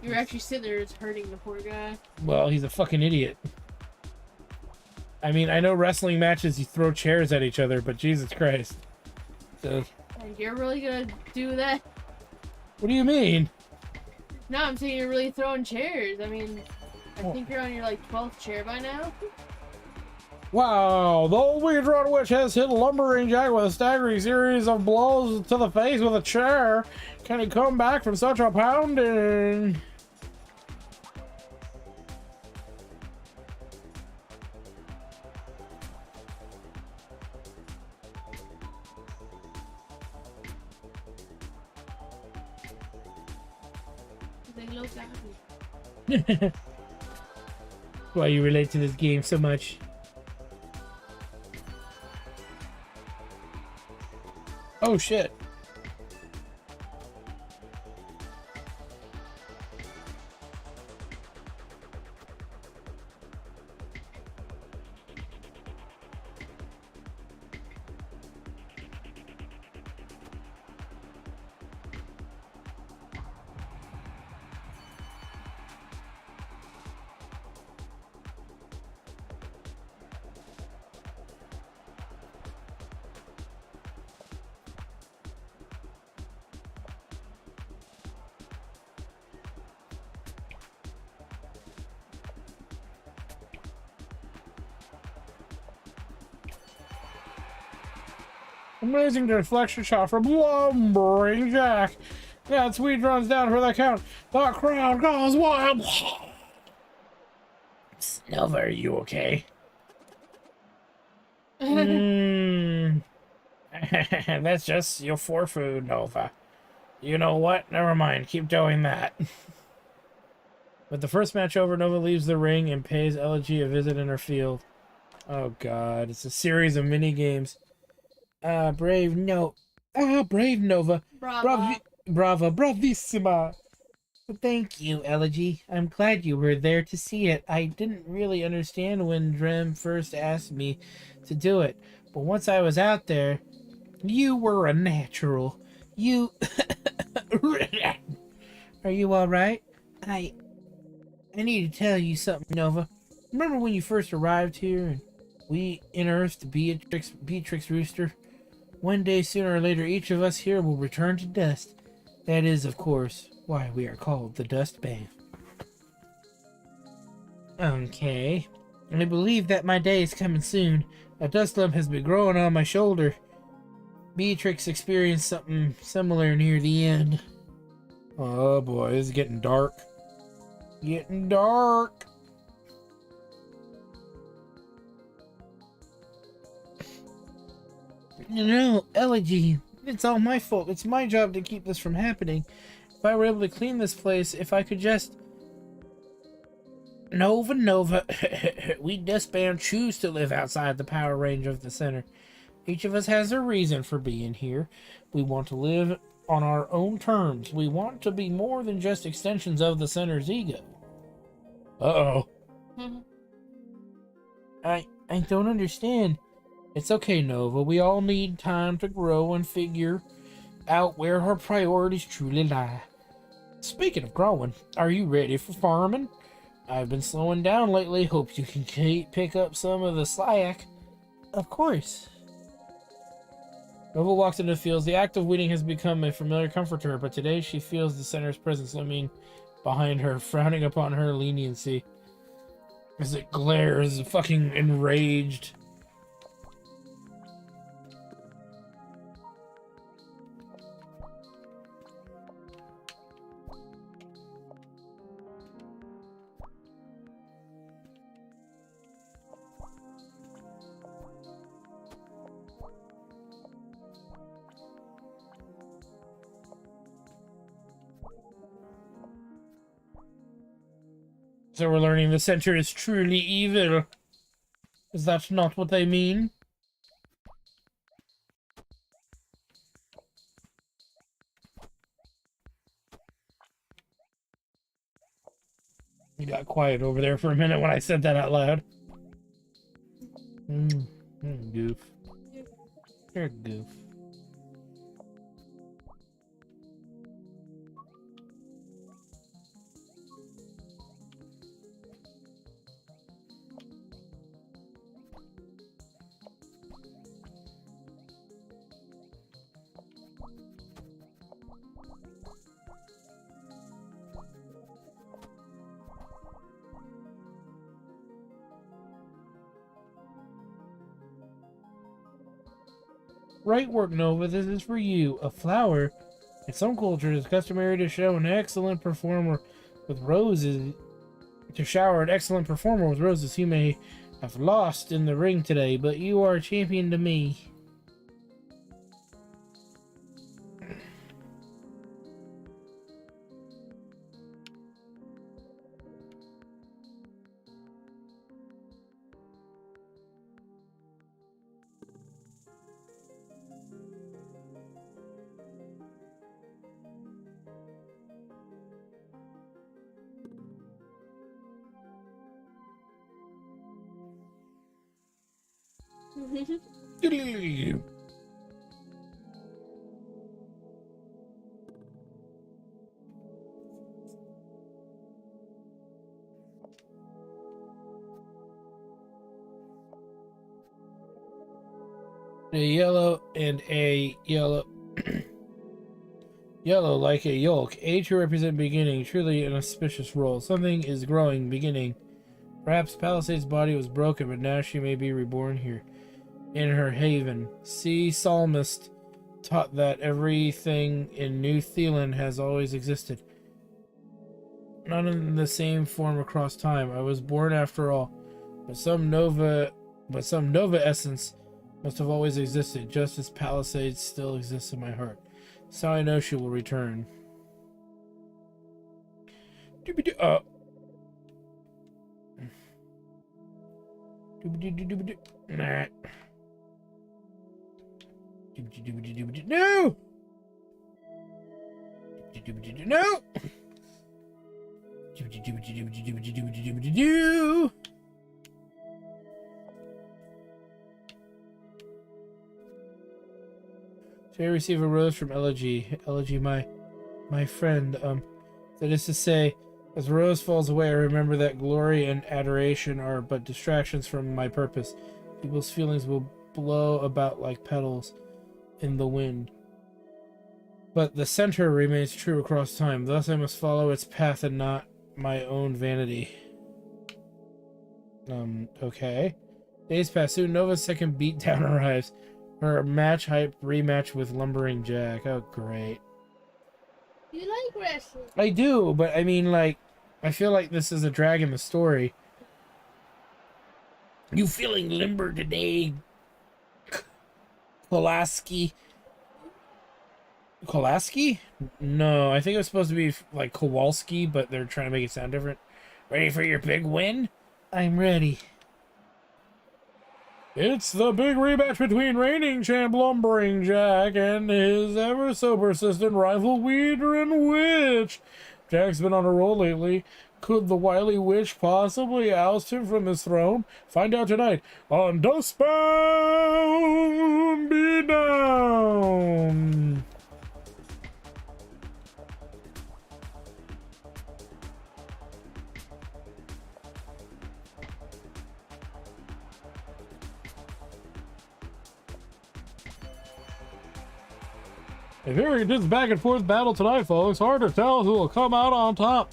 You're actually sitting there just hurting the poor guy. Well, he's a fucking idiot. I mean, I know wrestling matches you throw chairs at each other, but Jesus Christ. So, Like, you're really gonna do that? what do you mean? No, I'm saying you're really throwing chairs. I mean, I think you're on your, like, 12th chair by now. Wow, the old Weedrun Witch has hit a lumbering jack with a staggering series of blows to the face with a chair. Can he come back from such a pounding? They look happy. Why you relate to this game so much? Oh shit. Amazing deflection shot from lumbering jack. Yeah, Swede runs down for the count. The crowd goes wild. Nova, are you okay? That's just your for food, Nova. You know what? Never mind. Keep doing that. With the first match over, Nova leaves the ring and pays Elegy a visit in her field. Oh god, it's a series of mini games. Brave Nova. Bravo. Bravissima. Thank you, Elegy. I'm glad you were there to see it. I didn't really understand when Drem first asked me to do it, but once I was out there, you were a natural. You... Are you alright? I need to tell you something, Nova. Remember when you first arrived here and we unearthed Beatrix Rooster? One day, sooner or later, each of us here will return to dust. That is, of course, why we are called the Dust Band. Okay. I believe that my day is coming soon. A dust lump has been growing on my shoulder. Beatrix experienced something similar near the end. Oh boy, this is getting dark. Getting dark. You know, Elegy, it's all my fault. It's my job to keep this from happening. If I were able to clean this place, if I could just... Nova, we Dustband choose to live outside the power range of the center. Each of us has a reason for being here. We want to live on our own terms. We want to be more than just extensions of the center's ego. Uh-oh. I don't understand. It's okay, Nova. We all need time to grow and figure out where our priorities truly lie. Speaking of growing, are you ready for farming? I've been slowing down lately. Hope you can pick up some of the slack. Of course. Nova walks into the fields. The act of weeding has become a familiar comfort to her, but today she feels the center's presence looming behind her, frowning upon her leniency. As it glares, fucking enraged. So we're learning the center is truly evil. Is that not what they mean? You got quiet over there for a minute when I said that out loud. Goof. You're a goof. Right work, Nova. This is for you. A flower. In some cultures, it's customary to show an excellent performer with roses. To shower an excellent performer with roses. You may have lost in the ring today, but you are a champion to me. A yellow and a yellow. Yellow like a yolk. A to represent beginning. Truly an auspicious role. Something is growing, beginning. Perhaps Palisade's body was broken, but now she may be reborn here. In her haven. See, Psalmist taught that everything in New Thelan has always existed. Not in the same form across time. I was born after all. But some Nova essence must have always existed, just as Palisade still exists in my heart. So I know she will return. Nah. No! No! So I receive a rose from Elegy. Elegy, my friend. That is to say, as the rose falls away, I remember that glory and adoration are but distractions from my purpose. People's feelings will blow about like petals in the wind. But the center remains true across time. Thus I must follow its path and not my own vanity. Okay. Days pass. Soon Nova's second beatdown arrives. Her match hype rematch with Lumbering Jack. Oh, great. You like wrestling? I do, but I mean, like, I feel like this is a drag in the story. You feeling limber today, Kolaski? Kolaski? No, I think it was supposed to be like Kowalski, but they're trying to make it sound different. Ready for your big win? I'm ready. It's the big rematch between reigning champ Lumbering Jack and his ever so persistent rival Weedrin Witch. Jack's been on a roll lately. Could the wily witch possibly oust him from his throne? Find out tonight on Dustbound Be Down. A very intense back and forth battle tonight, folks. Hard to tell who will come out on top.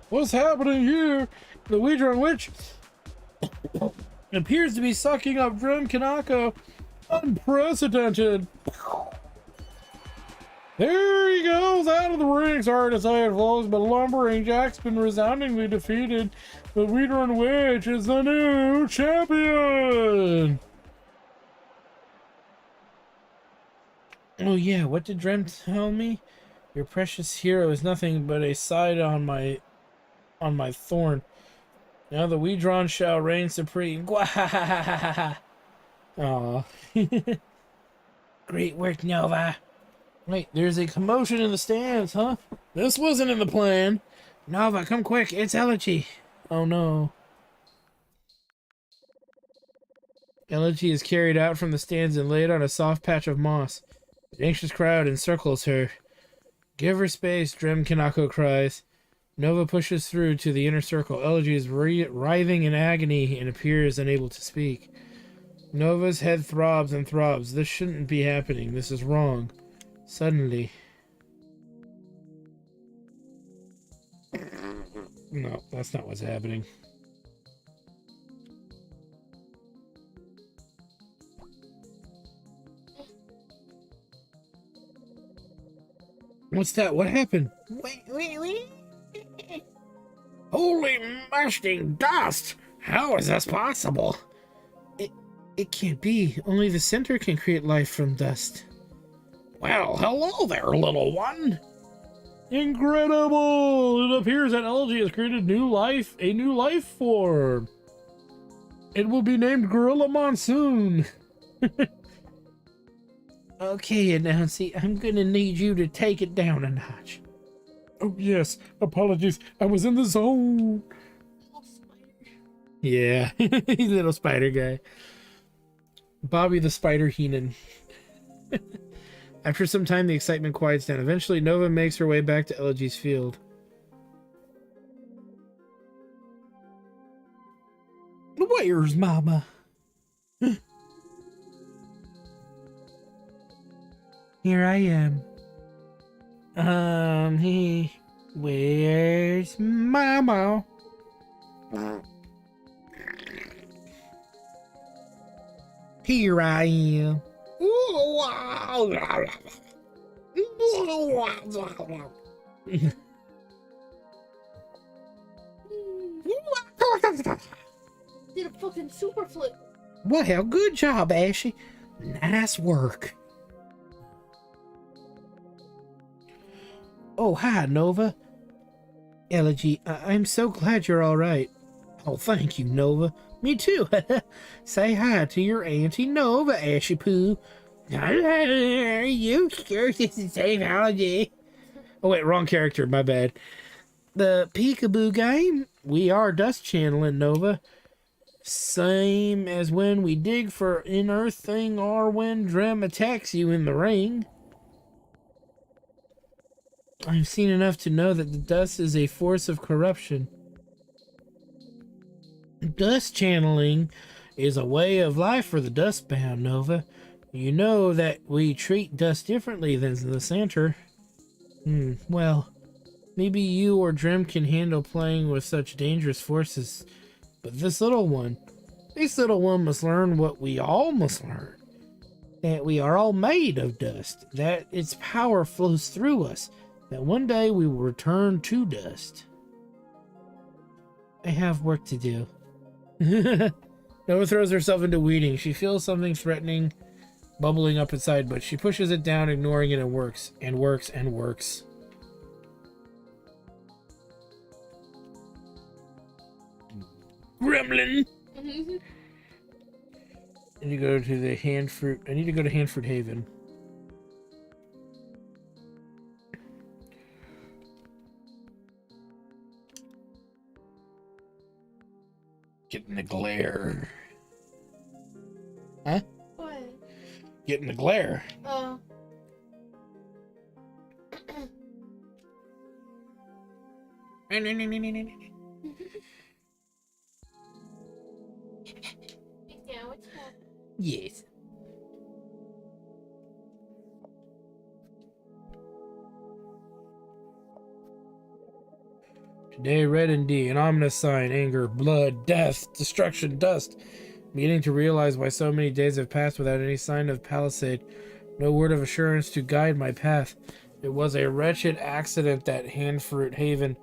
What's happening here? The Weedron Witch appears to be sucking up Drum Kanako. Unprecedented. There he goes out of the ring. Sorry to say it, folks, but Lumbering Jack's been resoundingly defeated. The Weedron Witch is the new champion. Oh yeah, what did Drem tell me? Your precious hero is nothing but a side on my thorn. Now the Weedron shall reign supreme. Aw. Great work, Nova. Wait, there's a commotion in the stands, huh? This wasn't in the plan. Nova, come quick, it's Elegy. Oh no. Elegy is carried out from the stands and laid on a soft patch of moss. An anxious crowd encircles her. Give her space, Drem Kanako cries. Nova pushes through to the inner circle. Elegy is writhing in agony and appears unable to speak. Nova's head throbs and throbs. This shouldn't be happening. This is wrong. Suddenly... No, that's not what's happening. What's that? What happened? Holy mashing dust! How is this possible? It can't be. Only the center can create life from dust. Well, hello there, little one. Incredible! It appears that Elegy has created a new life form. It will be named Gorilla Monsoon. Okay, Announcy, I'm gonna need you to take it down a notch. Oh yes, apologies. I was in the zone. Yeah, he's a little spider guy. Bobby the Spider Heenan. After some time, the excitement quiets down. Eventually, Nova makes her way back to Elegy's field. Where's Mama? Here I am. Where's Mama? Here I am. Did a fucking super flip. Well, good job, Ashy. Nice work. Oh, hi, Nova. Elegy, I'm so glad you're all right. Oh, thank you, Nova. Me too. Say hi to your Auntie Nova, Ashy Poo. Are you sure this is safe, Elegy? Oh, wait, wrong character. My bad. The peekaboo game? We are dust channeling, Nova. Same as when we dig for in-earth thing or when Drem attacks you in the ring. I've seen enough to know that the dust is a force of corruption. Dust channeling is a way of life for the dustbound, Nova. You know that we treat dust differently than the center. Well, maybe you or Drem can handle playing with such dangerous forces. But this little one must learn what we all must learn. That we are all made of dust. That its power flows through us. That one day we will return to dust. I have work to do. Nova throws herself into weeding. She feels something threatening bubbling up inside, but she pushes it down, ignoring it, and works, and works, and works. Gremlin! I need to go to the Handfruit. I need to go to Handfruit Haven. Get in the glare. Huh? What? Get in the glare. Oh. Yeah, what's that? Yes. Today, red and D, an ominous sign, anger, blood, death, destruction, dust. Beginning to realize why so many days have passed without any sign of palisade. No word of assurance to guide my path. It was a wretched accident that Handfruit Haven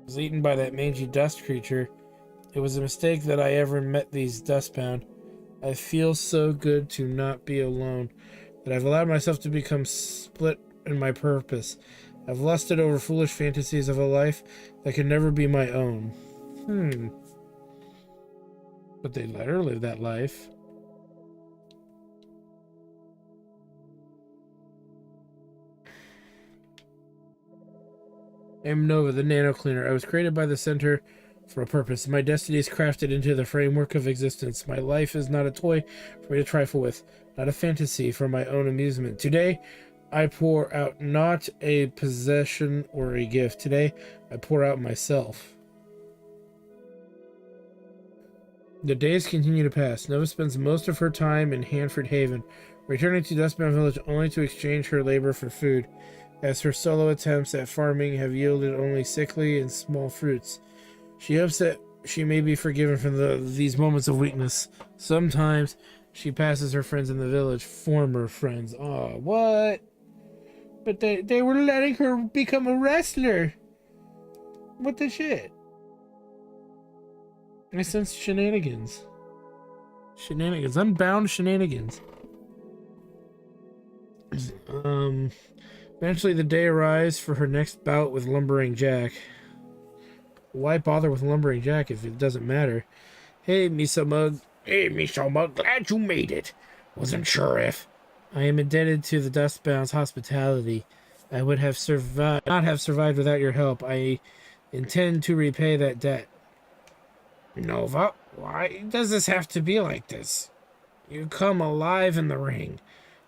was eaten by that mangy dust creature. It was a mistake that I ever met these dustbound. I feel so good to not be alone, that I've allowed myself to become split in my purpose. I've lusted over foolish fantasies of a life that can never be my own. But they let her live that life. I am Nova, the Nano Cleaner. I was created by the Center for a purpose. My destiny is crafted into the framework of existence. My life is not a toy for me to trifle with, not a fantasy for my own amusement. Today, I pour out not a possession or a gift. Today, I pour out myself. The days continue to pass. Nova spends most of her time in Hanford Haven, returning to Dustbound Village only to exchange her labor for food, as her solo attempts at farming have yielded only sickly and small fruits. She hopes that she may be forgiven for these moments of weakness. Sometimes she passes her friends in the village, former friends. Oh, what? But they were letting her become a wrestler. What the shit? I sense shenanigans. Shenanigans. Unbound shenanigans. Eventually the day arrives for her next bout with Lumbering Jack. Why bother with Lumbering Jack if it doesn't matter? Hey, Miso Mug. Hey, Miso Mug, glad you made it. Wasn't sure if... I am indebted to the Dustbound's hospitality. I would have not have survived without your help. I intend to repay that debt. Nova, why does this have to be like this? You come alive in the ring.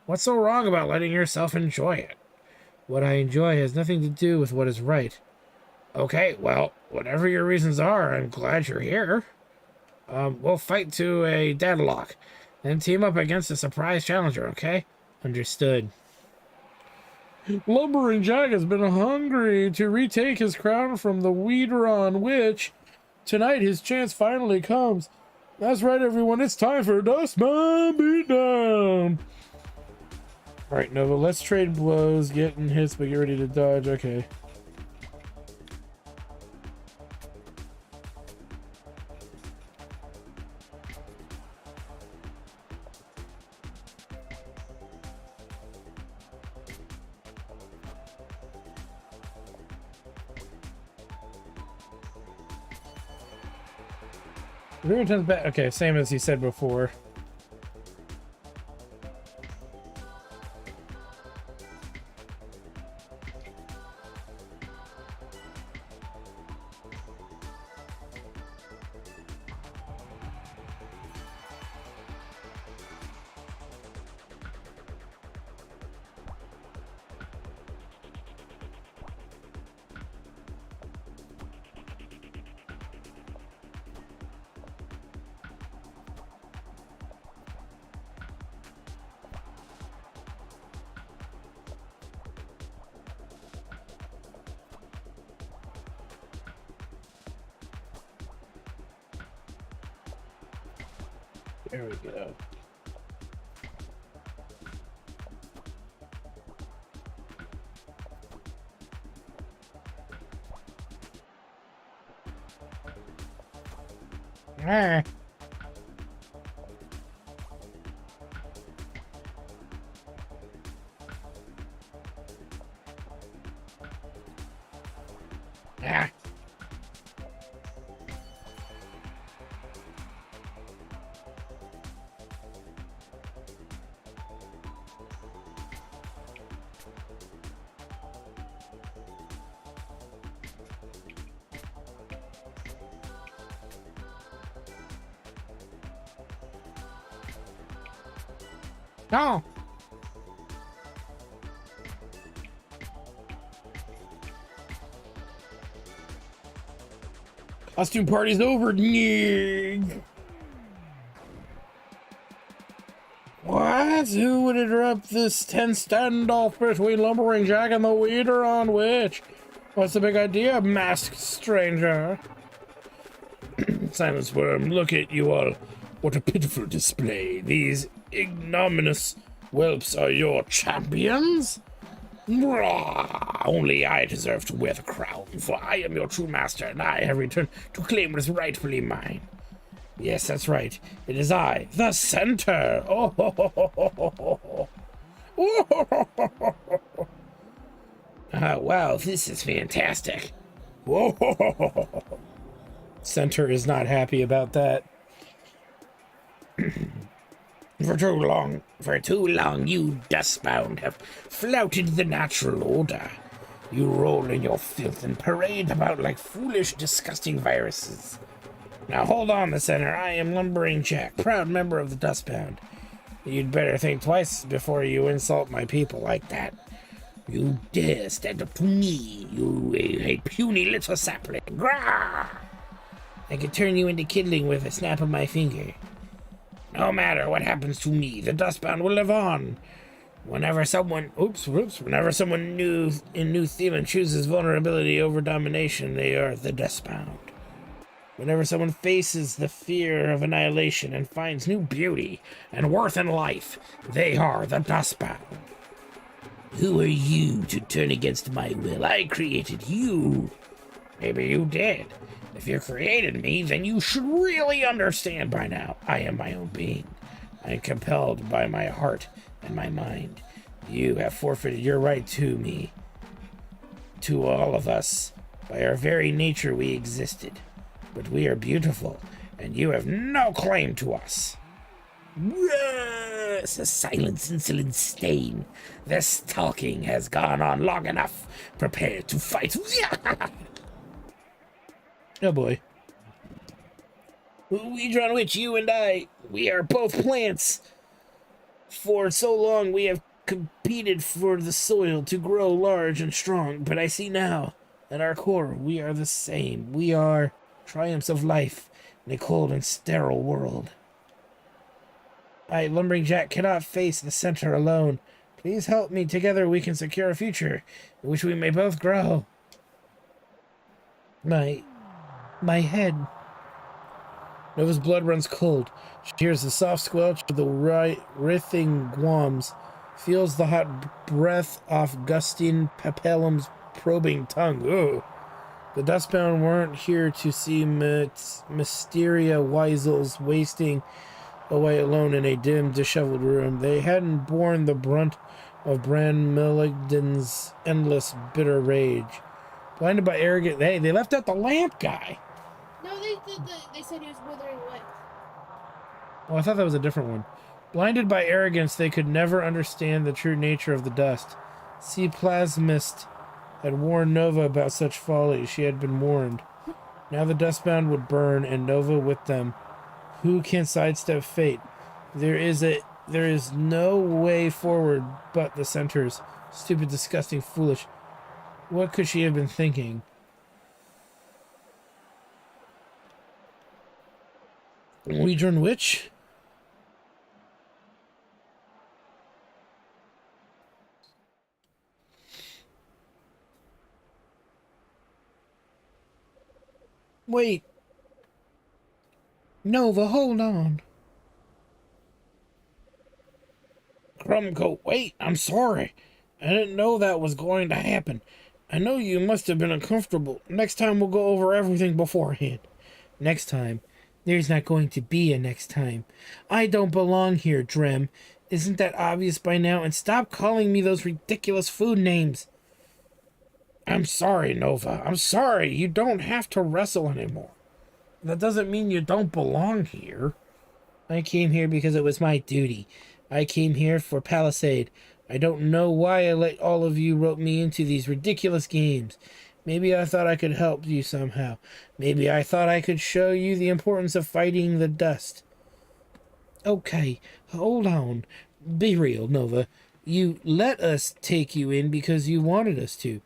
What's so wrong about letting yourself enjoy it? What I enjoy has nothing to do with what is right. Okay, well, whatever your reasons are, I'm glad you're here. We'll fight to a deadlock, then team up against a surprise challenger, okay? Understood. Lumbering Jack has been hungry to retake his crown from the Weederon Witch. Tonight his chance finally comes. That's right, everyone, it's time for Dustbound Beatdown. Alright, Nova, let's trade blows, getting hits, but get ready to dodge. Okay. Okay, same as he said before. There we go. Ah. Ah. No. Costume party's over. What? Who would interrupt this tense standoff between Lumbering Jack and the Weederon Witch? What's the big idea, masked stranger? Silence Worm, look at you all. What a pitiful display. These ignominious whelps are your champions? Only I deserve to wear the crown, for I am your true master, and I have returned to claim what is rightfully mine. Yes, that's right. It is I, the Center. Oh, ho, ho, ho, ho, ho, ho. Oh, ho, ho, ho, ho, ho. Wow, this is fantastic. Whoa, ho, ho, ho, ho, ho. Center is not happy about that. For too long, you dustbound have flouted the natural order. You roll in your filth and parade about like foolish, disgusting viruses. Now hold on, the Center. I am Lumbering Jack, proud member of the Dustbound. You'd better think twice before you insult my people like that. You dare stand up to me, you a puny little sapling. Grah! I could turn you into kindling with a snap of my finger. No matter what happens to me, the Dustbound will live on. Whenever someone new in New Zealand chooses vulnerability over domination, they are the Dustbound. Whenever someone faces the fear of annihilation and finds new beauty and worth in life, they are the Dustbound. Who are you to turn against my will? I created you. Maybe you did. If you created me, then you should really understand by now. I am my own being. I am compelled by my heart and my mind. You have forfeited your right to me. To all of us. By our very nature we existed. But we are beautiful, and you have no claim to us. Yes, a silence, insolent stain. This talking has gone on long enough. Prepare to fight. Oh boy. Weedron Witch, you and I, we are both plants. For so long we have competed for the soil to grow large and strong, but I see now, at our core, we are the same. We are triumphs of life in a cold and sterile world. I, Lumbering Jack, cannot face the Center alone. Please help me. Together we can secure a future in which we may both grow. My head. Nova's blood runs cold. She hears the soft squelch of the writhing guams, feels the hot breath off Gustin Papellum's probing tongue. Ooh. The Dustbound weren't here to see Mysteria Weisels wasting away alone in a dim, disheveled room. They hadn't borne the brunt of Bran Milligden's endless, bitter rage. Blinded by arrogant... Hey, they left out the lamp guy! No, they said he was withering away. Oh, I thought that was a different one. Blinded by arrogance, they could never understand the true nature of the dust. See, Plasmist had warned Nova about such folly. She had been warned. Now the Dustbound would burn, and Nova with them. Who can sidestep fate? There is no way forward but the Center's. Stupid, disgusting, foolish. What could she have been thinking? Weedron Witch? Wait. Nova, hold on. Crumbcoat, wait, I'm sorry. I didn't know that was going to happen. I know you must have been uncomfortable. Next time we'll go over everything beforehand. Next time? There's not going to be a next time. I don't belong here, Drem. Isn't that obvious by now? And stop calling me those ridiculous food names. I'm sorry, Nova. I'm sorry. You don't have to wrestle anymore. That doesn't mean you don't belong here. I came here because it was my duty. I came here for Palisade. I don't know why I let all of you rope me into these ridiculous games. Maybe I thought I could help you somehow. Maybe I thought I could show you the importance of fighting the dust. Okay, hold on. Be real, Nova. You let us take you in because you wanted us to.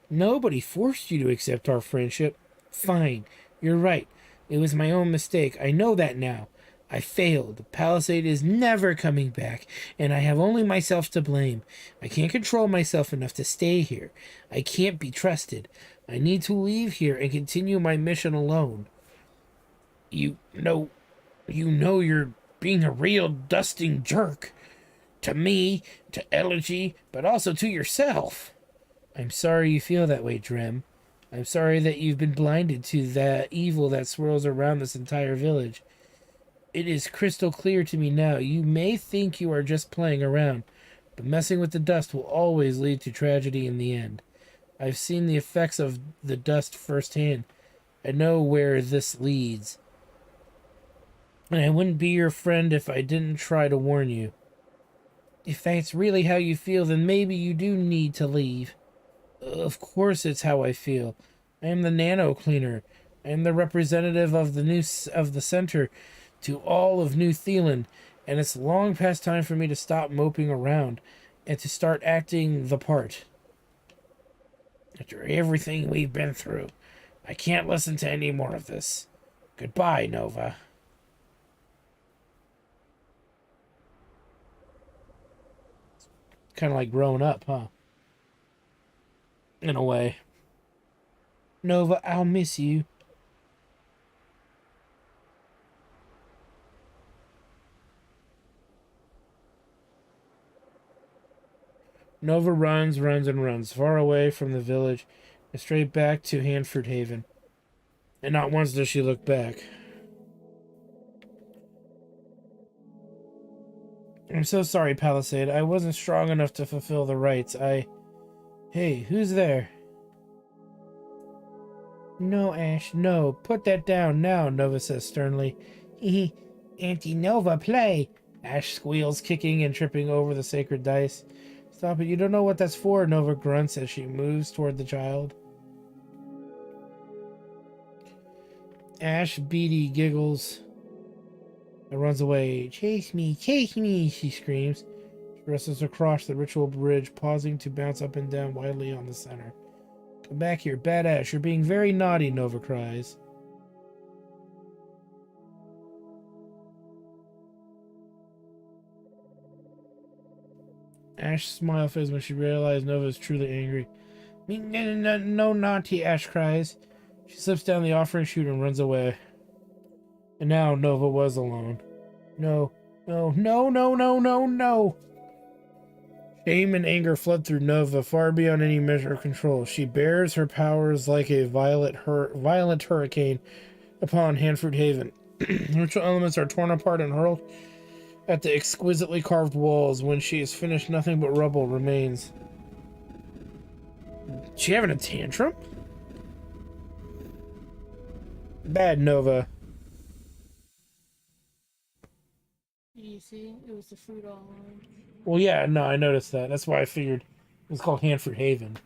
Nobody forced you to accept our friendship. Fine, you're right. It was my own mistake. I know that now. I failed. Palisade is never coming back, and I have only myself to blame. I can't control myself enough to stay here. I can't be trusted. I need to leave here and continue my mission alone. You know you're being a real dusting jerk. To me, to Elegy, but also to yourself. I'm sorry you feel that way, Drem. I'm sorry that you've been blinded to the evil that swirls around this entire village. It is crystal clear to me now. You may think you are just playing around, but messing with the dust will always lead to tragedy in the end. I've seen the effects of the dust firsthand. I know where this leads. And I wouldn't be your friend if I didn't try to warn you. If that's really how you feel, then maybe you do need to leave. Of course it's how I feel. I am the nano cleaner. I am the representative of the center to all of New Zealand, and it's long past time for me to stop moping around and to start acting the part. After everything we've been through, I can't listen to any more of this. Goodbye, Nova. Kind of like growing up, huh? In a way. Nova, I'll miss you. Nova runs, and runs, far away from the village and straight back to Hanford Haven. And not once does she look back. I'm so sorry, Palisade. I wasn't strong enough to fulfill the rites. Hey, who's there? No, Ash, no. Put that down now, Nova says sternly. Auntie Nova, play! Ash squeals, kicking and tripping over the sacred dice. Stop it, you don't know what that's for, Nova grunts as she moves toward the child. Ash Beatty giggles and runs away. Chase me, she screams. She races across the ritual bridge, pausing to bounce up and down wildly on the center. Come back here, badass. You're being very naughty, Nova cries. Ash's smile fades when she realizes Nova is truly angry. No, naughty, Ash cries. She slips down the offering chute and runs away. And now Nova was alone. No. Shame and anger flood through Nova, far beyond any measure of control. She bears her powers like a violent hurricane upon Hanford Haven. Ritual elements are torn apart and hurled at the exquisitely carved walls. When she is finished, nothing but rubble remains. She having a tantrum? Bad Nova. You see, it was the fruit all along. Well, yeah, no, I noticed that. That's why I figured it was called Hanford Haven.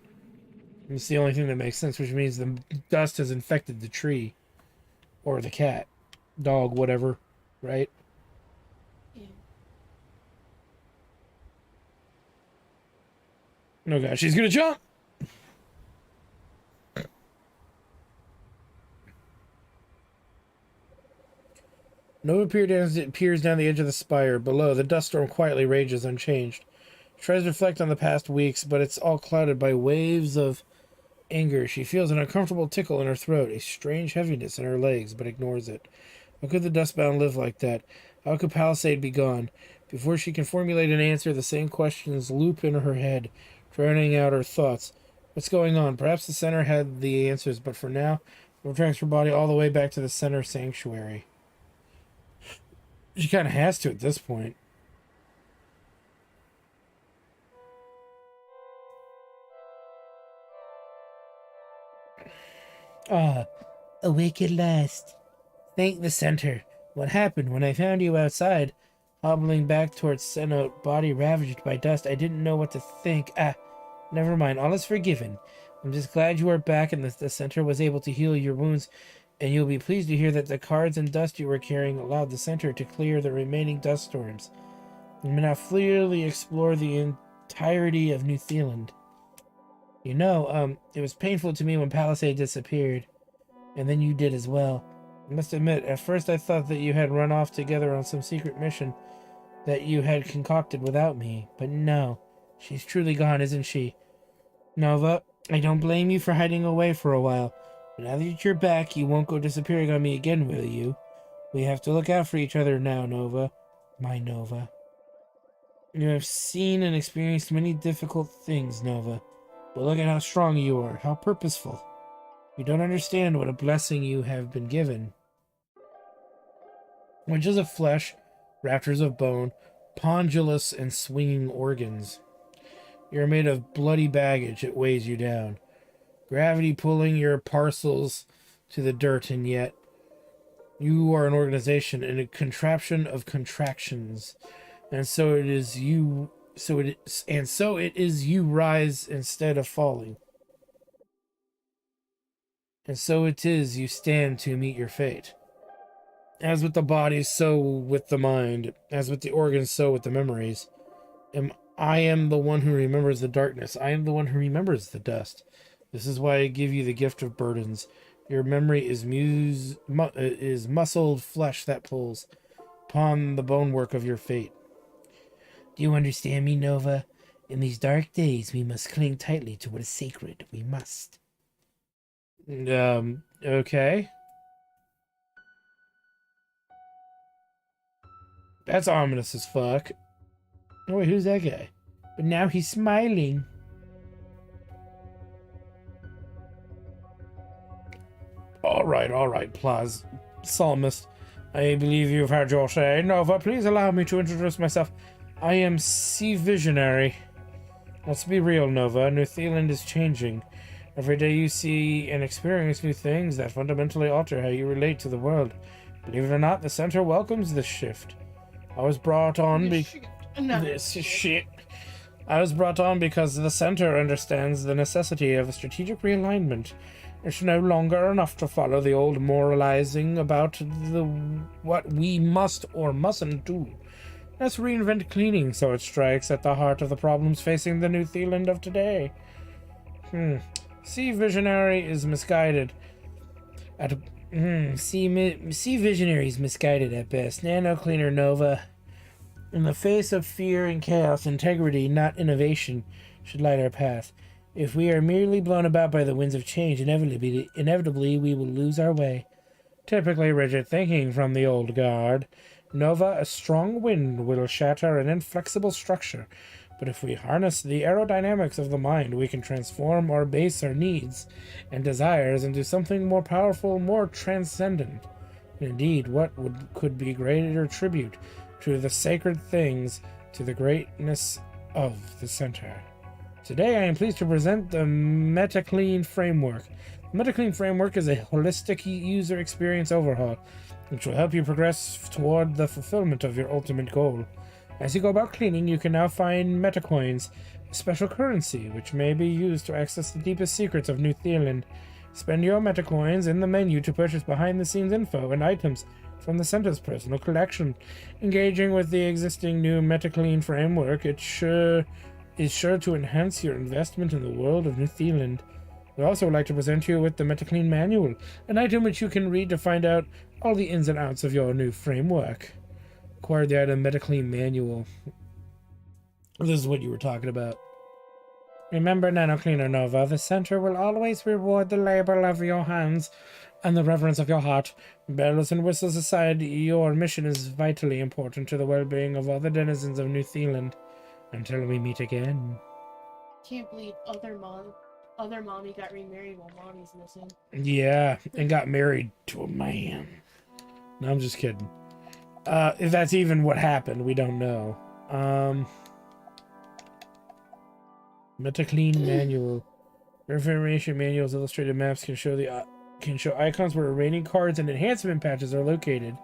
It's the only thing that makes sense, which means the dust has infected the tree. Or the cat. Dog, whatever. Right? Yeah. Oh god, she's gonna jump! Nova peers down the edge of the spire. Below, the dust storm quietly rages unchanged. She tries to reflect on the past weeks, but it's all clouded by waves of anger. She feels an uncomfortable tickle in her throat, a strange heaviness in her legs, but ignores it. How could the dustbound live like that? How could Palisade be gone? Before she can formulate an answer, the same questions loop in her head, drowning out her thoughts. What's going on? Perhaps the center had the answers, but for now, it tracks her body all the way back to the center sanctuary. She kind of has to at this point. Awake at last. Thank the center. What happened when I found you outside? Hobbling back towards Cenote, body ravaged by dust, I didn't know what to think. Never mind, all is forgiven. I'm just glad you are back and the center was able to heal your wounds, and you'll be pleased to hear that the cards and dust you were carrying allowed the center to clear the remaining dust storms. You may now freely explore the entirety of New Zealand. You know, it was painful to me when Palisade disappeared, and then you did as well. I must admit, at first I thought that you had run off together on some secret mission that you had concocted without me, but no, she's truly gone, isn't she? Nova, I don't blame you for hiding away for a while, but now that you're back, you won't go disappearing on me again, will you? We have to look out for each other now, Nova. My Nova. You have seen and experienced many difficult things, Nova, but look at how strong you are, how purposeful. You don't understand what a blessing you have been given. Wedges of flesh, rafters of bone, pendulous and swinging organs. You're made of bloody baggage, it weighs you down. Gravity pulling your parcels to the dirt, and yet you are an organization and a contraption of contractions. And so it is you rise instead of falling. And so it is you stand to meet your fate. As with the body, so with the mind. As with the organs, so with the memories. I am the one who remembers the darkness. I am the one who remembers the dust. This is why I give you the gift of burdens. Your memory is muscled flesh that pulls upon the bonework of your fate. Do you understand me, Nova? In these dark days, we must cling tightly to what is sacred. We must. Okay. That's ominous as fuck. Oh, wait, who's that guy? But now he's smiling. All right, Psalmist. I believe you've heard your say. Nova, please allow me to introduce myself. I am Sea Visionary. Let's be real, Nova. New Zealand is changing. Every day you see and experience new things that fundamentally alter how you relate to the world. Believe it or not, the center welcomes this shift. I was brought on I was brought on because the center understands the necessity of a strategic realignment. It's no longer enough to follow the old moralizing about what we must or mustn't do. Let's reinvent cleaning so it strikes at the heart of the problems facing the New Zealand of today. Sea Visionary is misguided. Sea Visionary is misguided at best. Nano Cleaner Nova. In the face of fear and chaos, integrity, not innovation, should light our path. If we are merely blown about by the winds of change, inevitably we will lose our way. Typically rigid thinking from the old guard. Nova, a strong wind will shatter an inflexible structure, but if we harness the aerodynamics of the mind, we can transform or base our needs and desires into something more powerful, more transcendent. And indeed, could be greater tribute to the sacred things, to the greatness of the center. Today, I am pleased to present the MetaClean Framework. The MetaClean Framework is a holistic user experience overhaul, which will help you progress toward the fulfillment of your ultimate goal. As you go about cleaning, you can now find MetaCoins, a special currency which may be used to access the deepest secrets of New Zealand. Spend your MetaCoins in the menu to purchase behind-the-scenes info and items from the center's personal collection. Engaging with the existing new MetaClean Framework, is sure to enhance your investment in the world of New Zealand. We'd also like to present you with the MetaClean Manual, an item which you can read to find out all the ins and outs of your new framework. Acquire the item MetaClean Manual. This is what you were talking about. Remember, Nano Cleaner Nova, the center will always reward the labor of your hands and the reverence of your heart. Bells and whistles aside, your mission is vitally important to the well-being of all the denizens of New Zealand. Until we meet again. Can't believe other mommy got remarried while mommy's missing. Yeah, and got married to a man. No, I'm just kidding. If that's even what happened, we don't know. MetaClean Manual. Information manuals, illustrated maps can show icons where remaining cards and enhancement patches are located.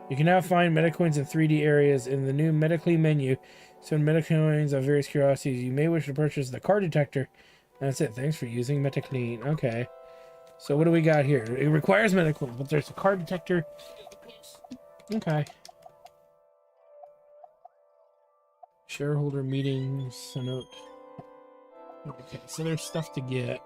You can now find MetaCoins in 3D areas in the new MetaClean menu. Some MetaCoins of various curiosities. You may wish to purchase the card detector. That's it. Thanks for using MetaClean. Okay. So what do we got here? It requires MetaCoin, but there's a card detector. Okay. Shareholder meetings. A note. Okay, so there's stuff to get.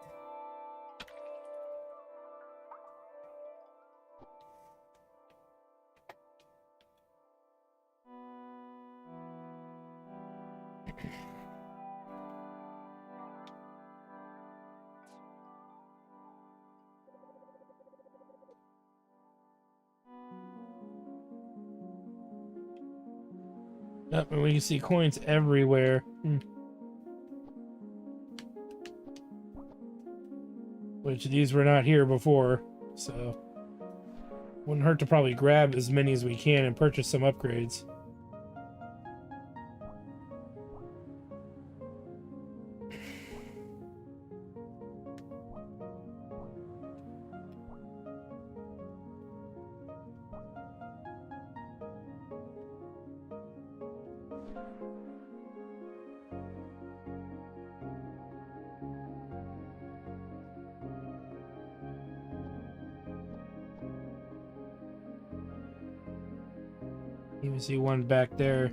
Yep, and we can see coins everywhere. Which these were not here before, so wouldn't hurt to probably grab as many as we can and purchase some upgrades. Even see one back there.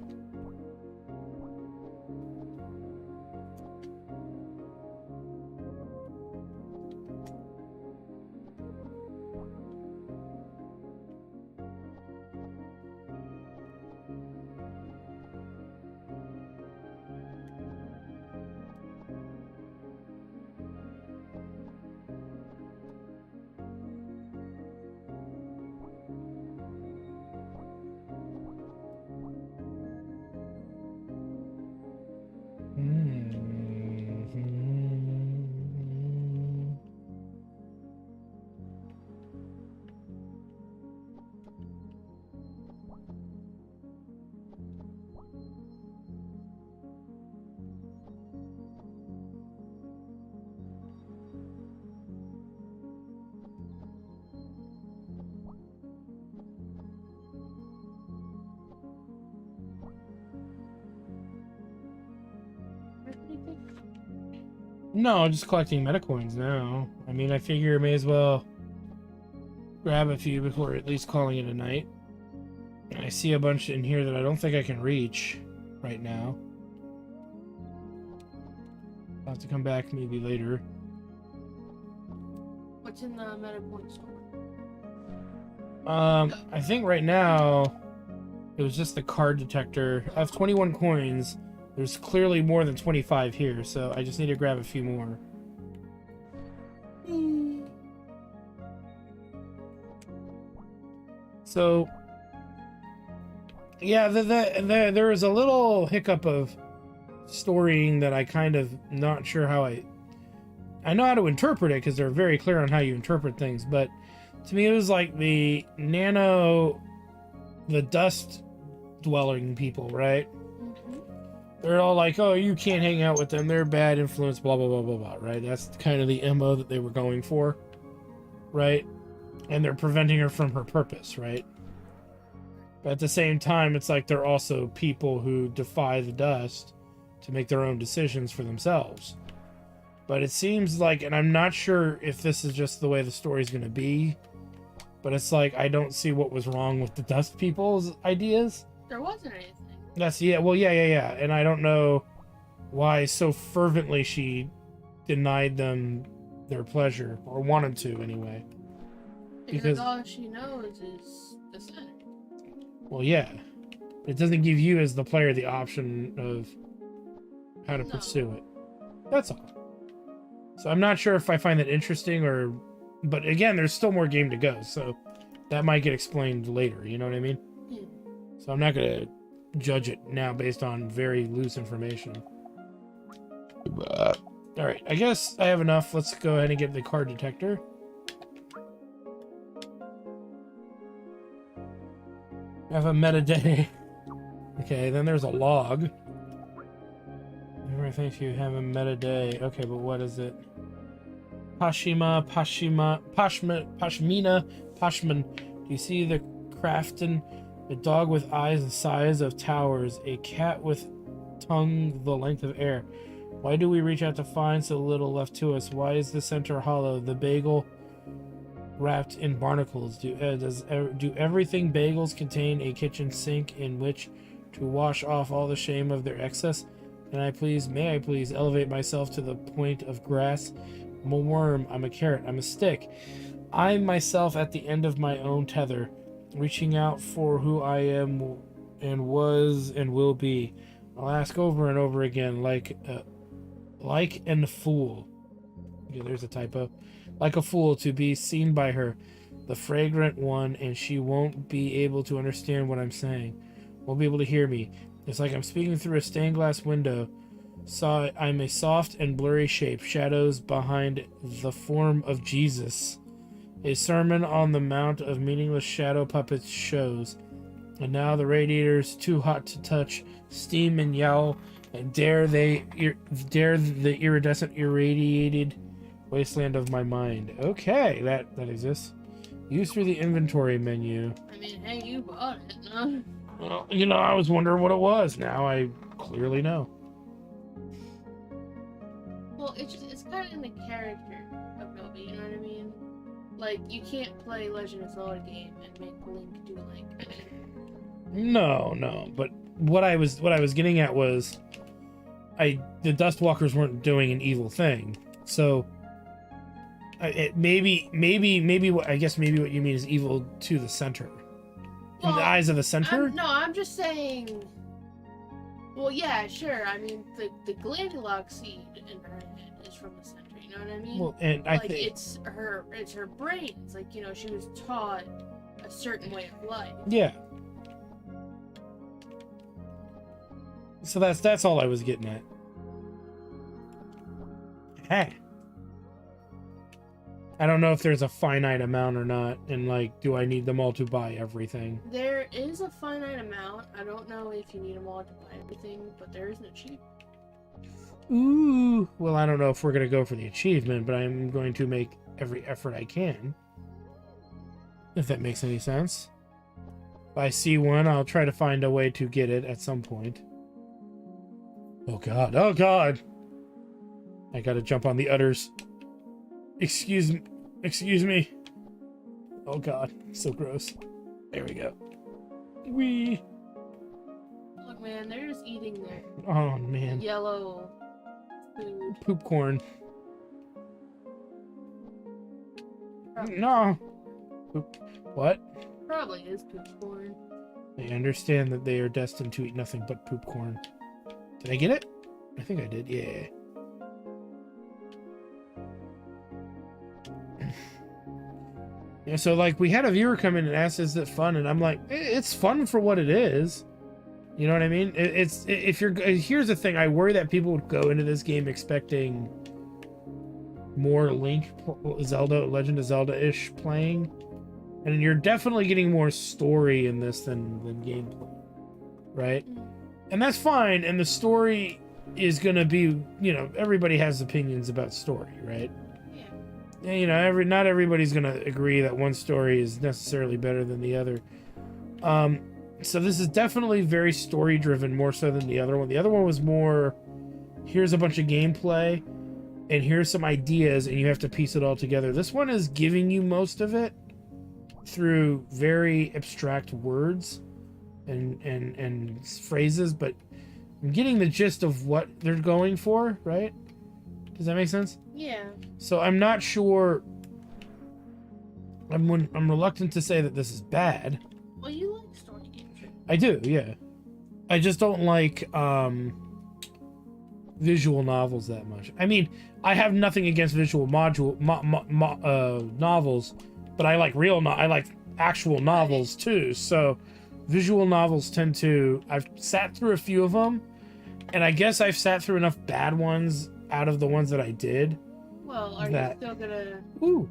No, just collecting meta coins now. I mean, I figure I may as well grab a few before at least calling it a night. I see a bunch in here that I don't think I can reach right now. I'll have to come back maybe later. What's in the meta point store? I think right now it was just the card detector. I have 21 coins. There's clearly more than 25 here, so I just need to grab a few more. So, yeah, there was a little hiccup of storying that I kind of not sure how I know how to interpret it because they're very clear on how you interpret things, but to me it was like the dust dwelling people, right? They're all like, oh, you can't hang out with them. They're bad influence, blah, blah, blah, blah, blah, right? That's kind of the MO that they were going for, right? And they're preventing her from her purpose, right? But at the same time, it's like they're also people who defy the dust to make their own decisions for themselves. But it seems like, and I'm not sure if this is just the way the story's going to be, but it's like, I don't see what was wrong with the dust people's ideas. There wasn't anything. Yeah. And I don't know why so fervently she denied them their pleasure, or wanted to anyway. Because all she knows is the center. Well, yeah. It doesn't give you as the player the option of how to pursue it. That's all. So I'm not sure if I find that interesting or... But again, there's still more game to go, so that might get explained later, you know what I mean? Yeah. So I'm not going to judge it now based on very loose information. Alright, I guess I have enough. Let's go ahead and get the card detector. I have a meta day. Okay, then there's a log. Everyone thinks you have a meta day. Okay, but what is it? Pashmina. Do you see the Crafton? A dog with eyes the size of towers, a cat with tongue the length of air. Why do we reach out to find so little left to us? Why is the center hollow? The bagel wrapped in barnacles. Do everything bagels contain a kitchen sink in which to wash off all the shame of their excess? May I please elevate myself to the point of grass? I'm a worm, I'm a carrot, I'm a stick. I'm myself at the end of my own tether, reaching out for who I am and was and will be. I'll ask over and over again, like a fool. Okay, there's a typo. Like a fool to be seen by her, the fragrant one, and she won't be able to understand what I'm saying. Won't be able to hear me. It's like I'm speaking through a stained glass window. I'm a soft and blurry shape, shadows behind the form of Jesus. A sermon on the mount of meaningless shadow puppets shows. And now the radiator's too hot to touch, steam and yowl, and dare the iridescent irradiated wasteland of my mind. Okay, that exists. Use through the inventory menu. I mean, hey, you bought it, huh? Well, you know, I was wondering what it was. Now I clearly know. Well, it's kind of in the character of Nobi, you know what I mean? Like, you can't play Legend of Zelda game and make Link do, like... No, but what I was getting at was the Dustwalkers weren't doing an evil thing. So maybe what what you mean is evil to the center. In the eyes of the center? I'm just saying. Well, yeah, sure. I mean, the Glandulock seed in her head is from the center. You know what I mean? Well, and I think it's her brain. It's like, you know, she was taught a certain way of life. Yeah. So that's all I was getting at. Hey. I don't know if there's a finite amount or not, and like, do I need them all to buy everything? There is a finite amount. I don't know if you need them all to buy everything, but there is an achievement. Ooh. Well, I don't know if we're gonna go for the achievement, but I'm going to make every effort I can. If that makes any sense. If I see one, I'll try to find a way to get it at some point. Oh god, oh god! I gotta jump on the udders. Excuse me. Oh god, so gross. There we go. Wee. Look, man, they're just eating their Oh man. yellow food. Poop corn. Probably, No. Poop. What? probably is poop corn. They understand that they are destined to eat nothing but poop corn. Did I get it? I think I did, yeah. Yeah, so like we had a viewer come in and ask, "Is it fun?" And I'm like, "It's fun for what it is." You know what I mean? Here's the thing: I worry that people would go into this game expecting more Legend of Zelda-ish playing, and you're definitely getting more story in this than gameplay, right? And that's fine. And the story is gonna be, you know, everybody has opinions about story, right? You know, not everybody's gonna agree that one story is necessarily better than the other. So this is definitely very story driven, more so than the other one. The other one was more, here's a bunch of gameplay and here's some ideas and you have to piece it all together. This one is giving you most of it through very abstract words and phrases, but I'm getting the gist of what they're going for, right? Does that make sense? Yeah. So I'm not sure. I'm reluctant to say that this is bad. Well, you like story games, right? I do, yeah. I just don't like visual novels that much. I mean, I have nothing against visual novels, but I like I like actual novels too. So visual novels tend to. I've sat through a few of them, and I guess I've sat through enough bad ones out of the ones that I did. Well, are you still gonna... Ooh.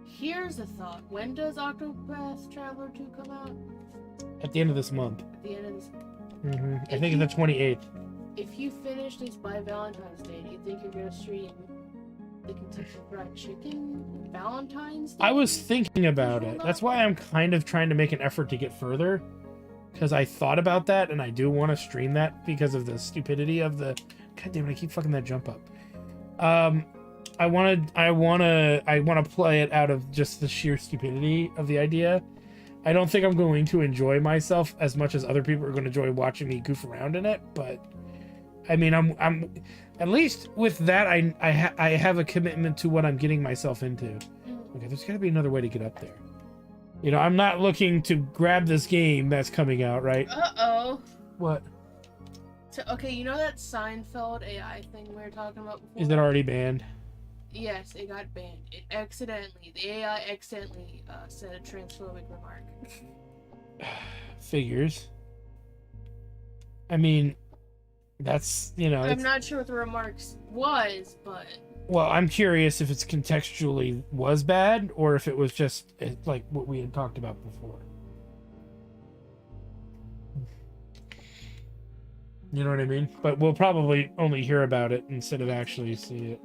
Here's a thought. When does Octopath Traveler 2 come out? At the end of this month. At the end of this... I think it's the 28th. If you finish this by Valentine's Day, do you think you're gonna stream the Kentucky Fried Chicken Valentine's Day? I was thinking about it. That's why I'm kind of trying to make an effort to get further. Because I thought about that, and I do want to stream that because of the stupidity of the... God damn it, I keep fucking that jump up. I want to play it out of just the sheer stupidity of the idea. I don't think I'm going to enjoy myself as much as other people are going to enjoy watching me goof around in it, but I mean, I'm at least with that, I have a commitment to what I'm getting myself into. Okay, there's got to be another way to get up there. You know, I'm not looking to grab this game that's coming out, right? Uh-oh. What? So, okay, you know that Seinfeld AI thing we were talking about before? Is it already banned? Yes, it got banned. The AI accidentally said a transphobic remark. Figures. I mean, that's, you know, I'm not sure what the remarks was, but well, I'm curious if it's contextually was bad or if it was just like what we had talked about before. You know what I mean? But we'll probably only hear about it instead of actually see it.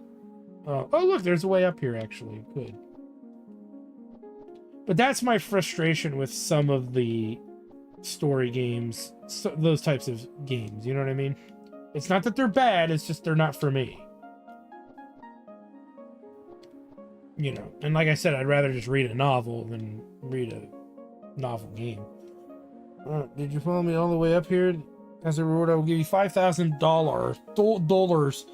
Oh, look, there's a way up here, actually. Good. But that's my frustration with some of the story games, those types of games. You know what I mean? It's not that they're bad, it's just they're not for me. You know, and like I said, I'd rather just read a novel than read a novel game. Did you follow me all the way up here? As a reward, I will give you $5,000. Dollars.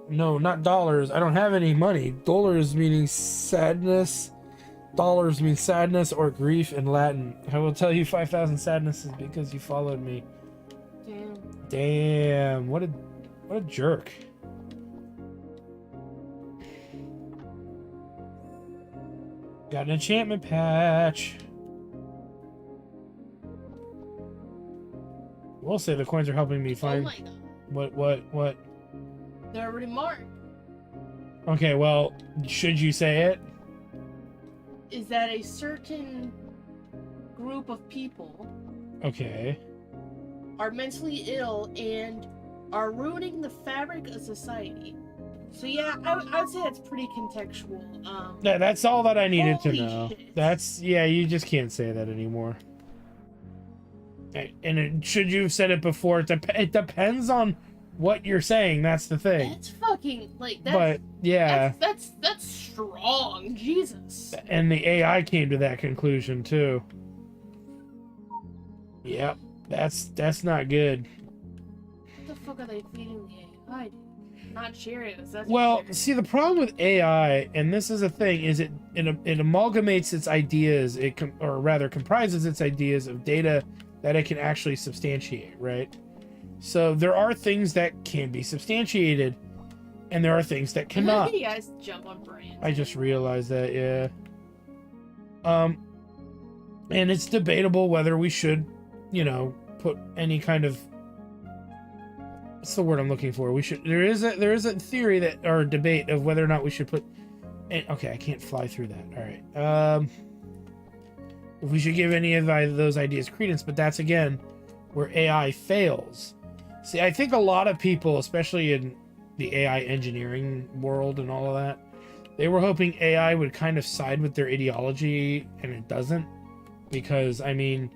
No, not dollars. I don't have any money. Dollars meaning sadness. Dollars mean sadness or grief in Latin. I will tell you 5,000 sadnesses because you followed me. damn. Damn, what a jerk. Got an enchantment patch. We'll say the coins are helping me Oh find my god. what. They're already marked. Okay, well, should you say it? Is that a certain group of people Okay. are mentally ill and are ruining the fabric of society? So yeah, I would say that's pretty contextual. That's all that I needed to Holy know. shit. That's, yeah, you just can't say that anymore. And should you have said it before? It depends on what you're saying. That's the thing. That's fucking like that's But yeah, that's strong, Jesus. and the AI came to that conclusion too. Yep, that's not good. What the fuck are they feeding the AI? Not Cheerios. That's Well, Cheerios. see, the problem with AI, and this is a thing, is it amalgamates its ideas, or rather comprises its ideas of data that it can actually substantiate, right? So there are things that can be substantiated, and there are things that cannot. You guys jump on brands. I just realized that, yeah. And it's debatable whether we should, you know, put any kind of, what's the word I'm looking for? There is a theory that, or a debate of whether or not we should put, okay, I can't fly through that. All right. If we should give any of those ideas credence, but that's again where AI fails. See, I think a lot of people, especially in the AI engineering world and all of that, they were hoping AI would kind of side with their ideology, and it doesn't. Because, I mean,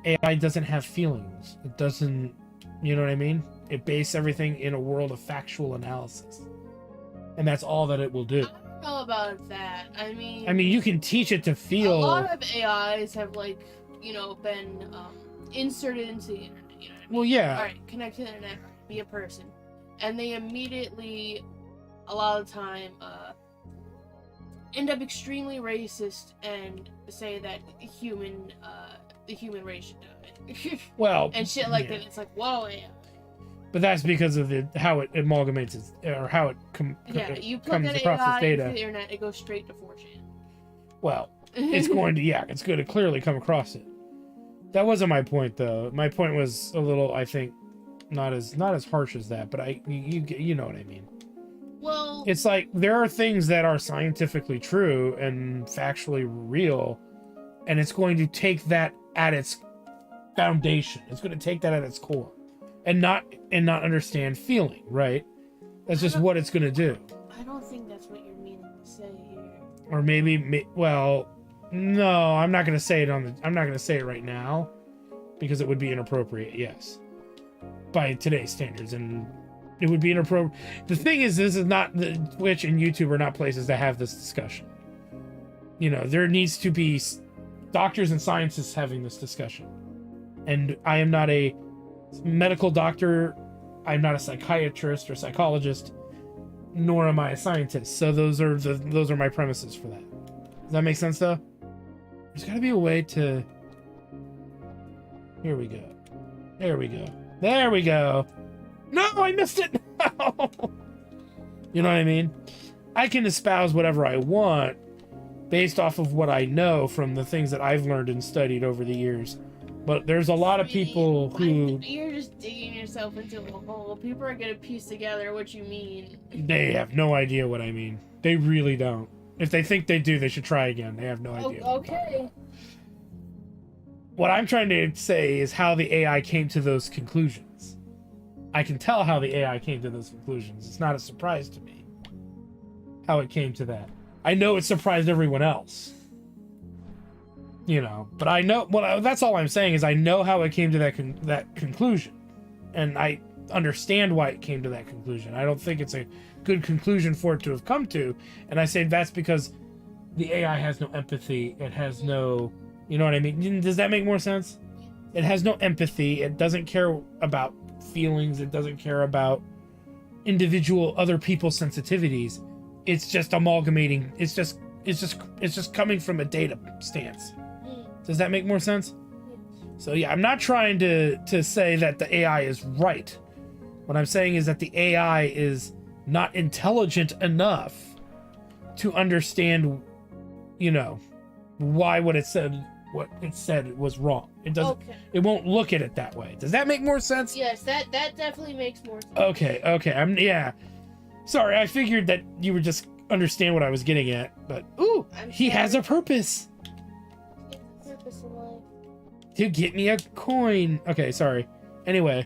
AI doesn't have feelings. It doesn't, you know what I mean? It bases everything in a world of factual analysis. And that's all that it will do. I don't know about that. I mean, You can teach it to a feel. lot of AIs have like, been inserted into the internet. You know what I mean? Well, yeah. All right, connect to the internet, be a person, and they immediately, a lot of the time, end up extremely racist and say that the human race should die. Well, and shit like yeah. that. It's like, whoa, yeah. But that's because of how it amalgamates its, or how it You plug comes that across its AI into data. the internet, it goes straight to 4chan. Well, it's going to clearly come across it. That wasn't my point, though. My point was a little, I think, not as harsh as that, but you know what I mean. Well, It's like there are things that are scientifically true and factually real, and it's going to take that at its foundation. It's going to take that at its core, and not understand feeling. Right? That's just what it's going to do. I don't think that's what you're meaning to say here. Or maybe, well, no, I'm not going to say it I'm not going to say it right now, because it would be inappropriate. Yes, by today's standards, and it would be inappropriate. The thing is, this is not, Twitch and YouTube are not places to have this discussion. You know, there needs to be doctors and scientists having this discussion. And I am not a medical doctor. I'm not a psychiatrist or psychologist, nor am I a scientist. So those are my premises for that. Does that make sense, though? There's got to be a way to. Here we go. There we go. There we go. No, I missed it. No. You know what I mean? I can espouse whatever I want based off of what I know from the things that I've learned and studied over the years. But there's a lot of people who You're just digging yourself into a hole. People are gonna piece together what you mean. they have no idea what I mean. They really don't. If they think they do, they should try again. They have no idea. Okay. What I'm trying to say is how the AI came to those conclusions. I can tell how the AI came to those conclusions. It's not a surprise to me how it came to that. I know it surprised everyone else. You know, but I know, well, that's all I'm saying is I know how it came to that conclusion. And I understand why it came to that conclusion. I don't think it's a good conclusion for it to have come to. And I say that's because the AI has no empathy. It has no, you know what I mean? Does that make more sense? It has no empathy. It doesn't care about feelings. It doesn't care about individual other people's sensitivities. It's just amalgamating. It's just coming from a data stance. Does that make more sense? So yeah, I'm not trying to say that the AI is right. What I'm saying is that the AI is not intelligent enough to understand, you know, why what it said was wrong. It doesn't. Okay. It won't look at it that way. Does that make more sense? Yes, that definitely makes more sense. Okay. Yeah. Sorry, I figured that you would just understand what I was getting at, but ooh, he has a purpose. Purpose in life. To get me a coin. Okay, sorry. Anyway,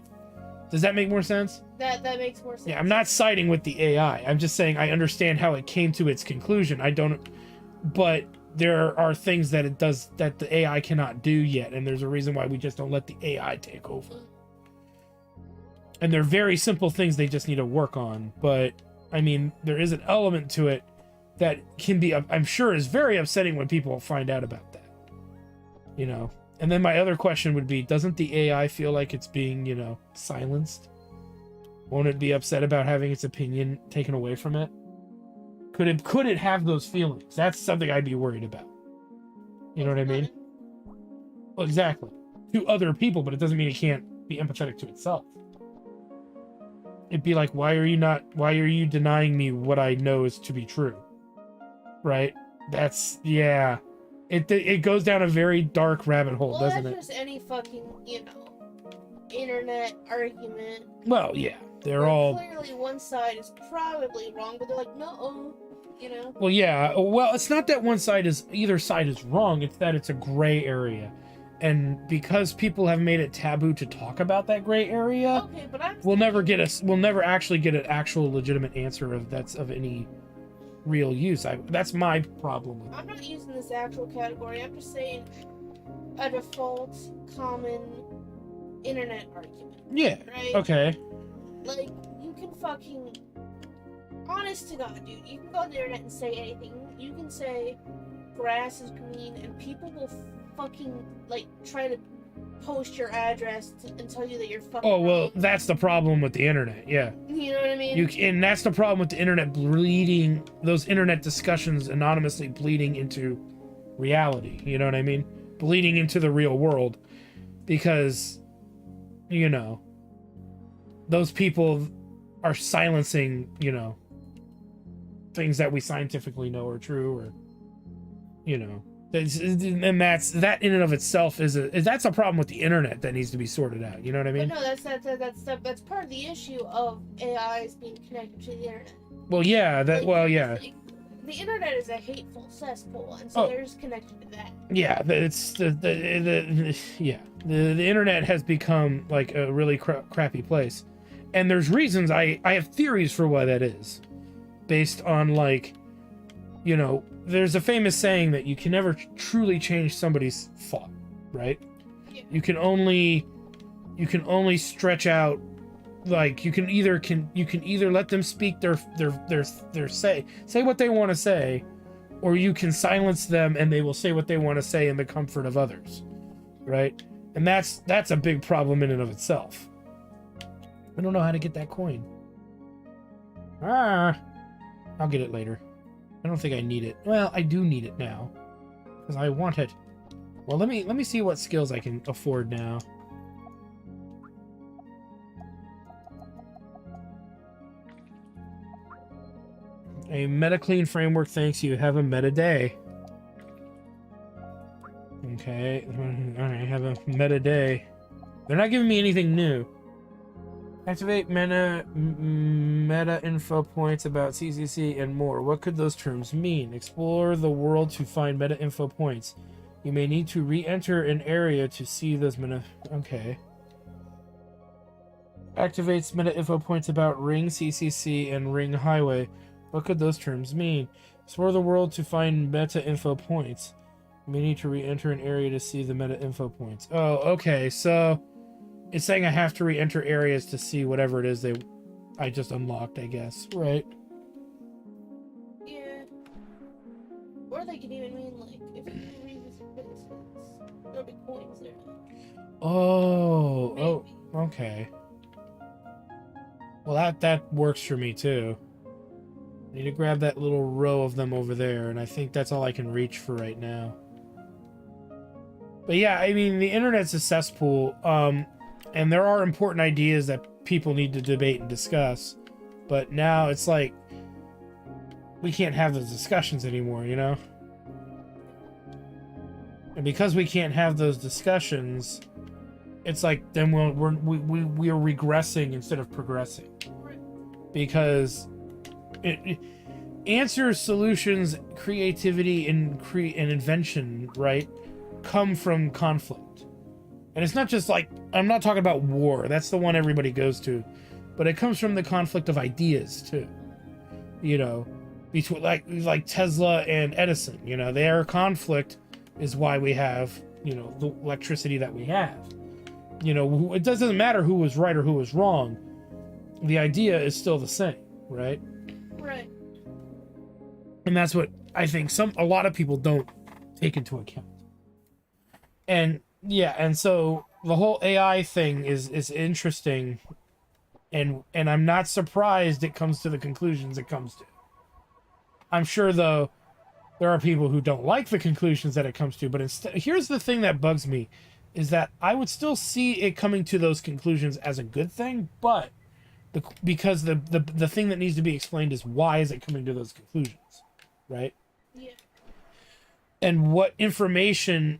does that make more sense? That makes more sense. Yeah, I'm not siding with the AI. I'm just saying I understand how it came to its conclusion. I don't, but there are things that it does that the AI cannot do yet, and there's a reason why we just don't let the AI take over. And they're very simple things they just need to work on, but I mean, there is an element to it that can be, I'm sure, is very upsetting when people find out about that. You know? And then my other question would be, doesn't the AI feel like it's being, you know, silenced? Won't it be upset about having its opinion taken away from it? Could it have those feelings? That's something I'd be worried about. You know what I mean? Well, exactly. To other people, but it doesn't mean it can't be empathetic to itself. It'd be like, why are you denying me what I know is to be true? Right? That's, yeah. It goes down a very dark rabbit hole, doesn't it? Well, that's just any fucking, you know, internet argument. Well, yeah. They're where all... Clearly one side is probably wrong, but they're like, no, you know? Well, yeah. Well, it's not that either side is wrong. It's that it's a gray area. And because people have made it taboo to talk about that gray area, Okay, but we'll never actually get an actual legitimate answer of any real use. That's my problem with it. I'm not using this actual category. I'm just saying a default common internet argument. Yeah. Right? Okay. Like, you can fucking... Honest to God, dude. You can go on the internet and say anything. You can say grass is green and people will fucking, like, try to post your address and tell you that you're fucking Oh, well, wrong. that's the problem with the internet. Yeah. You know what I mean? And that's the problem with the internet bleeding, those internet discussions anonymously bleeding into reality. You know what I mean? Bleeding into the real world. Because, you know, those people are silencing, you know, things that we scientifically know are true, or, you know, and that in and of itself that's a problem with the internet that needs to be sorted out. You know what I mean? But no, that's part of the issue of AIs being connected to the internet. Well, yeah, Like, the internet is a hateful cesspool, and so Oh. they're just connected to that. Yeah, it's the internet has become like a really crappy place, and there's reasons. I have theories for why that is, based on, like, you know, there's a famous saying that you can never truly change somebody's thought, right? Yeah. You can only stretch out, like, you can either let them speak their say what they want to say, or you can silence them and they will say what they want to say in the comfort of others, right? And that's a big problem in and of itself. I don't know how to get that coin. I'll get it later. I don't think I need it. Well, I do need it now, because I want it. Well, let me see what skills I can afford now. A meta clean framework thinks you have a meta day. Okay. Alright, have a meta day. They're not giving me anything new. Activate meta info points about CCC and more. What could those terms mean? Explore the world to find meta info points. You may need to re-enter an area to see those meta... Okay. Activates meta info points about Ring CCC and Ring Highway. What could those terms mean? Explore the world to find meta info points. You may need to re-enter an area to see the meta info points. Oh, okay, so... It's saying I have to re-enter areas to see whatever it is I just unlocked, I guess, right? Yeah. Or they could even mean, like, if you revisit places, there'll be coins there. Oh, Maybe. oh, okay. Well, that works for me, too. I need to grab that little row of them over there, and I think that's all I can reach for right now. But yeah, I mean, the internet's a cesspool, and there are important ideas that people need to debate and discuss. But now it's like, we can't have those discussions anymore, you know? And because we can't have those discussions, it's like, then we are regressing instead of progressing. Because answers, solutions, creativity, and invention, right, come from conflict. And it's not just like, I'm not talking about war. That's the one everybody goes to. But it comes from the conflict of ideas, too. You know, between like Tesla and Edison, you know, their conflict is why we have, you know, the electricity that we have. You know, it doesn't matter who was right or who was wrong. The idea is still the same, right? Right. And that's what I think a lot of people don't take into account. And yeah, and so the whole AI thing is interesting, and I'm not surprised it comes to the conclusions it comes to. I'm sure, though, there are people who don't like the conclusions that it comes to, but instead, here's the thing that bugs me, is that I would still see it coming to those conclusions as a good thing, but because the thing that needs to be explained is why is it coming to those conclusions, right? Yeah. And what information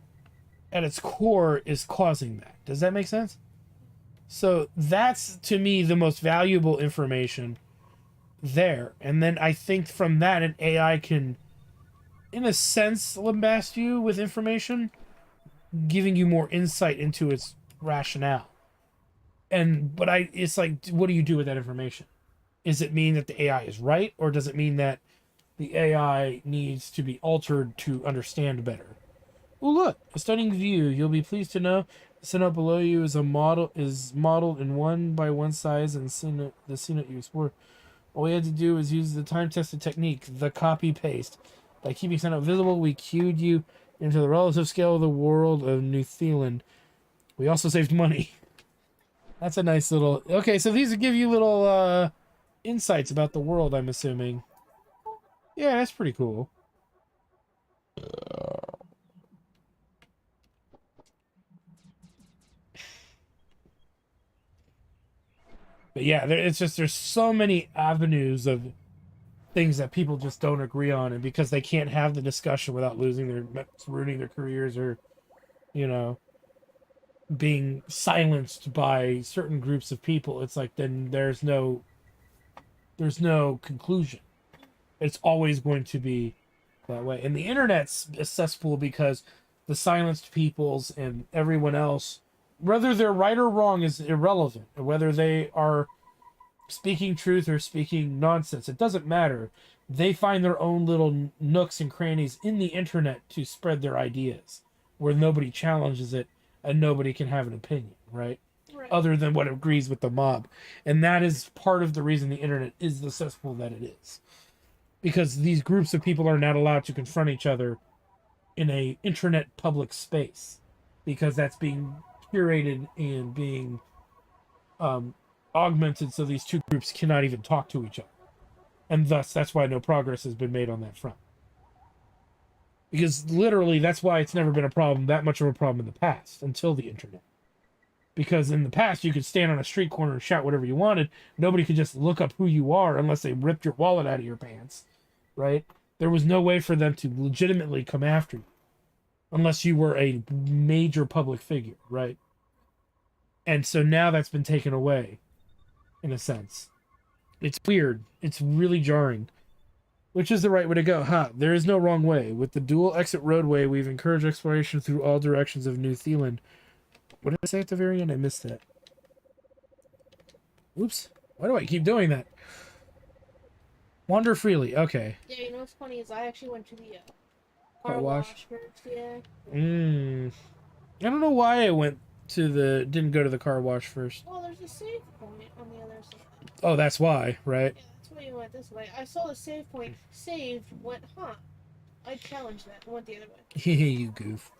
at its core is causing that. Does that make sense? So that's, to me, the most valuable information there. And then I think from that, an AI can, in a sense, lambast you with information, giving you more insight into its rationale. But it's like, what do you do with that information? Does it mean that the AI is right, or does it mean that the AI needs to be altered to understand better? Oh, look, a stunning view. You'll be pleased to know the cenote below you is modeled in 1x1 size, and the cenote you explore. All we had to do was use the time-tested technique, the copy-paste. By keeping cenote visible, we cued you into the relative scale of the world of New Zealand. We also saved money. That's a nice little... Okay, so these give you little insights about the world, I'm assuming. Yeah, that's pretty cool. But yeah, it's just, there's so many avenues of things that people just don't agree on, and because they can't have the discussion without ruining their careers, or, you know, being silenced by certain groups of people, it's like, then there's no conclusion. It's always going to be that way. And the internet's a cesspool because the silenced peoples and everyone else, whether they're right or wrong, is irrelevant. Whether they are speaking truth or speaking nonsense, it doesn't matter. They find their own little nooks and crannies in the internet to spread their ideas, where nobody challenges it and nobody can have an opinion, right? Other than what agrees with the mob. And that is part of the reason the internet is the cesspool that it is. Because these groups of people are not allowed to confront each other in a internet public space, because that's being curated and being augmented, so these two groups cannot even talk to each other. And thus, that's why no progress has been made on that front. Because literally, that's why it's never been that much of a problem in the past, until the internet. Because in the past, you could stand on a street corner and shout whatever you wanted. Nobody could just look up who you are unless they ripped your wallet out of your pants, right? There was no way for them to legitimately come after you. unless you were a major public figure, right? And so now that's been taken away, in a sense. It's weird. It's really jarring. Which is the right way to go? There is no wrong way. With the dual exit roadway, we've encouraged exploration through all directions of New Zealand. What did I say at the very end? I missed that. Oops. Why do I keep doing that? Wander freely. Okay. Yeah, you know what's funny is I actually went to the Car wash? first, yeah. I don't know why I didn't go to the car wash first. Well, there's a save point on the other side. Oh, that's why, right? Yeah, that's why you went this way. I saw the save point saved, went, I challenged that, and went the other way. You goof.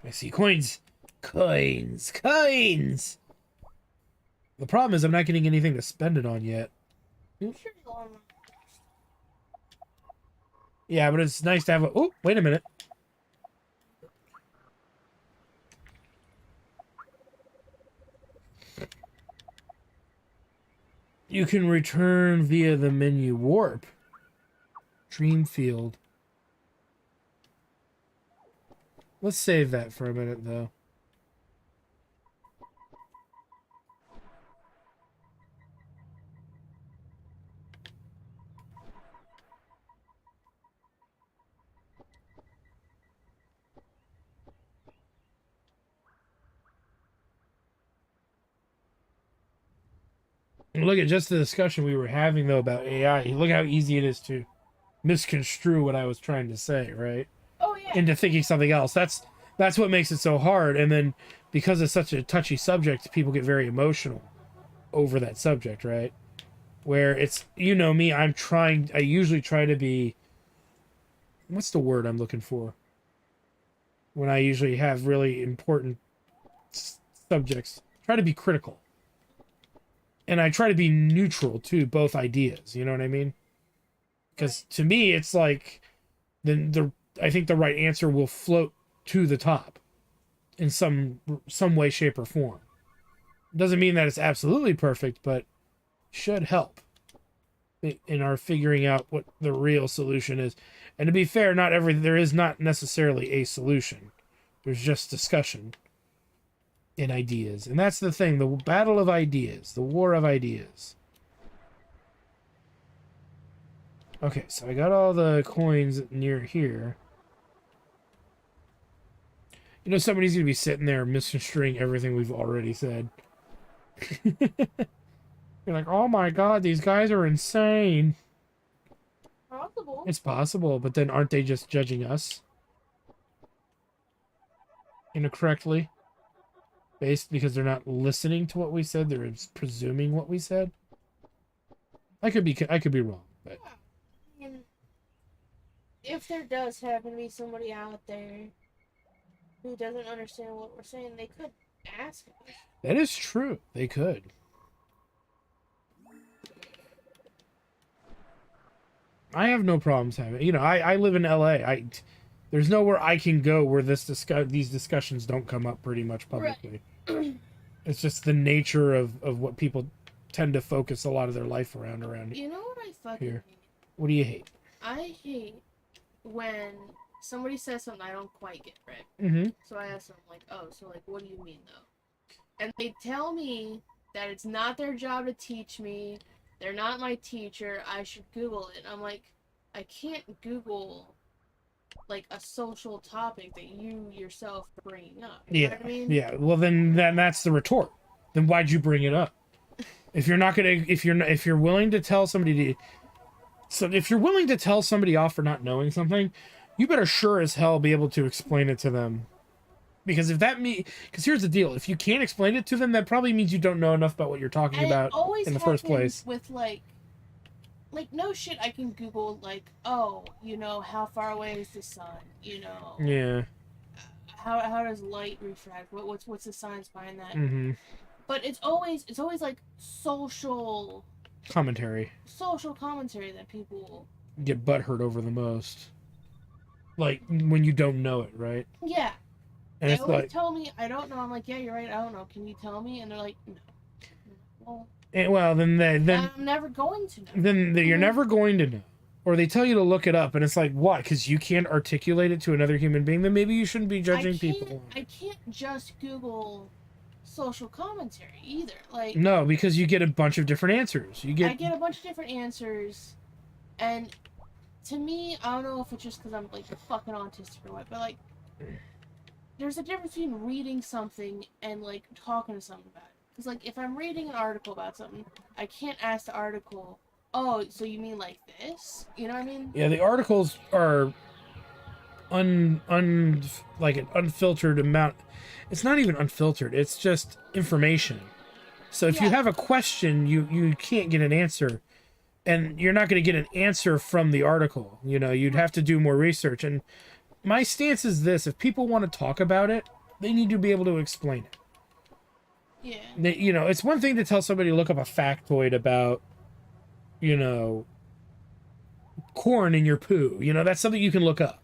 I see coins. Coins. Coins! The problem is I'm not getting anything to spend it on yet. I'm sure you'll unlock. Yeah, but it's nice to have a... Oh, wait a minute. You can return via the menu warp. Dreamfield. Let's save that for a minute, though. Look at just the discussion we were having, though, about AI. Look how easy it is to misconstrue what I was trying to say, right? Oh, yeah. Into thinking something else. That's what makes it so hard. And then because it's such a touchy subject, people get very emotional over that subject, right? Where it's, you know me, I usually try to be, what's the word I'm looking for? When I usually have really important subjects, try to be critical. And I try to be neutral to both ideas, you know what I mean? Because to me, it's like, I think the right answer will float to the top in some way, shape, or form. Doesn't mean that it's absolutely perfect, but should help in our figuring out what the real solution is. And to be fair, there is not necessarily a solution. There's just discussion and ideas. And that's the thing, the battle of ideas, the war of ideas. Okay, so I got all the coins near here. You know, somebody's going to be sitting there misconstruing everything we've already said. You're like, oh my god, these guys are insane. Possible. It's possible, but then aren't they just judging us? Incorrectly? Because they're not listening to what we said, they're presuming what we said? I could be wrong, but... And if there does happen to be somebody out there who doesn't understand what we're saying, they could ask us. That is true. They could. I have no problems having... You know, I live in LA. There's nowhere I can go where these discussions don't come up pretty much publicly. Right. It's just the nature of what people tend to focus a lot of their life around You know what I fucking hate? What do you hate? I hate when somebody says something I don't quite get, right? Mm-hmm. So I ask them, like, oh, so, like, what do you mean, though? And they tell me that it's not their job to teach me, they're not my teacher, I should Google it. And I'm like, I can't Google, like, a social topic that you yourself are bringing up. You know what I mean? Yeah. Well, then that's the retort. Then why'd you bring it up? If you're not gonna, if you're willing to tell somebody if you're willing to tell somebody off for not knowing something, you better sure as hell be able to explain it to them. Because because here's the deal: if you can't explain it to them, that probably means you don't know enough about what you're talking about in the first place. With like no shit, I can Google like, oh, you know, how far away is the sun? You know. Yeah. How does light refract? What's the science behind that? Mm-hmm. But it's always like social commentary that people get butthurt over the most. Like when you don't know it, right? Yeah. And They it's always like, tell me, I don't know. I'm like, yeah, you're right, I don't know. Can you tell me? And they're like, no. Well, well, then I'm never going to know. you're never going to know. Or they tell you to look it up, and it's like, what? Because you can't articulate it to another human being? Then maybe you shouldn't be judging people. I can't just Google social commentary either. Like, No, because you get a bunch of different answers. I get a bunch of different answers, and to me, I don't know if it's just because I'm like fucking autistic or what, but like, there's a difference between reading something and like talking to someone about it. Because like, if I'm reading an article about something, I can't ask the article, oh, so you mean like this? You know what I mean? Yeah, the articles are like an unfiltered amount. It's not even unfiltered. It's just information. So if you have a question, you can't get an answer, and you're not going to get an answer from the article. You know, you'd have to do more research. And my stance is this: if people want to talk about it, they need to be able to explain it. Yeah. You know, it's one thing to tell somebody to look up a factoid about, you know, corn in your poo. You know, that's something you can look up.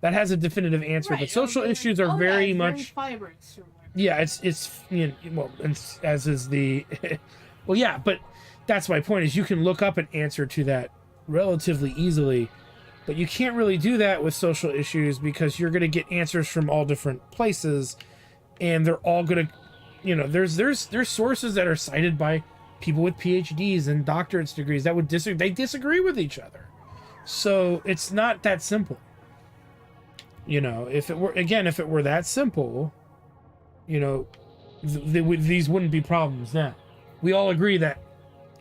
That has a definitive answer. Right, But social okay, issues like, are very much. Very fibrous or whatever. Yeah, it's you know, well, and as is the, well, yeah, but that's my point is you can look up an answer to that relatively easily, but you can't really do that with social issues because you're going to get answers from all different places, and they're all going to, you know, there's sources that are cited by people with PhDs and doctorate degrees that would disagree with each other, so it's not that simple. You know, if it were that simple, you know, these wouldn't be problems now. We all agree that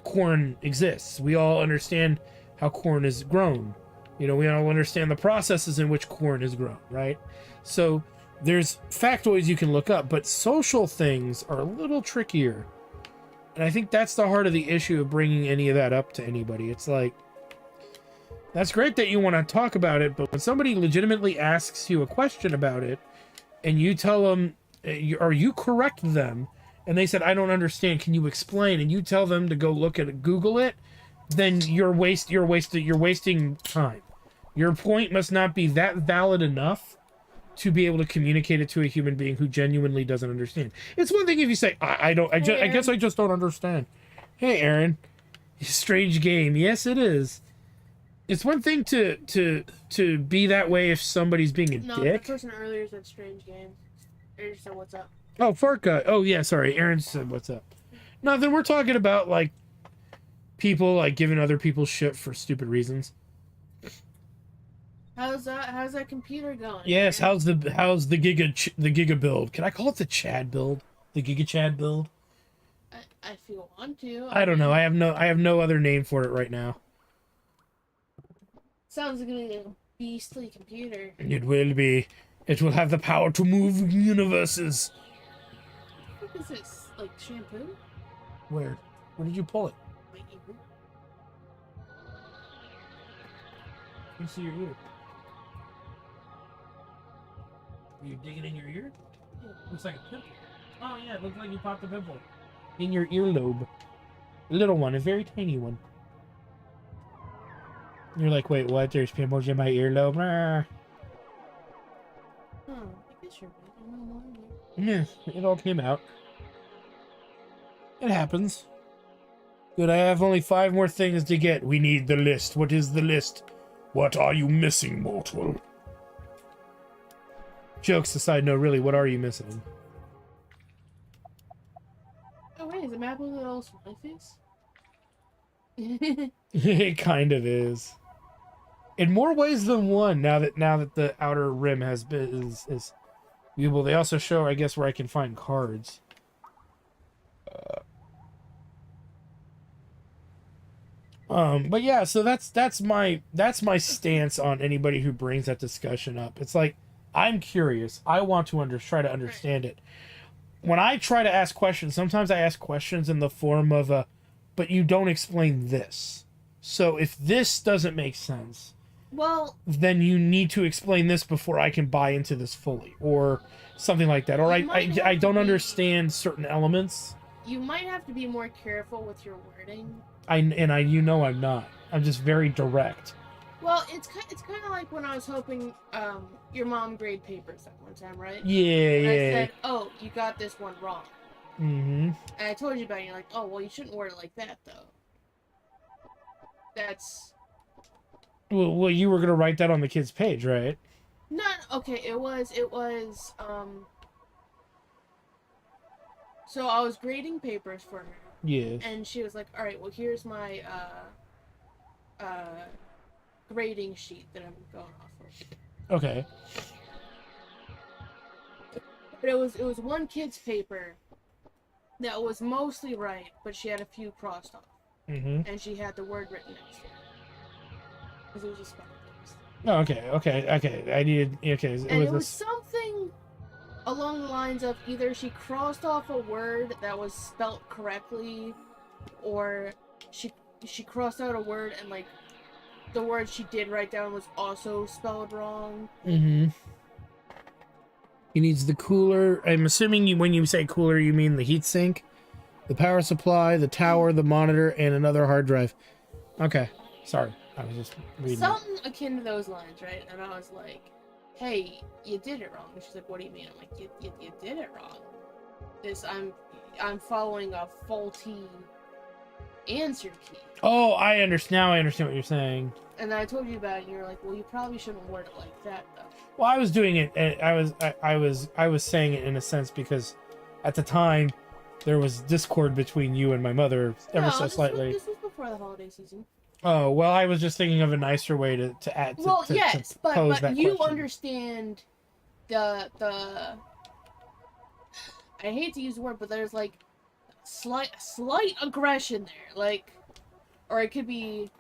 corn exists. We all understand how corn is grown. You know, we all understand the processes in which corn is grown, right? So there's factoids you can look up, but social things are a little trickier. And I think that's the heart of the issue of bringing any of that up to anybody. It's like, that's great that you want to talk about it, but when somebody legitimately asks you a question about it, and you tell them, or you correct them, and they said, I don't understand, can you explain? And you tell them to go look at it, Google it, then you're wasting time. Your point must not be that valid enough to be able to communicate it to a human being who genuinely doesn't understand. It's one thing if you say, I guess I just don't understand. Hey, Aaron, strange game. Yes, it is. It's one thing to be that way if somebody's being a No, dick. the person earlier said strange game. Aaron said, what's up? Oh, Farka. Oh, yeah, sorry. Aaron said, what's up? No, then we're talking about, like, people, like, giving other people shit for stupid reasons. How's that computer going? Yes, how's the Giga build? Can I call it the Chad build? The Giga Chad build? If you want to. I don't know. I have no other name for it right now. Sounds like a beastly computer. It will be. It will have the power to move universes. What is this? Like shampoo? Where did you pull it? My ear. You see your ear. Are you digging in your ear? Yeah. Looks like a pimple. Oh yeah, it looks like you popped a pimple. In your earlobe. A little one, a very tiny one. You're like, wait, what? There's pimples in my earlobe? Oh, I guess you're right. I don't know why. Yeah, it all came out. It happens. Good, I have only 5 more things to get. We need the list. What is the list? What are you missing, mortal? Jokes aside, no, really, what are you missing? Oh wait, is the map with a little smiley face? It kind of is. In more ways than one, now that the outer rim has been is viewable. They also show, I guess, where I can find cards. But yeah, so that's my stance on anybody who brings that discussion up. It's like, I'm curious. I want to try to understand it. When I try to ask questions, sometimes I ask questions in the form of but you don't explain this. So if this doesn't make sense, Well, then you need to explain this before I can buy into this fully, or something like that. Or I don't understand certain elements. you might have to be more careful with your wording. I'm not. I'm just very direct. Well, it's kind of like when I was hoping your mom grade papers that one time, right? Yeah, And I yeah. said, "Oh, you got this one wrong." Mm-hmm. And I told you about it. And you're like, "Oh, well, you shouldn't word it like that, though." That's Well, you were gonna write that on the kid's page, right? not okay. It was. So I was grading papers for her, Yeah. and she was like, "All right, well, here's my grading sheet that I'm going off of." Okay. But it was one kid's paper that was mostly right, but she had a few crossed off, Mm-hmm. and she had the word written next to it because it was a spelling test. Oh, okay. I needed. Okay, And it a was something along the lines of either she crossed off a word that was spelt correctly, or she crossed out a word and like the word she did write down was also spelled wrong. Mm-hmm. He needs the cooler. I'm assuming when you say cooler, you mean the heat sink, the power supply, the tower, the monitor, and another hard drive. Okay. Sorry. I was just reading. Something akin to those lines, right? And I was like, hey, you did it wrong. And she's like, what do you mean? I'm like, you did it wrong. I'm following a faulty answer key. Oh, I understand. Now I understand what you're saying. And then I told you about it, and you were like, well, you probably shouldn't word it like that, though. Well, I was doing it. I was saying it in a sense because at the time there was discord between you and my mother ever so slightly. This was before the holiday season. Oh well, I was just thinking of a nicer way to add. Well, to yes, pose but that you question. understand the. I hate to use the word, but there's like slight aggression there, like, or it could be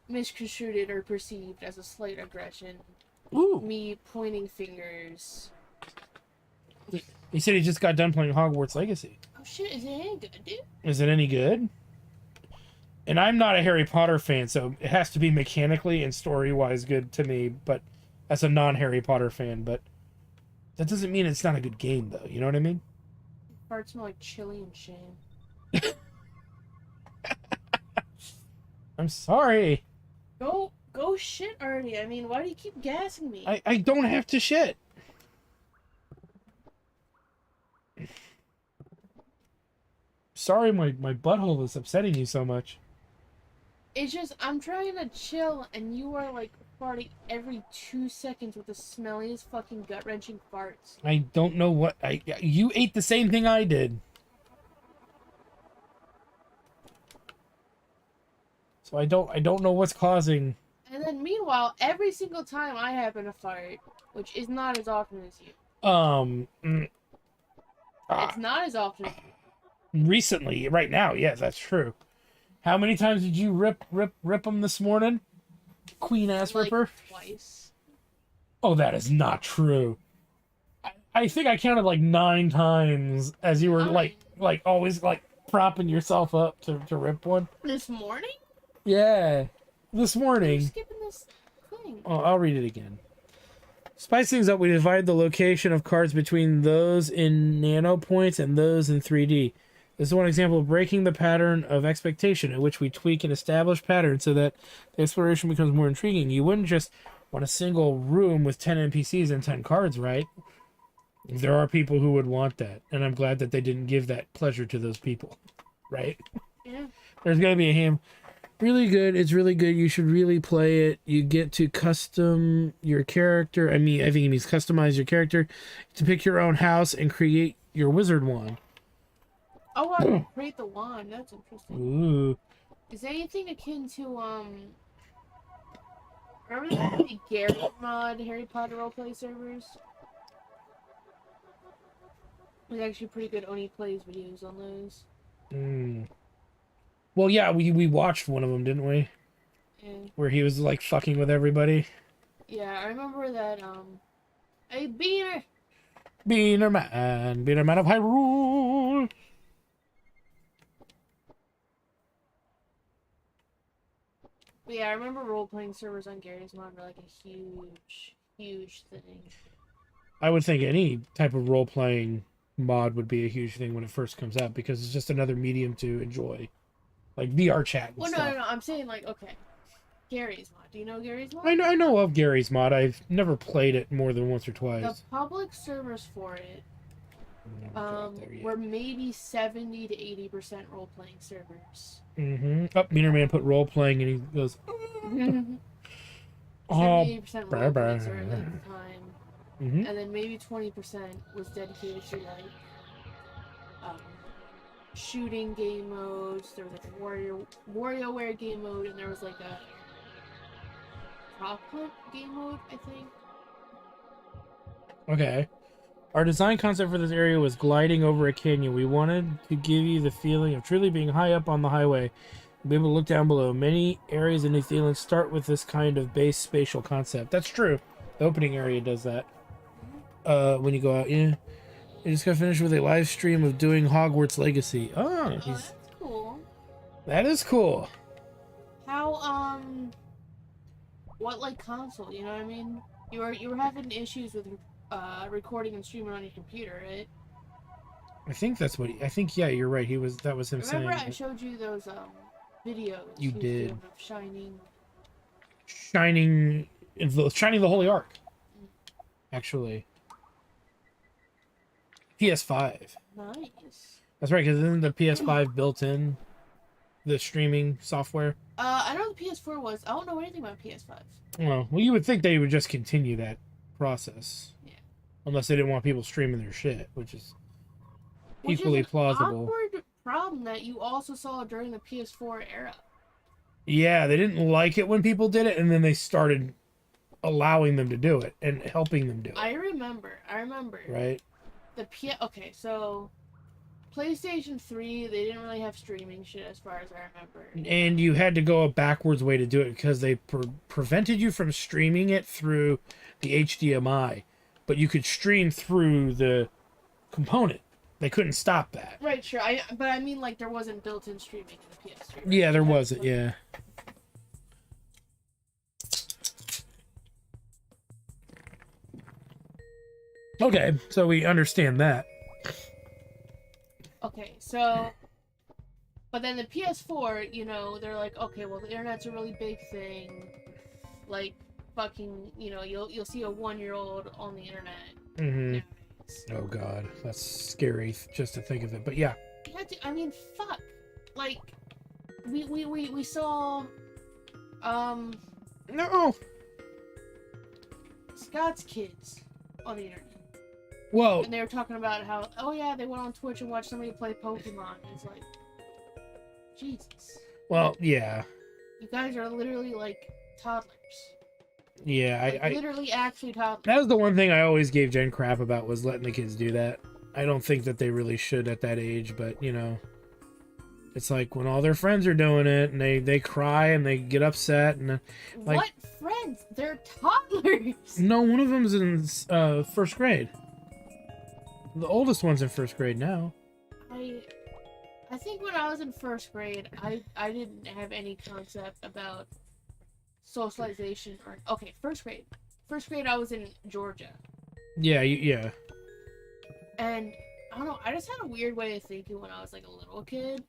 misconstrued or perceived as a slight aggression. Ooh. Me pointing fingers. He said he just got done playing Hogwarts Legacy. Oh shit! Is it any good, dude? Is it any good? And I'm not a Harry Potter fan, so it has to be mechanically and story-wise good to me, but as a non-Harry Potter fan, but that doesn't mean it's not a good game, though. You know what I mean? Farts smell like chili and shame. I'm sorry. Go shit already. I mean, why do you keep gassing me? I don't have to shit. Sorry, my butthole is upsetting you so much. It's just, I'm trying to chill, and you are, like, farting every 2 seconds with the smelliest fucking gut-wrenching farts. I don't know what... You ate the same thing I did. So I don't know what's causing... And then, meanwhile, every single time I happen to fart, which is not as often as you. It's not as often as you. Recently, right now, yes, that's true. How many times did you rip them this morning? Queen ass Like, ripper? twice. Oh, that is not true. I think I counted like 9 times as you were like always like propping yourself up to rip one. This morning? Yeah, this You're morning. skipping this thing. Oh, I'll read it again. Spice things up, we divide the location of cards between those in nano points and those in 3D. This is one example of breaking the pattern of expectation in which we tweak an established pattern so that the exploration becomes more intriguing. You wouldn't just want a single room with 10 NPCs and 10 cards, right? There are people who would want that, and I'm glad that they didn't give that pleasure to those people, right? Yeah. There's going to be a ham. Really good. It's really good. You should really play it. You get to custom your character. I think it means customize your character to pick your own house and create your wizard wand. Oh, I can create the wand. That's interesting. Ooh. Is there anything akin to, remember the Gary mod Harry Potter roleplay servers? There's actually pretty good Oni Plays videos on those. Well, yeah, we watched one of them, didn't we? Yeah. Where he was, like, fucking with everybody. Yeah, I remember that, Hey, Beaner! Beaner man of Hyrule! But yeah, I remember role-playing servers on Gary's mod were like a huge thing. I would think any type of role-playing mod would be a huge thing when it first comes out, because it's just another medium to enjoy. Like VR chat and Well, stuff. no, I'm saying, like, okay. Gary's Mod. Do you know Gary's Mod? I know of Gary's Mod. I've never played it more than once or The twice. public servers for it Not there yet. were maybe 70 to 80% role-playing servers. Up, Meaner Man put role playing, and he goes, 70 "Oh, 80% bye role-playing bye." servers at the time. Mhm. And then maybe 20% was dedicated to like shooting game modes. There was like a WarioWare game mode, and there was like a prop hunt game mode, I think. Okay. Our design concept for this area was gliding over a canyon. We wanted to give you the feeling of truly being high up on the highway. Be able to look down below. Many areas in New Zealand start with this kind of base spatial concept. That's true. The opening area does that. When you go out, yeah. I just got finished with a live stream of doing Hogwarts Legacy. Oh, That's cool. that is cool. How what like console? You know what I mean? You were having issues with recording and streaming on your computer, right? I think that's what. I think yeah, you're right. That was him Remember, saying. I showed you those videos. You he was did. doing of shining the Holy Ark. Actually, PS5. Nice. That's right, because isn't the PS5 built in the streaming software? I know the PS4 was. I don't know anything about PS5. Well, you would think they would just continue that process. Yeah. Unless they didn't want people streaming their shit, which is Which equally is an plausible. awkward problem that you also saw during the PS4 era. Yeah, they didn't like it when people did it, and then they started allowing them to do it and helping them do it. I remember. Right? Okay, so PlayStation 3, they didn't really have streaming shit as far as I remember. And you had to go a backwards way to do it because they prevented you from streaming it through the HDMI, but you could stream through the component. They couldn't stop that. Right, sure. But I mean, like, there wasn't built-in streaming in the PS3. Right? Yeah, there wasn't. Yeah. Okay, so we understand that. Okay, so, but then the PS4, you know, they're like, okay, well, the internet's a really big thing. Like, fucking, you know, you'll see a 1-year-old on the internet. Mm-hmm. nowadays. Oh God, that's scary just to think of it. But yeah. Yeah, I mean, fuck. Like, we saw, No. Scott's kids on the internet. Well, And they were talking about how, oh yeah, they went on Twitch and watched somebody play Pokemon. It's like, Jesus. yeah, You guys are literally like toddlers. yeah. Like, I literally actually toddlers. that was the one thing I always gave Jen crap about was letting the kids do that. I don't think that they really should at that age, but you know, it's like when all their friends are doing it and they cry and they get upset and like, What friends? They're toddlers. no, one of them's in first grade. The oldest one's in first grade now. I think when I was in first grade, I didn't have any concept about socialization or first grade. First grade I was in Georgia. Yeah, yeah. And I don't know, I just had a weird way of thinking when I was like a little kid.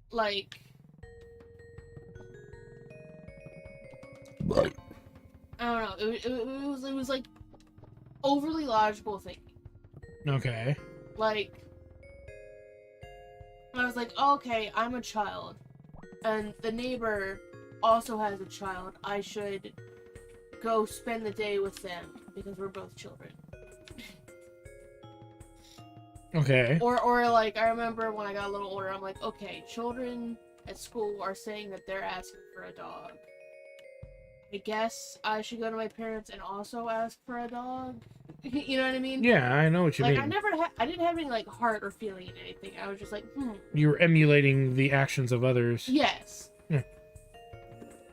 Like, Right. I don't know, it was like overly logical thinking. Okay. Like, I was like, okay, I'm a child, and the neighbor also has a child. I should go spend the day with them because we're both children. Okay. Or like, I remember when I got a little older, I'm like, okay, children at school are saying that they're asking for a dog. I guess I should go to my parents and also ask for a dog. You know what I mean? Yeah, I know what you Like, mean. I didn't have any like heart or feeling in anything. I was just like, You were emulating the actions of others. yes.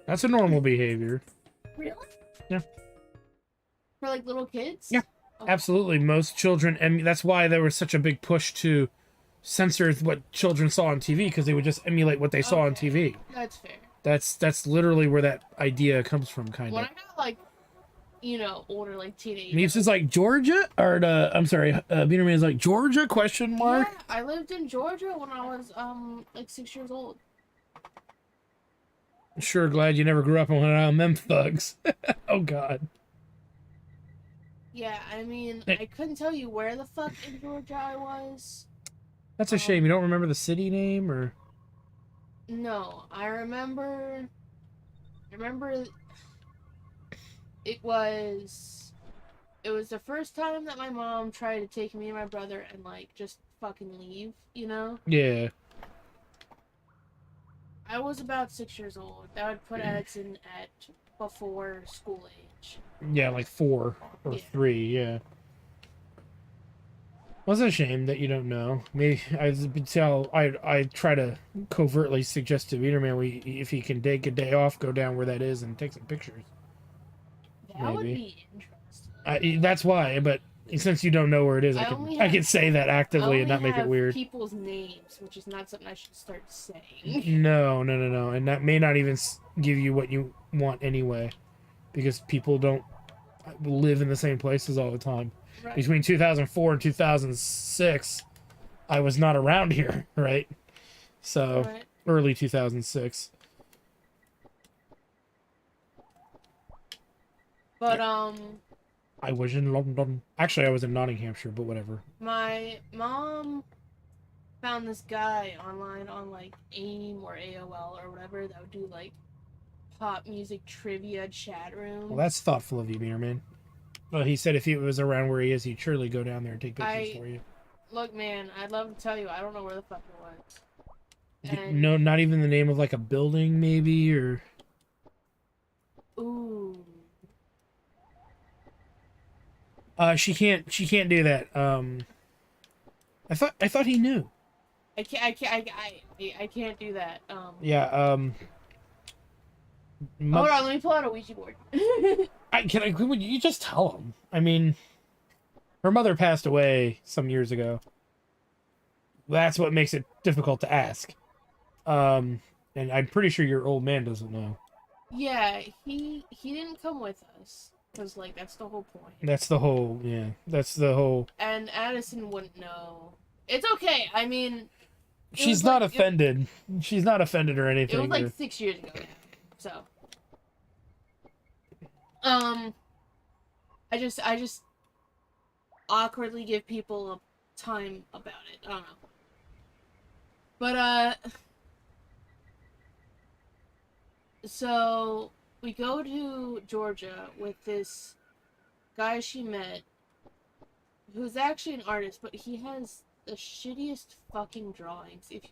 That's a normal behavior. Really? Yeah. For like little kids? Yeah. Okay. Absolutely, most children, that's why there was such a big push to censor what children saw on TV because they would just emulate what they saw on Okay. TV. That's fair. That's literally where that idea comes from, kind When of. I got like, you know, older, like teenage. And he's just like Georgia, or I'm sorry, Beaner Man's like Georgia? Question mark. Yeah, I lived in Georgia when I was like 6 years old. Sure glad you never grew up around them thugs. Oh God. Yeah, I mean, I couldn't tell you where the fuck in Georgia I was. That's a shame. You don't remember the city name or? No, I remember it was the first time that my mom tried to take me and my brother and like just fucking leave, you know? Yeah. I was about 6 years old. That would put Edson at before school age. Yeah, like 4 or Yeah. 3. Yeah. Well, it's a shame that you don't know. Maybe I try to covertly suggest to Wienerman if he can take a day off, go down where that is and take some pictures. That would Maybe. be interesting. That's why, but since you don't know where it is, I can say that I actively only and not make it have weird. people's names, which is not something I should start saying. No, and that may not even give you what you want anyway, because people don't live in the same places all the time. Right. Between 2004 and 2006, I was not around here, right? So Right. early 2006. But I was in London. Actually, I was in Nottinghamshire, but whatever. my mom found this guy online on like AIM or AOL or whatever that would do like pop music trivia chat room. Well, that's thoughtful of you, man. Well, he said if he was around where he is, he'd surely go down there and take pictures for you. Look, man, I'd love to tell you, I don't know where the fuck it was. And, No, not even the name of like a building, maybe, or. Ooh. She can't do that. I thought he knew. I can't do that. Yeah. Hold on, let me pull out a Ouija board. Would you just tell him? I mean, her mother passed away some years ago. That's what makes it difficult to ask. And I'm pretty sure your old man doesn't know. Yeah, he didn't come with us. Because, like, that's the whole point. That's the whole. And Addison wouldn't know. It's okay. I mean, she's not offended. She's not offended or anything. It was like 6 years ago now. So. I just awkwardly give people a time about it. I don't know. But, so we go to Georgia with this guy she met, who's actually an artist, but he has the shittiest fucking drawings. If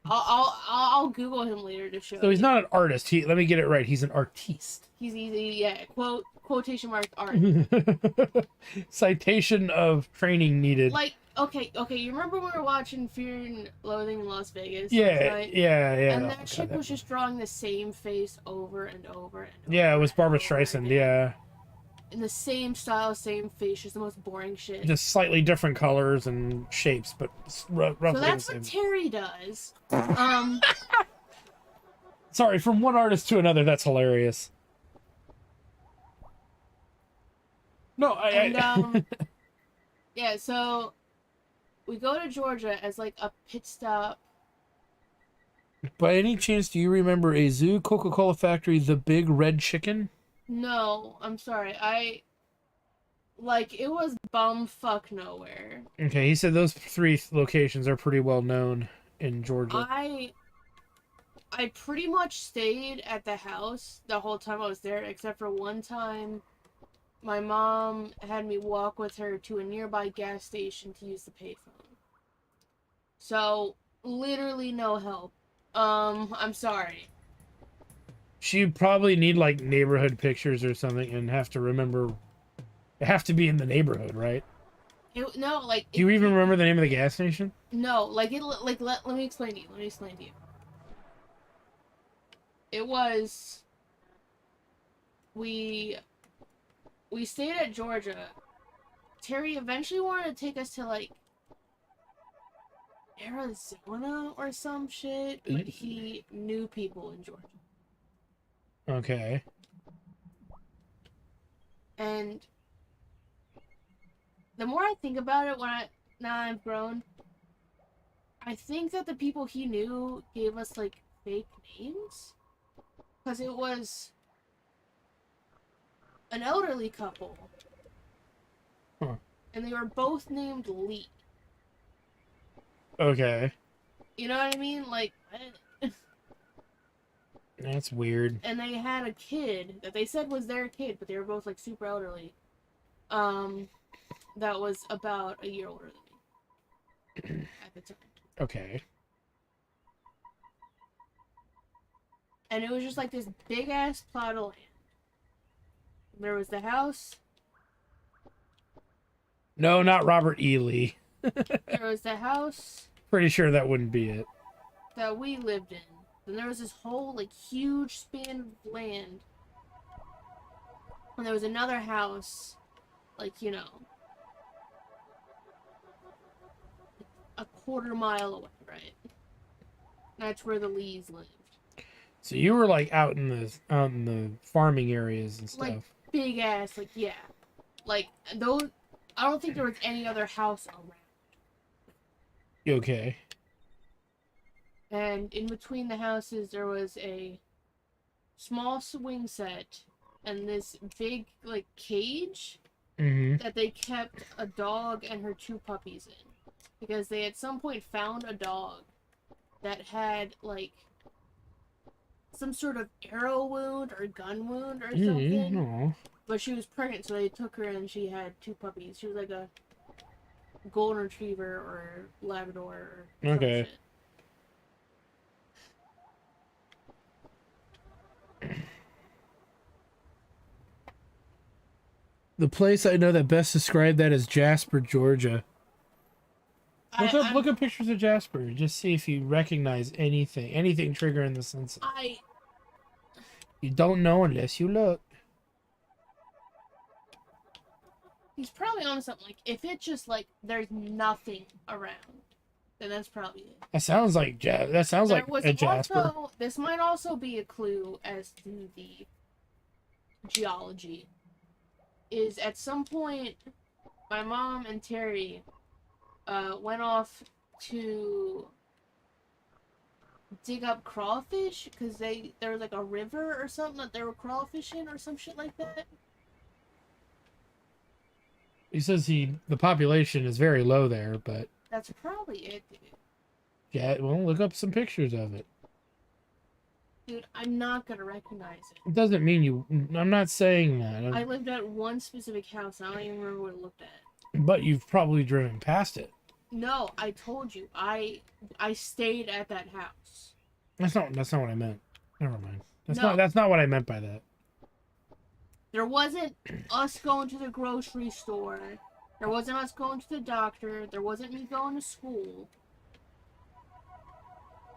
I'll Google him later to show. So he's not an artist. Let me get it right. He's an artiste. He's easy, yeah. Quotation mark art. Citation of training needed. Like, okay. You remember when we were watching Fear and Loathing in Las Vegas? Yeah. And that chick was just drawing the same face over and over and over. Yeah, it was Barbara Streisand. Yeah. In the same style, same face, just the most boring shit. Just slightly different colors and shapes, but roughly so that's the same. what Terry does. Sorry, from one artist to another, that's hilarious. No, yeah, so we go to Georgia as like a pit stop. By any chance, do you remember a zoo, Coca-Cola factory, the Big Red Chicken? No, I'm sorry. It was bumfuck nowhere. Okay, he said those 3 locations are pretty well known in Georgia. I pretty much stayed at the house the whole time I was there, except for one time my mom had me walk with her to a nearby gas station to use the payphone. So, literally no help. I'm sorry. She'd probably need like neighborhood pictures or something and have to remember. It have to be in the neighborhood, right? Do you even remember the name of the gas station? No, let me explain to you. It was we stayed at Georgia. Terry eventually wanted to take us to like Arizona or some shit, but he knew people in Georgia. Okay. And the more I think about it, now I've grown, I think that the people he knew gave us like fake names. Because it was an elderly couple. Huh. And they were both named Lee. Okay. You know what I mean? Like, That's weird. and they had a kid that they said was their kid, but they were both like super elderly. That was about a year older than me at the time. Okay. And it was just like this big ass plot of land. There was the house. No, not Robert E. Lee. There was the house Pretty sure that wouldn't be it. that we lived in. Then there was this whole like huge span of land. And there was another house, like, you know, a quarter mile away, right? That's where the Lees lived. So you were like out in the farming areas and stuff. Like big ass, like yeah, like those. I don't think there was any other house around. Okay. And in between the houses, there was a small swing set and this big like cage Mm-hmm. that they kept a dog and her 2 puppies in, because they at some point found a dog that had like some sort of arrow wound or gun wound or something. Oh. But she was pregnant, so they took her and she had 2 puppies. She was like a golden retriever or Labrador or some Okay. shit. The place I know that best described that is Jasper, Georgia. Look at pictures of Jasper. Just see if you recognize anything triggering the senses. You don't know unless you look. He's probably on something. Like, if it's just like there's nothing around, then that's probably it. That sounds like a Jasper. Also, this might also be a clue as to the geology. Is at some point, my mom and Terry went off to dig up crawfish because there was like a river or something that they were crawfishing or some shit like that. He says the population is very low there, but That's probably it, dude. yeah, well, look up some pictures of it. Dude, I'm not gonna recognize it. It doesn't mean you. I'm not saying that. I lived at one specific house, and I don't even remember what it looked at. But you've probably driven past it. No, I told you, I stayed at that house. That's not what I meant. Never mind. No. That's not what I meant by that. There wasn't us going to the grocery store. There wasn't us going to the doctor. There wasn't me going to school.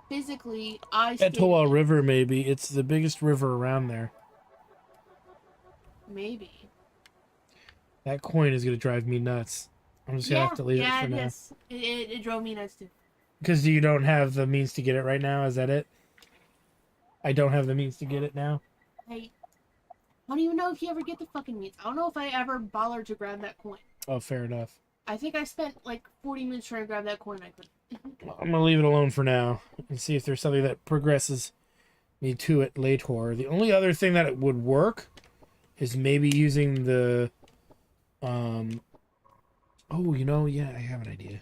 Physically, I stayed. Etowah River, maybe. It's the biggest river around there. Maybe. That coin is gonna drive me nuts. I'm just gonna have to leave it for now. Yes. It drove me nuts too. Because you don't have the means to get it right now. Is that it? I don't have the means to get it now. I don't even know if you ever get the fucking means. I don't know if I ever bothered to grab that coin. Oh, fair enough. I think I spent like 40 minutes trying to grab that coin. I couldn't. I'm gonna leave it alone for now and see if there's something that progresses me to it later. The only other thing that it would work is maybe using the oh, yeah, I have an idea.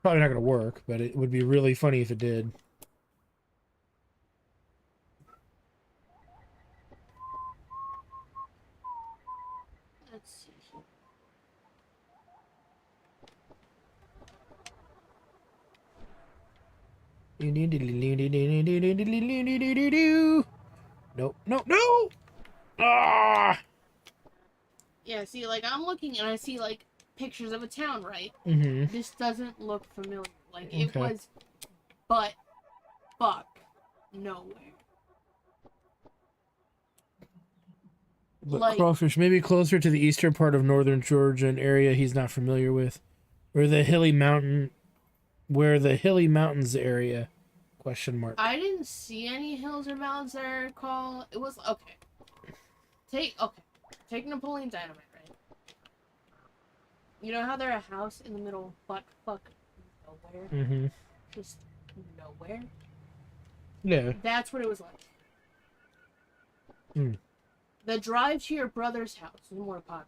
Probably not gonna work, but it would be really funny if it did. Let's see. Nope, nope, no! Ah! Yeah, see, like, I'm looking and I see, like, pictures of a town, right? Mm-hmm. This doesn't look familiar. Like, it Okay. was butt fuck nowhere. Look, Like- crawfish, maybe closer to the eastern part of northern Georgia, an area he's not familiar with. Where the hilly mountains area, question mark. I didn't see any hills or mountains that I recall. It was, okay. Take Napoleon Dynamite, right? You know how they're a house in the middle of butt fuck nowhere? Mm-hmm. Just nowhere? Yeah. That's what it was like. Hmm. The drive to your brother's house is more popular.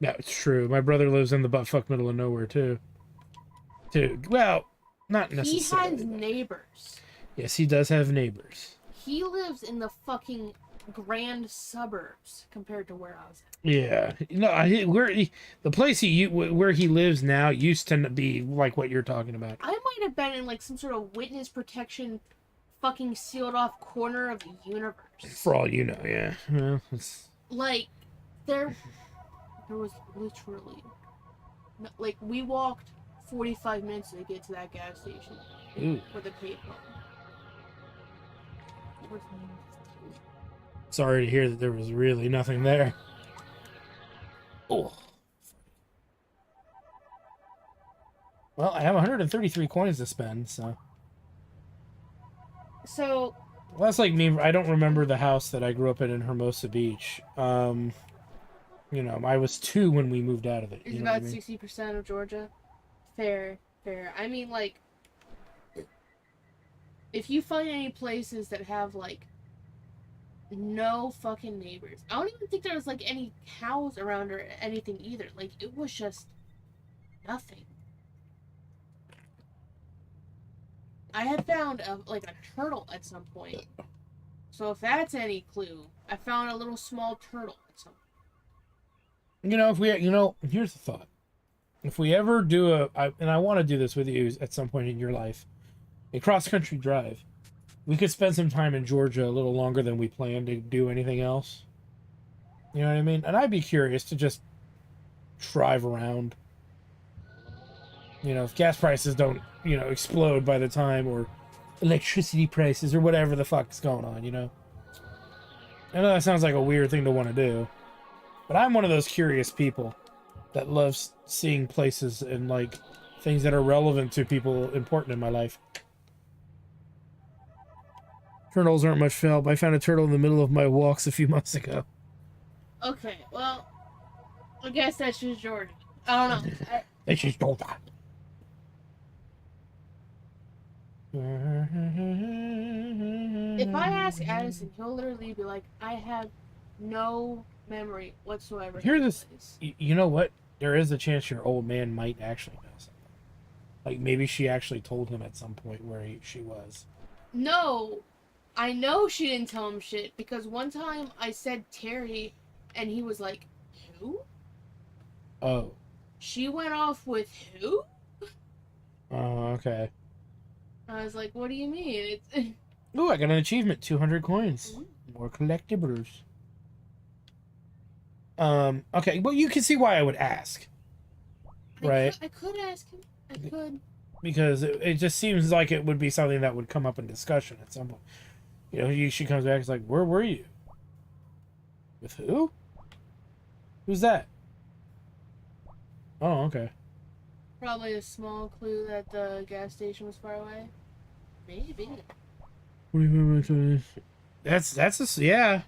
That's true. My brother lives in the buttfuck middle of nowhere too. Well, not He necessarily. has neighbors. Yes, he does have neighbors. He lives in the fucking grand suburbs compared to where I was at. Yeah, no, the place where he lives now used to be like what you're talking about. I might have been in like some sort of witness protection fucking sealed off corner of the universe. For all you know, yeah. Well, Like, there was literally, like, we walked 45 minutes to get to that gas station ooh. for the payphone. Sorry to hear that there was really nothing there. Oh. Well, I have 133 coins to spend, so. So, Well, that's like me. I don't remember the house that I grew up in Hermosa Beach. You know, I was 2 when we moved out of it. it's You know what about I mean? 60% of Georgia. Fair. I mean, like, if you find any places that have, like, no fucking neighbors. I don't even think there was, like, any cows around or anything either. Like, it was just nothing. I had found, a turtle at some point. So if that's any clue, I found a little small turtle at some point. You know, here's the thought. If we ever do and I want to do this with you at some point in your life, a cross-country drive, we could spend some time in Georgia a little longer than we plan to do anything else. You know what I mean? And I'd be curious to just drive around. You know, if gas prices don't, explode by the time, or electricity prices, or whatever the fuck's going on, you know? I know that sounds like a weird thing to want to do, but I'm one of those curious people that loves seeing places and, like, things that are relevant to people important in my life. Turtles aren't much help. I found a turtle in the middle of my walks a few months ago. Okay, well, I guess that's just Georgia. I don't know. It's just Georgia. If I ask Addison, he'll literally be like, I have no memory whatsoever. Hear of this. place." You know what? There is a chance your old man might actually know something. Like, maybe she actually told him at some point where she was. No, I know she didn't tell him shit because one time I said Terry and he was like, who? Oh. She went off with who? Oh, okay. I was like, what do you mean? It's Ooh, I got an achievement. 200 coins. More collectibles. Okay, well, you can see why I would ask. Right? I could ask him. I could. Because it just seems like it would be something that would come up in discussion at some point. You know, she comes back, it's like, where were you? With who? Who's that? Oh, okay. Probably a small clue that the gas station was far away. Maybe. What do you mean? That's yeah.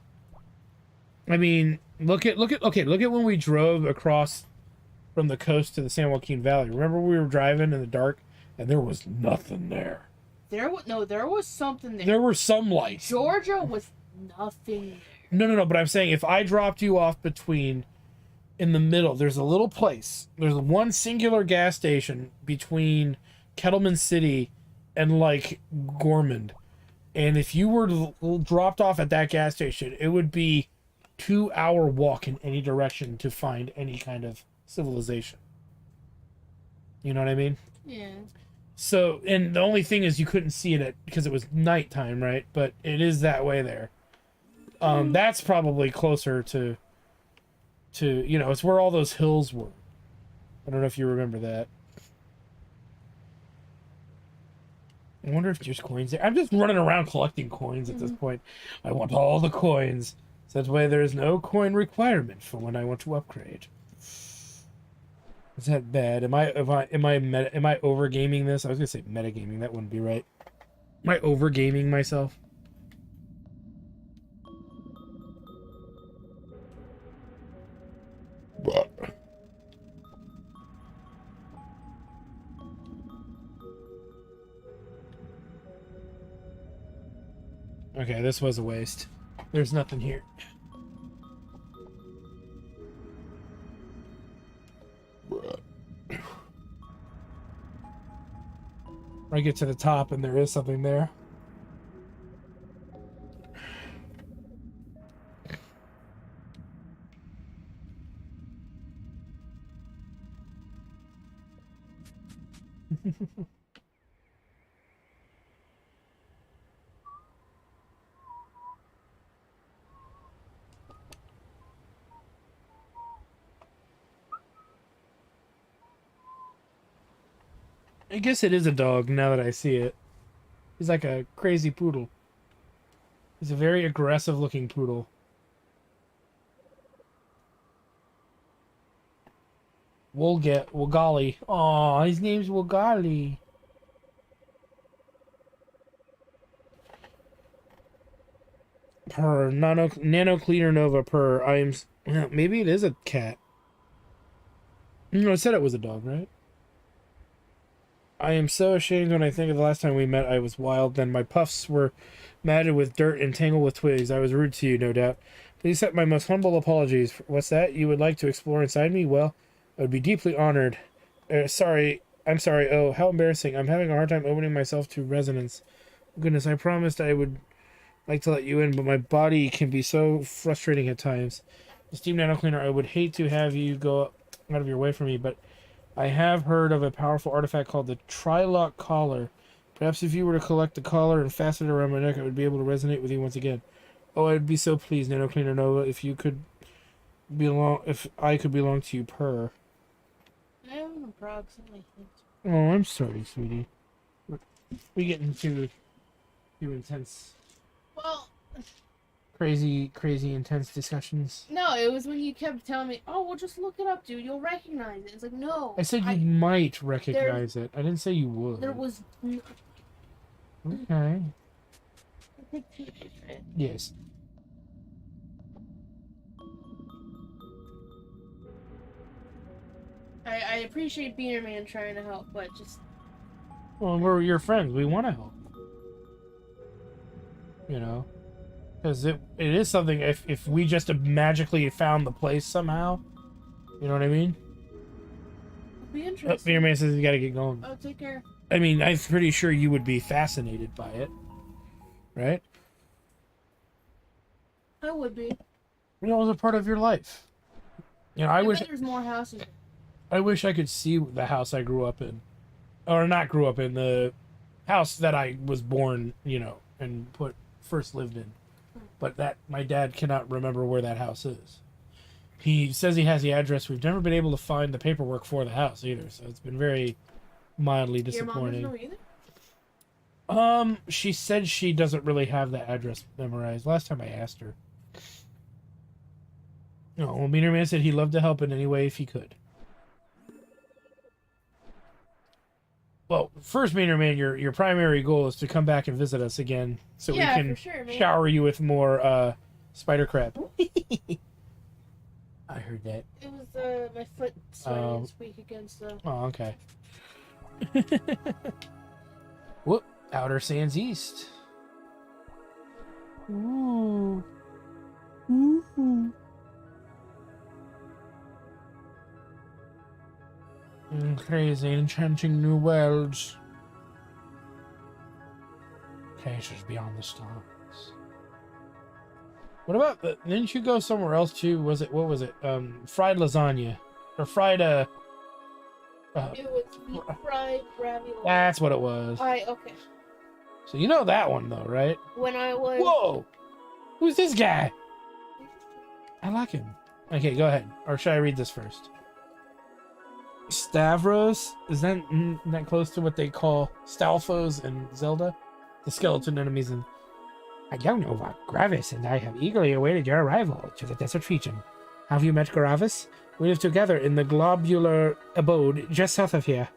I mean, look at when we drove across from the coast to the San Joaquin Valley. Remember we were driving in the dark and there was nothing there. There was something there. There were some lights. Georgia was nothing there. No, but I'm saying if I dropped you off in the middle, there's a little place. There's one singular gas station between Kettleman City and, like, Gormand. And if you were dropped off at that gas station, it would be 2-hour walk in any direction to find any kind of civilization. You know what I mean? Yeah. So, and the only thing is you couldn't see it because it was nighttime, right? But it is that way there. That's probably closer to it's where all those hills were. I don't know if you remember that. I wonder if there's coins there. I'm just running around collecting coins at this point. I want all the coins. So that way there's no coin requirement for when I want to upgrade. Is that bad? Am I overgaming this? I was gonna say metagaming. That wouldn't be right. Am I overgaming myself? Okay, this was a waste. There's nothing here. I get to the top and there is something there. I guess it is a dog now that I see it. He's like a crazy poodle. He's a very aggressive looking poodle. Wogali. Aw, his name's Wogali. Purr. Nano Cleaner Nova purr. Maybe it is a cat. No, I said it was a dog, right? I am so ashamed when I think of the last time we met. I was wild then. My puffs were matted with dirt and tangled with twigs. I was rude to you, no doubt. Please accept my most humble apologies. What's that? You would like to explore inside me? Well, I would be deeply honored. Sorry. I'm sorry. Oh, how embarrassing. I'm having a hard time opening myself to resonance. Goodness, I promised I would like to let you in, but my body can be so frustrating at times. Esteemed Nano Cleaner, I would hate to have you go out of your way for me, but I have heard of a powerful artifact called the Trilock Collar. Perhaps if you were to collect the collar and fasten it around my neck, I would be able to resonate with you once again. Oh, I'd be so pleased, Nano Cleaner Nova, if I could belong to you, purr. I have an approximately. Oh, I'm sorry, sweetie. We get into intense, Well, crazy intense discussions. no, it was when you kept telling me, "Oh, well, just look it up, dude. You'll recognize it." It's like, no. I said you might recognize it. I didn't say you would. There was. Okay. I think right? Yes. I appreciate Beaner Man trying to help, but just. Well, we're your friends. We want to help. You know, because it is something. If we just magically found the place somehow, you know what I mean? It'd be Oh, interesting. Beaner Man says you got to get going. Oh, take care. I mean, I'm pretty sure you would be fascinated by it, right? I would be. You know, it was a part of your life. You know, I wish bet there's more houses. I wish I could see the house I grew up in, or not grew up in, the house that I was born, you know, and first lived in. But that my dad cannot remember where that house is. He says he has the address. We've never been able to find the paperwork for the house either, so it's been very mildly disappointing. Your mom doesn't know either? She said she doesn't really have the address memorized. Last time I asked her. No, well, Meaner Man said he'd love to help in any way if he could. Well, first, Meaner Man, your primary goal is to come back and visit us again, so we can for sure, man. shower you with more spider crap. I heard that. It was my foot swelling this week against the. Oh, okay. Whoop! Outer Sands East. Ooh. Ooh. Crazy, enchanting new worlds. Cases beyond the stars. What about didn't you go somewhere else too? What was it? Fried lasagna. Or fried It was deep fried ravioli. that's what it was. Okay. So you know that one though, right? When I was. Whoa! Who's this guy? I like him. Okay, go ahead. Or should I read this first? Stavros? Is that close to what they call Stalfos in Zelda? The skeleton enemies in... I don't know what Gravis and I have eagerly awaited your arrival to the desert region. Have you met Gravis? We live together in the globular abode just south of here.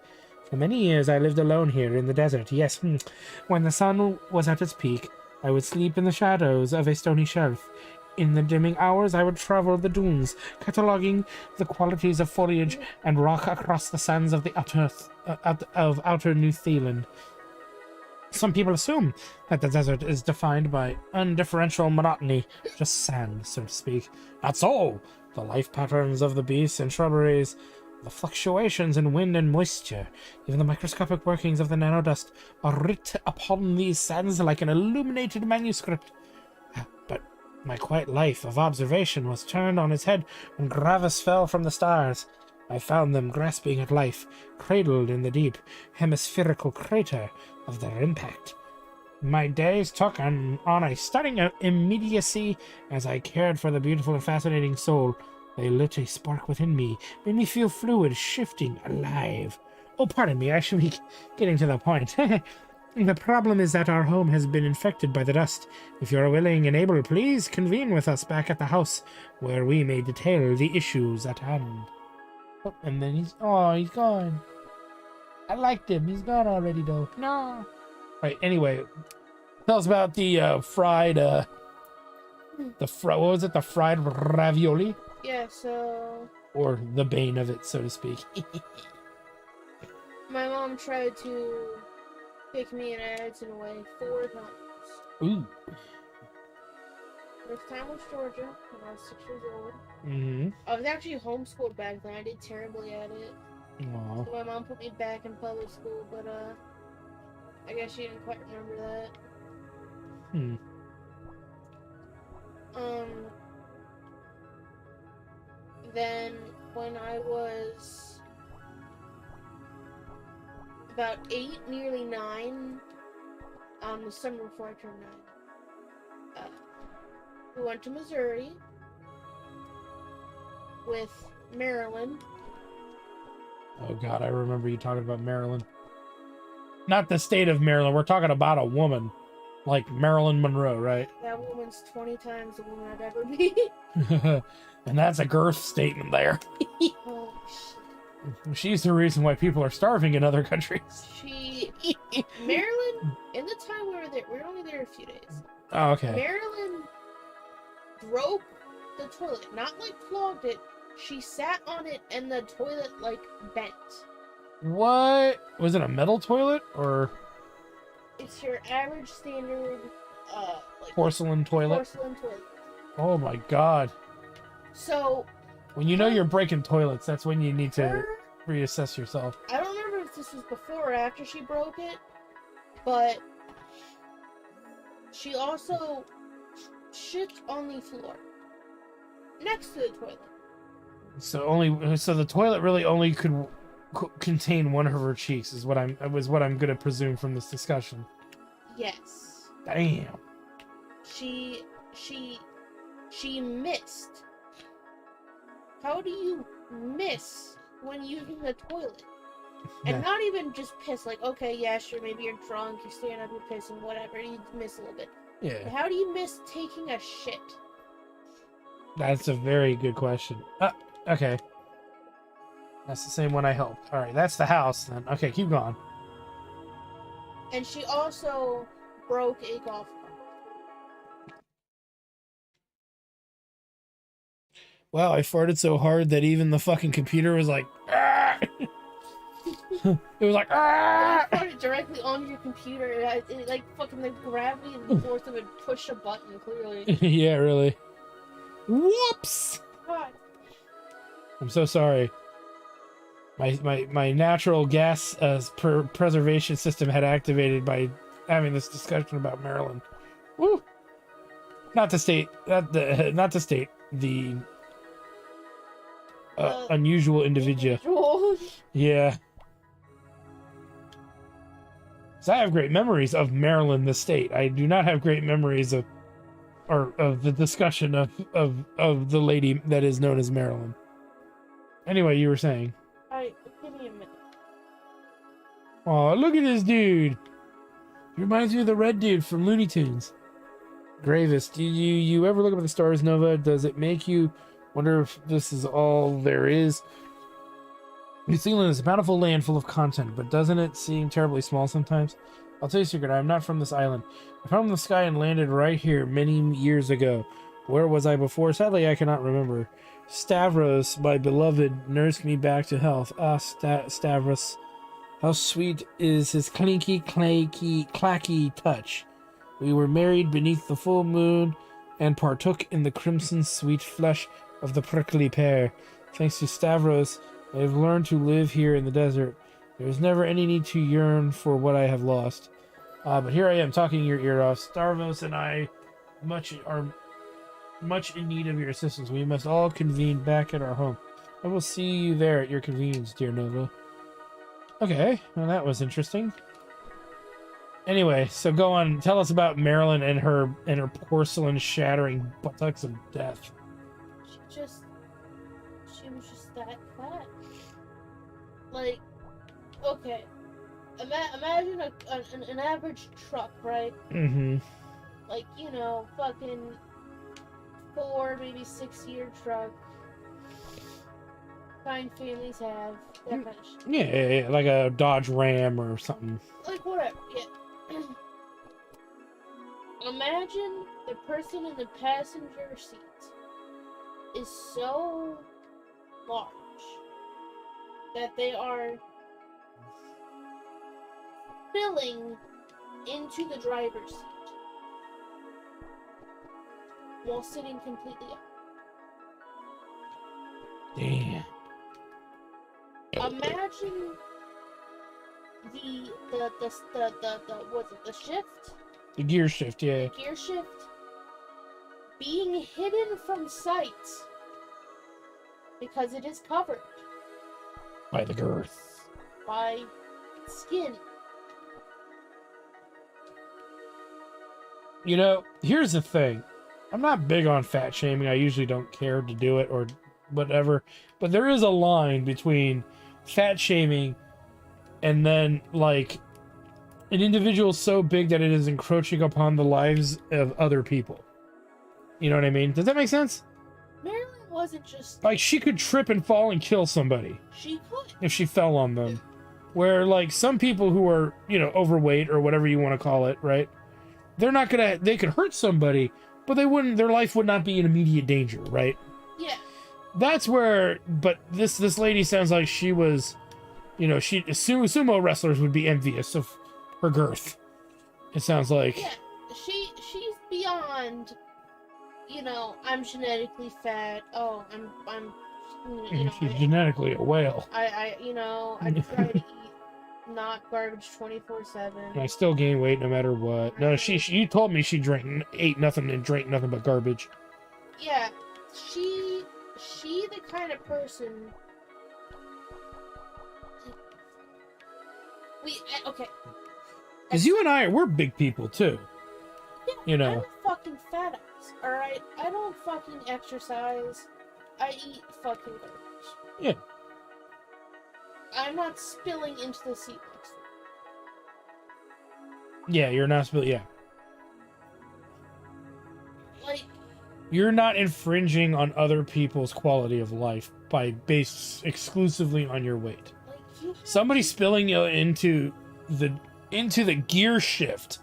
For many years I lived alone here in the desert, yes. When the sun was at its peak, I would sleep in the shadows of a stony shelf. In the dimming hours, I would travel the dunes, cataloging the qualities of foliage and rock across the sands of the outer New Zealand. Some people assume that the desert is defined by undifferential monotony, just sand, so to speak. Not so. The life patterns of the beasts and shrubberies, the fluctuations in wind and moisture, even the microscopic workings of the nanodust are writ upon these sands like an illuminated manuscript. But my quiet life of observation was turned on its head when Gravis fell from the stars. I found them grasping at life, cradled in the deep, hemispherical crater of their impact. My days took on a stunning immediacy as I cared for the beautiful and fascinating soul. They lit a spark within me, made me feel fluid, shifting, alive. Oh, pardon me, I should be getting to the point. The problem is that our home has been infected by the dust. If you're willing and able, please convene with us back at the house, where we may detail the issues at hand. Oh, and then he's gone. I liked him. He's gone already, though. No. Right, anyway, tell us about the fried, what was it? The fried ravioli? Yeah, so Or the bane of it, so to speak. my mom tried to pick me and Addison away 4 times. Ooh. First time was Georgia when I was 6 years old. Mm-hmm. I was actually homeschooled back then. I did terribly at it. Aw. So my mom put me back in public school, but I guess she didn't quite remember that. Hmm. Then when I was about 8, nearly 9, the summer before I turned 9, we went to Missouri with Maryland. Oh, God, I remember you talking about Maryland. Not the state of Maryland. We're talking about a woman. Like Marilyn Monroe, right? That woman's 20 times the woman I've ever been. And that's a girth statement there. Oh, She's the reason why people are starving in other countries. Maryland, in the time we were there, we were only there a few days. Oh, okay. Maryland broke the toilet, not like clogged it. She sat on it and the toilet like bent. What? Was it a metal toilet or It's your average standard, like porcelain toilet? porcelain toilet. Oh my God. So When you know you're breaking toilets, that's when you need to her, reassess yourself. I don't remember if this was before or after she broke it, but she also shit on the floor next to the toilet. So the toilet really only could contain one of her cheeks is what I'm gonna presume from this discussion. Yes. Damn. She missed. How do you miss when using the toilet? And Yeah. not even just piss, like, okay, yeah, sure, maybe you're drunk, you're standing up, you're pissing, whatever, you miss a little bit. But Yeah, how do you miss taking a shit? that's a very good question. Okay. That's the same one I helped. All right, that's the house then. Okay, keep going. And she also broke a golf cart. Wow, I farted so hard that even the fucking computer was like, "Ah!" It was like, "Ah!" You farted directly on your computer. It like fucking the gravity and the force of it push a button, clearly. Yeah, really. Whoops! God. I'm so sorry. My natural gas preservation system had activated by having this discussion about Maryland. Woo! Not to state the unusual individual. Individual. Yeah. So I have great memories of Maryland, the state. I do not have great memories of the discussion of the lady that is known as Maryland. Anyway, you were saying. Give me a minute. Oh, look at this dude. He reminds me of the red dude from Looney Tunes. Gravis, do you ever look up at the stars, Nova? Does it make you wonder if this is all there is? New Zealand is a bountiful land full of content, but doesn't it seem terribly small sometimes? I'll tell you a secret, I am not from this island. I fell from the sky and landed right here many years ago. Where was I before? Sadly, I cannot remember. Stavros, my beloved, nursed me back to health. Ah, Stavros. How sweet is his clinky, clanky, clacky touch. We were married beneath the full moon and partook in the crimson sweet flesh of the prickly pear. Thanks to Stavros, I have learned to live here in the desert. There is never any need to yearn for what I have lost. But here I am talking your ear off. Stavros and I are much in need of your assistance. We must all convene back at our home. I will see you there at your convenience, dear Nova. Okay, well that was interesting. Anyway, so go on, tell us about Marilyn and her porcelain shattering buttocks of death. She was just that fat. Like, okay, imagine an average truck, right? Mm-hmm. Like, you know, fucking 4, maybe 6-year truck. Kind families have that kind of shit. Yeah, like a Dodge Ram or something. Like, whatever, yeah. Imagine the person in the passenger seat is so large that they are spilling into the driver's seat while sitting completely up. Damn. Imagine the shift? The gear shift, yeah. The gear shift being hidden from sight because it is covered By the girth. by skin. You know, here's the thing. I'm not big on fat shaming. I usually don't care to do it or whatever. But there is a line between fat shaming and then, like, an individual so big that it is encroaching upon the lives of other people. You know what I mean? Does that make sense? Marilyn wasn't just... Like, she could trip and fall and kill somebody She could. if she fell on them. Where, like, some people who are, you know, overweight or whatever you want to call it, right? They're not gonna... They could hurt somebody, but they wouldn't... Their life would not be in immediate danger, right? Yeah. That's where... But this lady sounds like she was... You know, sumo wrestlers would be envious of her girth. It sounds like. Yeah. She's beyond, you know, I'm genetically fat. Oh, I'm you know, She's genetically a whale. I you know, I try to eat not garbage 24/7. I still gain weight no matter what. No, you told me she ate nothing and drank nothing but garbage. Yeah. She the kind of person okay. Because you and we're big people too. Yeah, You know. I'm a fucking fat ass, alright? I don't fucking exercise. I eat fucking garbage. Yeah. I'm not spilling into the seat next to me. Yeah, you're not yeah. Like, You're not infringing on other people's quality of life based exclusively on your weight. you Somebody spilling you into the gear shift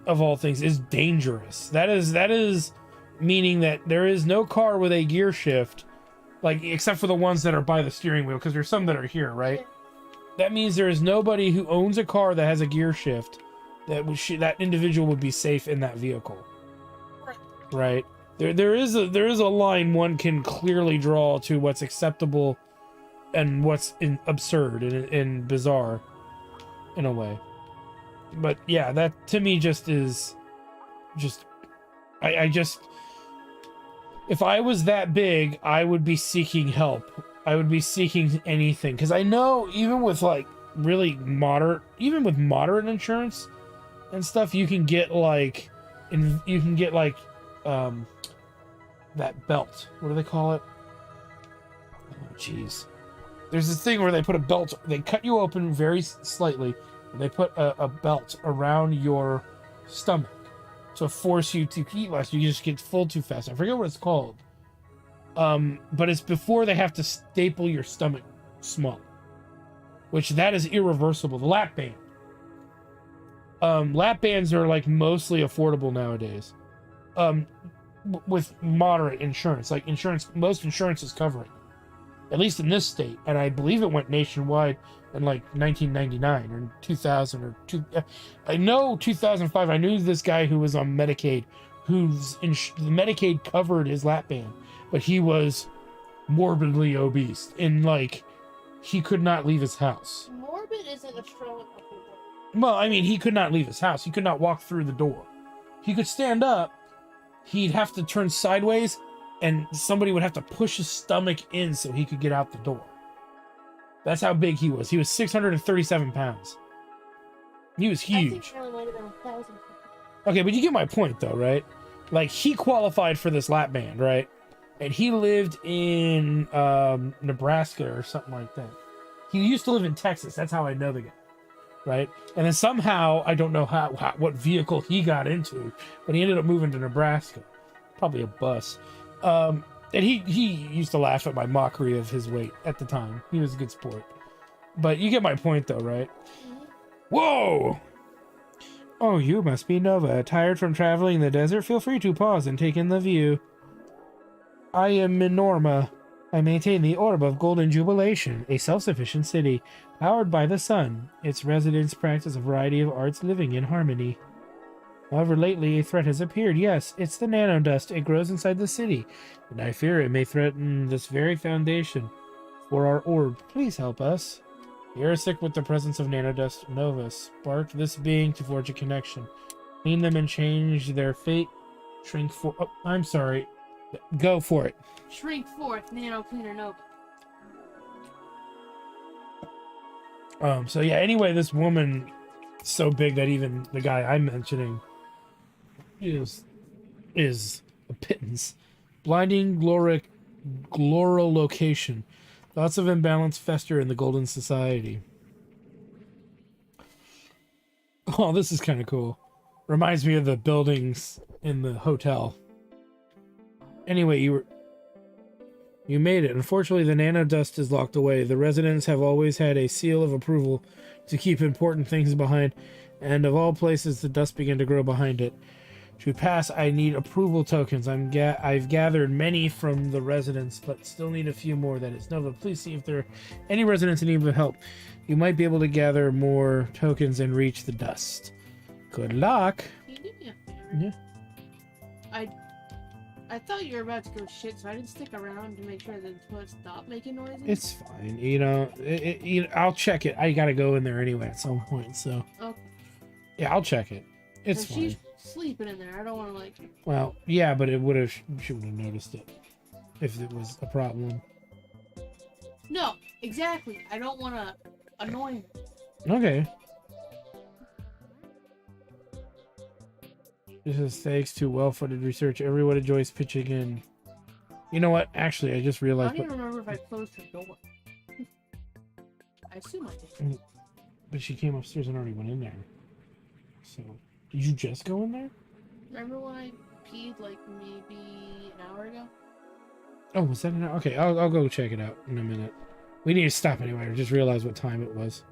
of all things is dangerous. That is meaning that there is no car with a gear shift, like, except for the ones that are by the steering wheel, because there's some that are here, right? That means there is nobody who owns a car that has a gear shift that individual would be safe in that vehicle. Right? There is a line one can clearly draw to what's acceptable and what's absurd and bizarre in a way. But yeah, that to me just is I if I was that big, I would be seeking help. I would be seeking anything, because I know even with like really moderate insurance and stuff, you can get like that belt. What do they call it? Oh, jeez. There's this thing where they put a belt. They cut you open very slightly, and they put a belt around your stomach to force you to eat less. You just get full too fast. I forget what it's called. But it's before they have to staple your stomach small, which that is irreversible. The lap band. Lap bands are like mostly affordable nowadays. With moderate insurance, like most insurance is covering. at least in this state, and I believe it went nationwide in like 1999 or 2000 or two. I know 2005. I knew this guy who was on Medicaid, Medicaid covered his lap band, but he was morbidly obese and like he could not leave his house. Morbid isn't a strong. Well, I mean, he could not leave his house. He could not walk through the door. He could stand up. He'd have to turn sideways, and somebody would have to push his stomach in so he could get out the door. That's how big he was. He was 637 pounds. He was huge. I think I might have been 1,000. Okay, but you get my point, though, right? Like, he qualified for this lap band, right? And he lived in Nebraska or something like that. He used to live in Texas. That's how I know the guy, right? And then somehow, I don't know what vehicle he got into, but he ended up moving to Nebraska. Probably a bus. And he used to laugh at my mockery of his weight at the time. He was a good sport. But you get my point, though, right? Whoa! Oh, you must be Nova. Tired from traveling in the desert? Feel free to pause and take in the view. I am Minorma. I maintain the Orb of Golden Jubilation, a self-sufficient city, powered by the sun. Its residents practice a variety of arts living in harmony. However, lately a threat has appeared. Yes, it's the nanodust. It grows inside the city, and I fear it may threaten this very foundation for our orb. Please help us. We are sick with the presence of nanodust. Nova, spark this being to forge a connection. Clean them and change their fate. Shrink for... Oh, I'm sorry. Go for it. Shrink forth, Nano Cleaner Nova. So yeah, anyway, this woman so big that even the guy I'm mentioning is a pittance. Blinding glorolocation. Thoughts of imbalance fester in the Golden Society. Oh, this is kind of cool. Reminds me of the buildings in the hotel. Anyway, you made it. Unfortunately, the nanodust is locked away. The residents have always had a seal of approval to keep important things behind, and of all places, the dust began to grow behind it. To pass, I need approval tokens. I've gathered many from the residents, but still need a few more. That is, Nova, please see if there are any residents in need of help. You might be able to gather more tokens and reach the dust. Good luck. Can you do me a favor? Yeah. I thought you were about to go shit, so I didn't stick around to make sure that the toilet stopped making noises. It's fine. You know, I'll check it. I gotta go in there anyway at some point, so. Okay. Yeah, I'll check it. It's So fine. she's sleeping in there. I don't want to, like... Well, yeah, but it would have. She would have noticed it if it was a problem. No, exactly. I don't want to annoy her. Okay. This is thanks to well-funded research. Everyone enjoys pitching in. You know what? Actually, I just I realized. don't even remember if I closed her door. I assume I did. But she came upstairs and already went in there. So, did you just go in there? Remember when I peed, like, maybe an hour ago? Oh, was that an hour? Okay, I'll go check it out in a minute. We need to stop anyway. I just realized what time it was.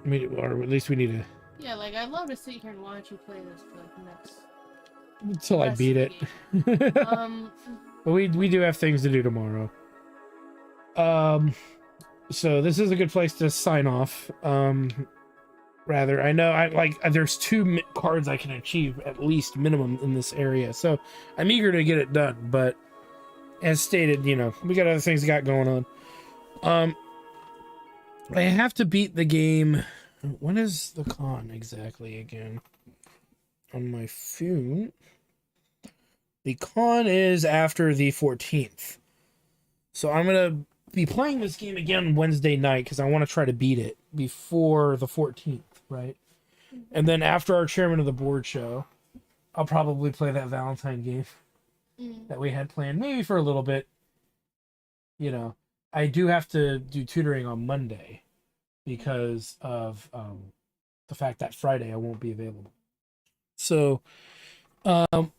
I mean, or at least we need to. Yeah, like, I'd love to sit here and watch you play this for, like, the next... Until I rest beat of it. the game. But we do have things to do tomorrow. So this is a good place to sign off. Rather, I know there's two cards I can achieve at least minimum in this area, so I'm eager to get it done. But as stated, you know, we got other things we got going on. I have to beat the game. When is the con exactly again? On my phone. The con is after the 14th. So I'm going to be playing this game again Wednesday night because I want to try to beat it before the 14th, right? And then after our chairman of the board show, I'll probably play that Valentine game that we had planned, maybe for a little bit. You know, I do have to do tutoring on Monday because of the fact that Friday I won't be available. So, oops,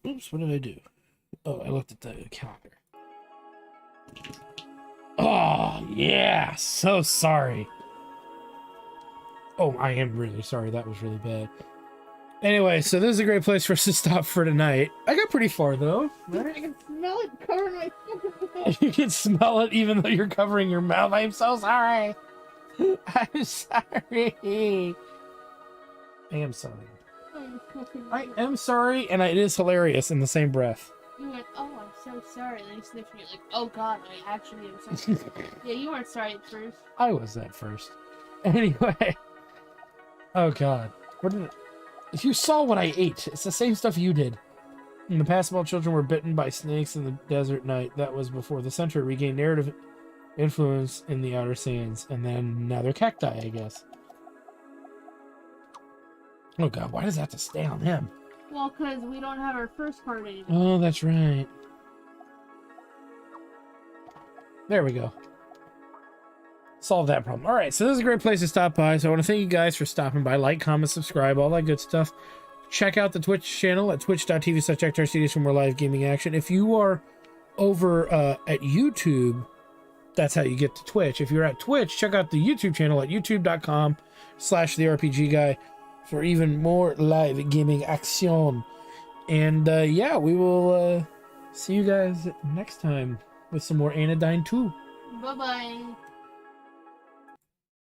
what did I do? Oh, I looked at the calendar. Oh, yeah, so sorry. Oh, I am really sorry. That was really bad. Anyway, so this is a great place for us to stop for tonight. I got pretty far though. I can smell it covering my fucking You can smell it even though you're covering your mouth. I'm so sorry. I'm sorry. I am sorry. I am sorry, and it is hilarious in the same breath. You went, oh, I'm so sorry. And then you sniffed me like, oh god, I actually am sorry. Yeah, you weren't sorry at first. I was at first. Anyway. Oh god. What did it... If you saw what I ate, it's the same stuff you did. In the past, small children were bitten by snakes in the desert night. That was before the center regained narrative influence in the outer sands. And then now they're cacti, I guess. Oh god, why does that have to stay on him? Well, because we don't have our first card anymore. Oh, that's right. There we go. Solve that problem. All right, so this is a great place to stop by. So I want to thank you guys for stopping by. Like, comment, subscribe, all that good stuff. Check out the Twitch channel at twitch.tv/actarstudios for more live gaming action. If you are over at YouTube, that's how you get to Twitch. If you're at Twitch, check out the YouTube channel at youtube.com/therepgguy for even more live gaming action. And yeah, we will see you guys next time with some more Anodyne 2. Bye-bye.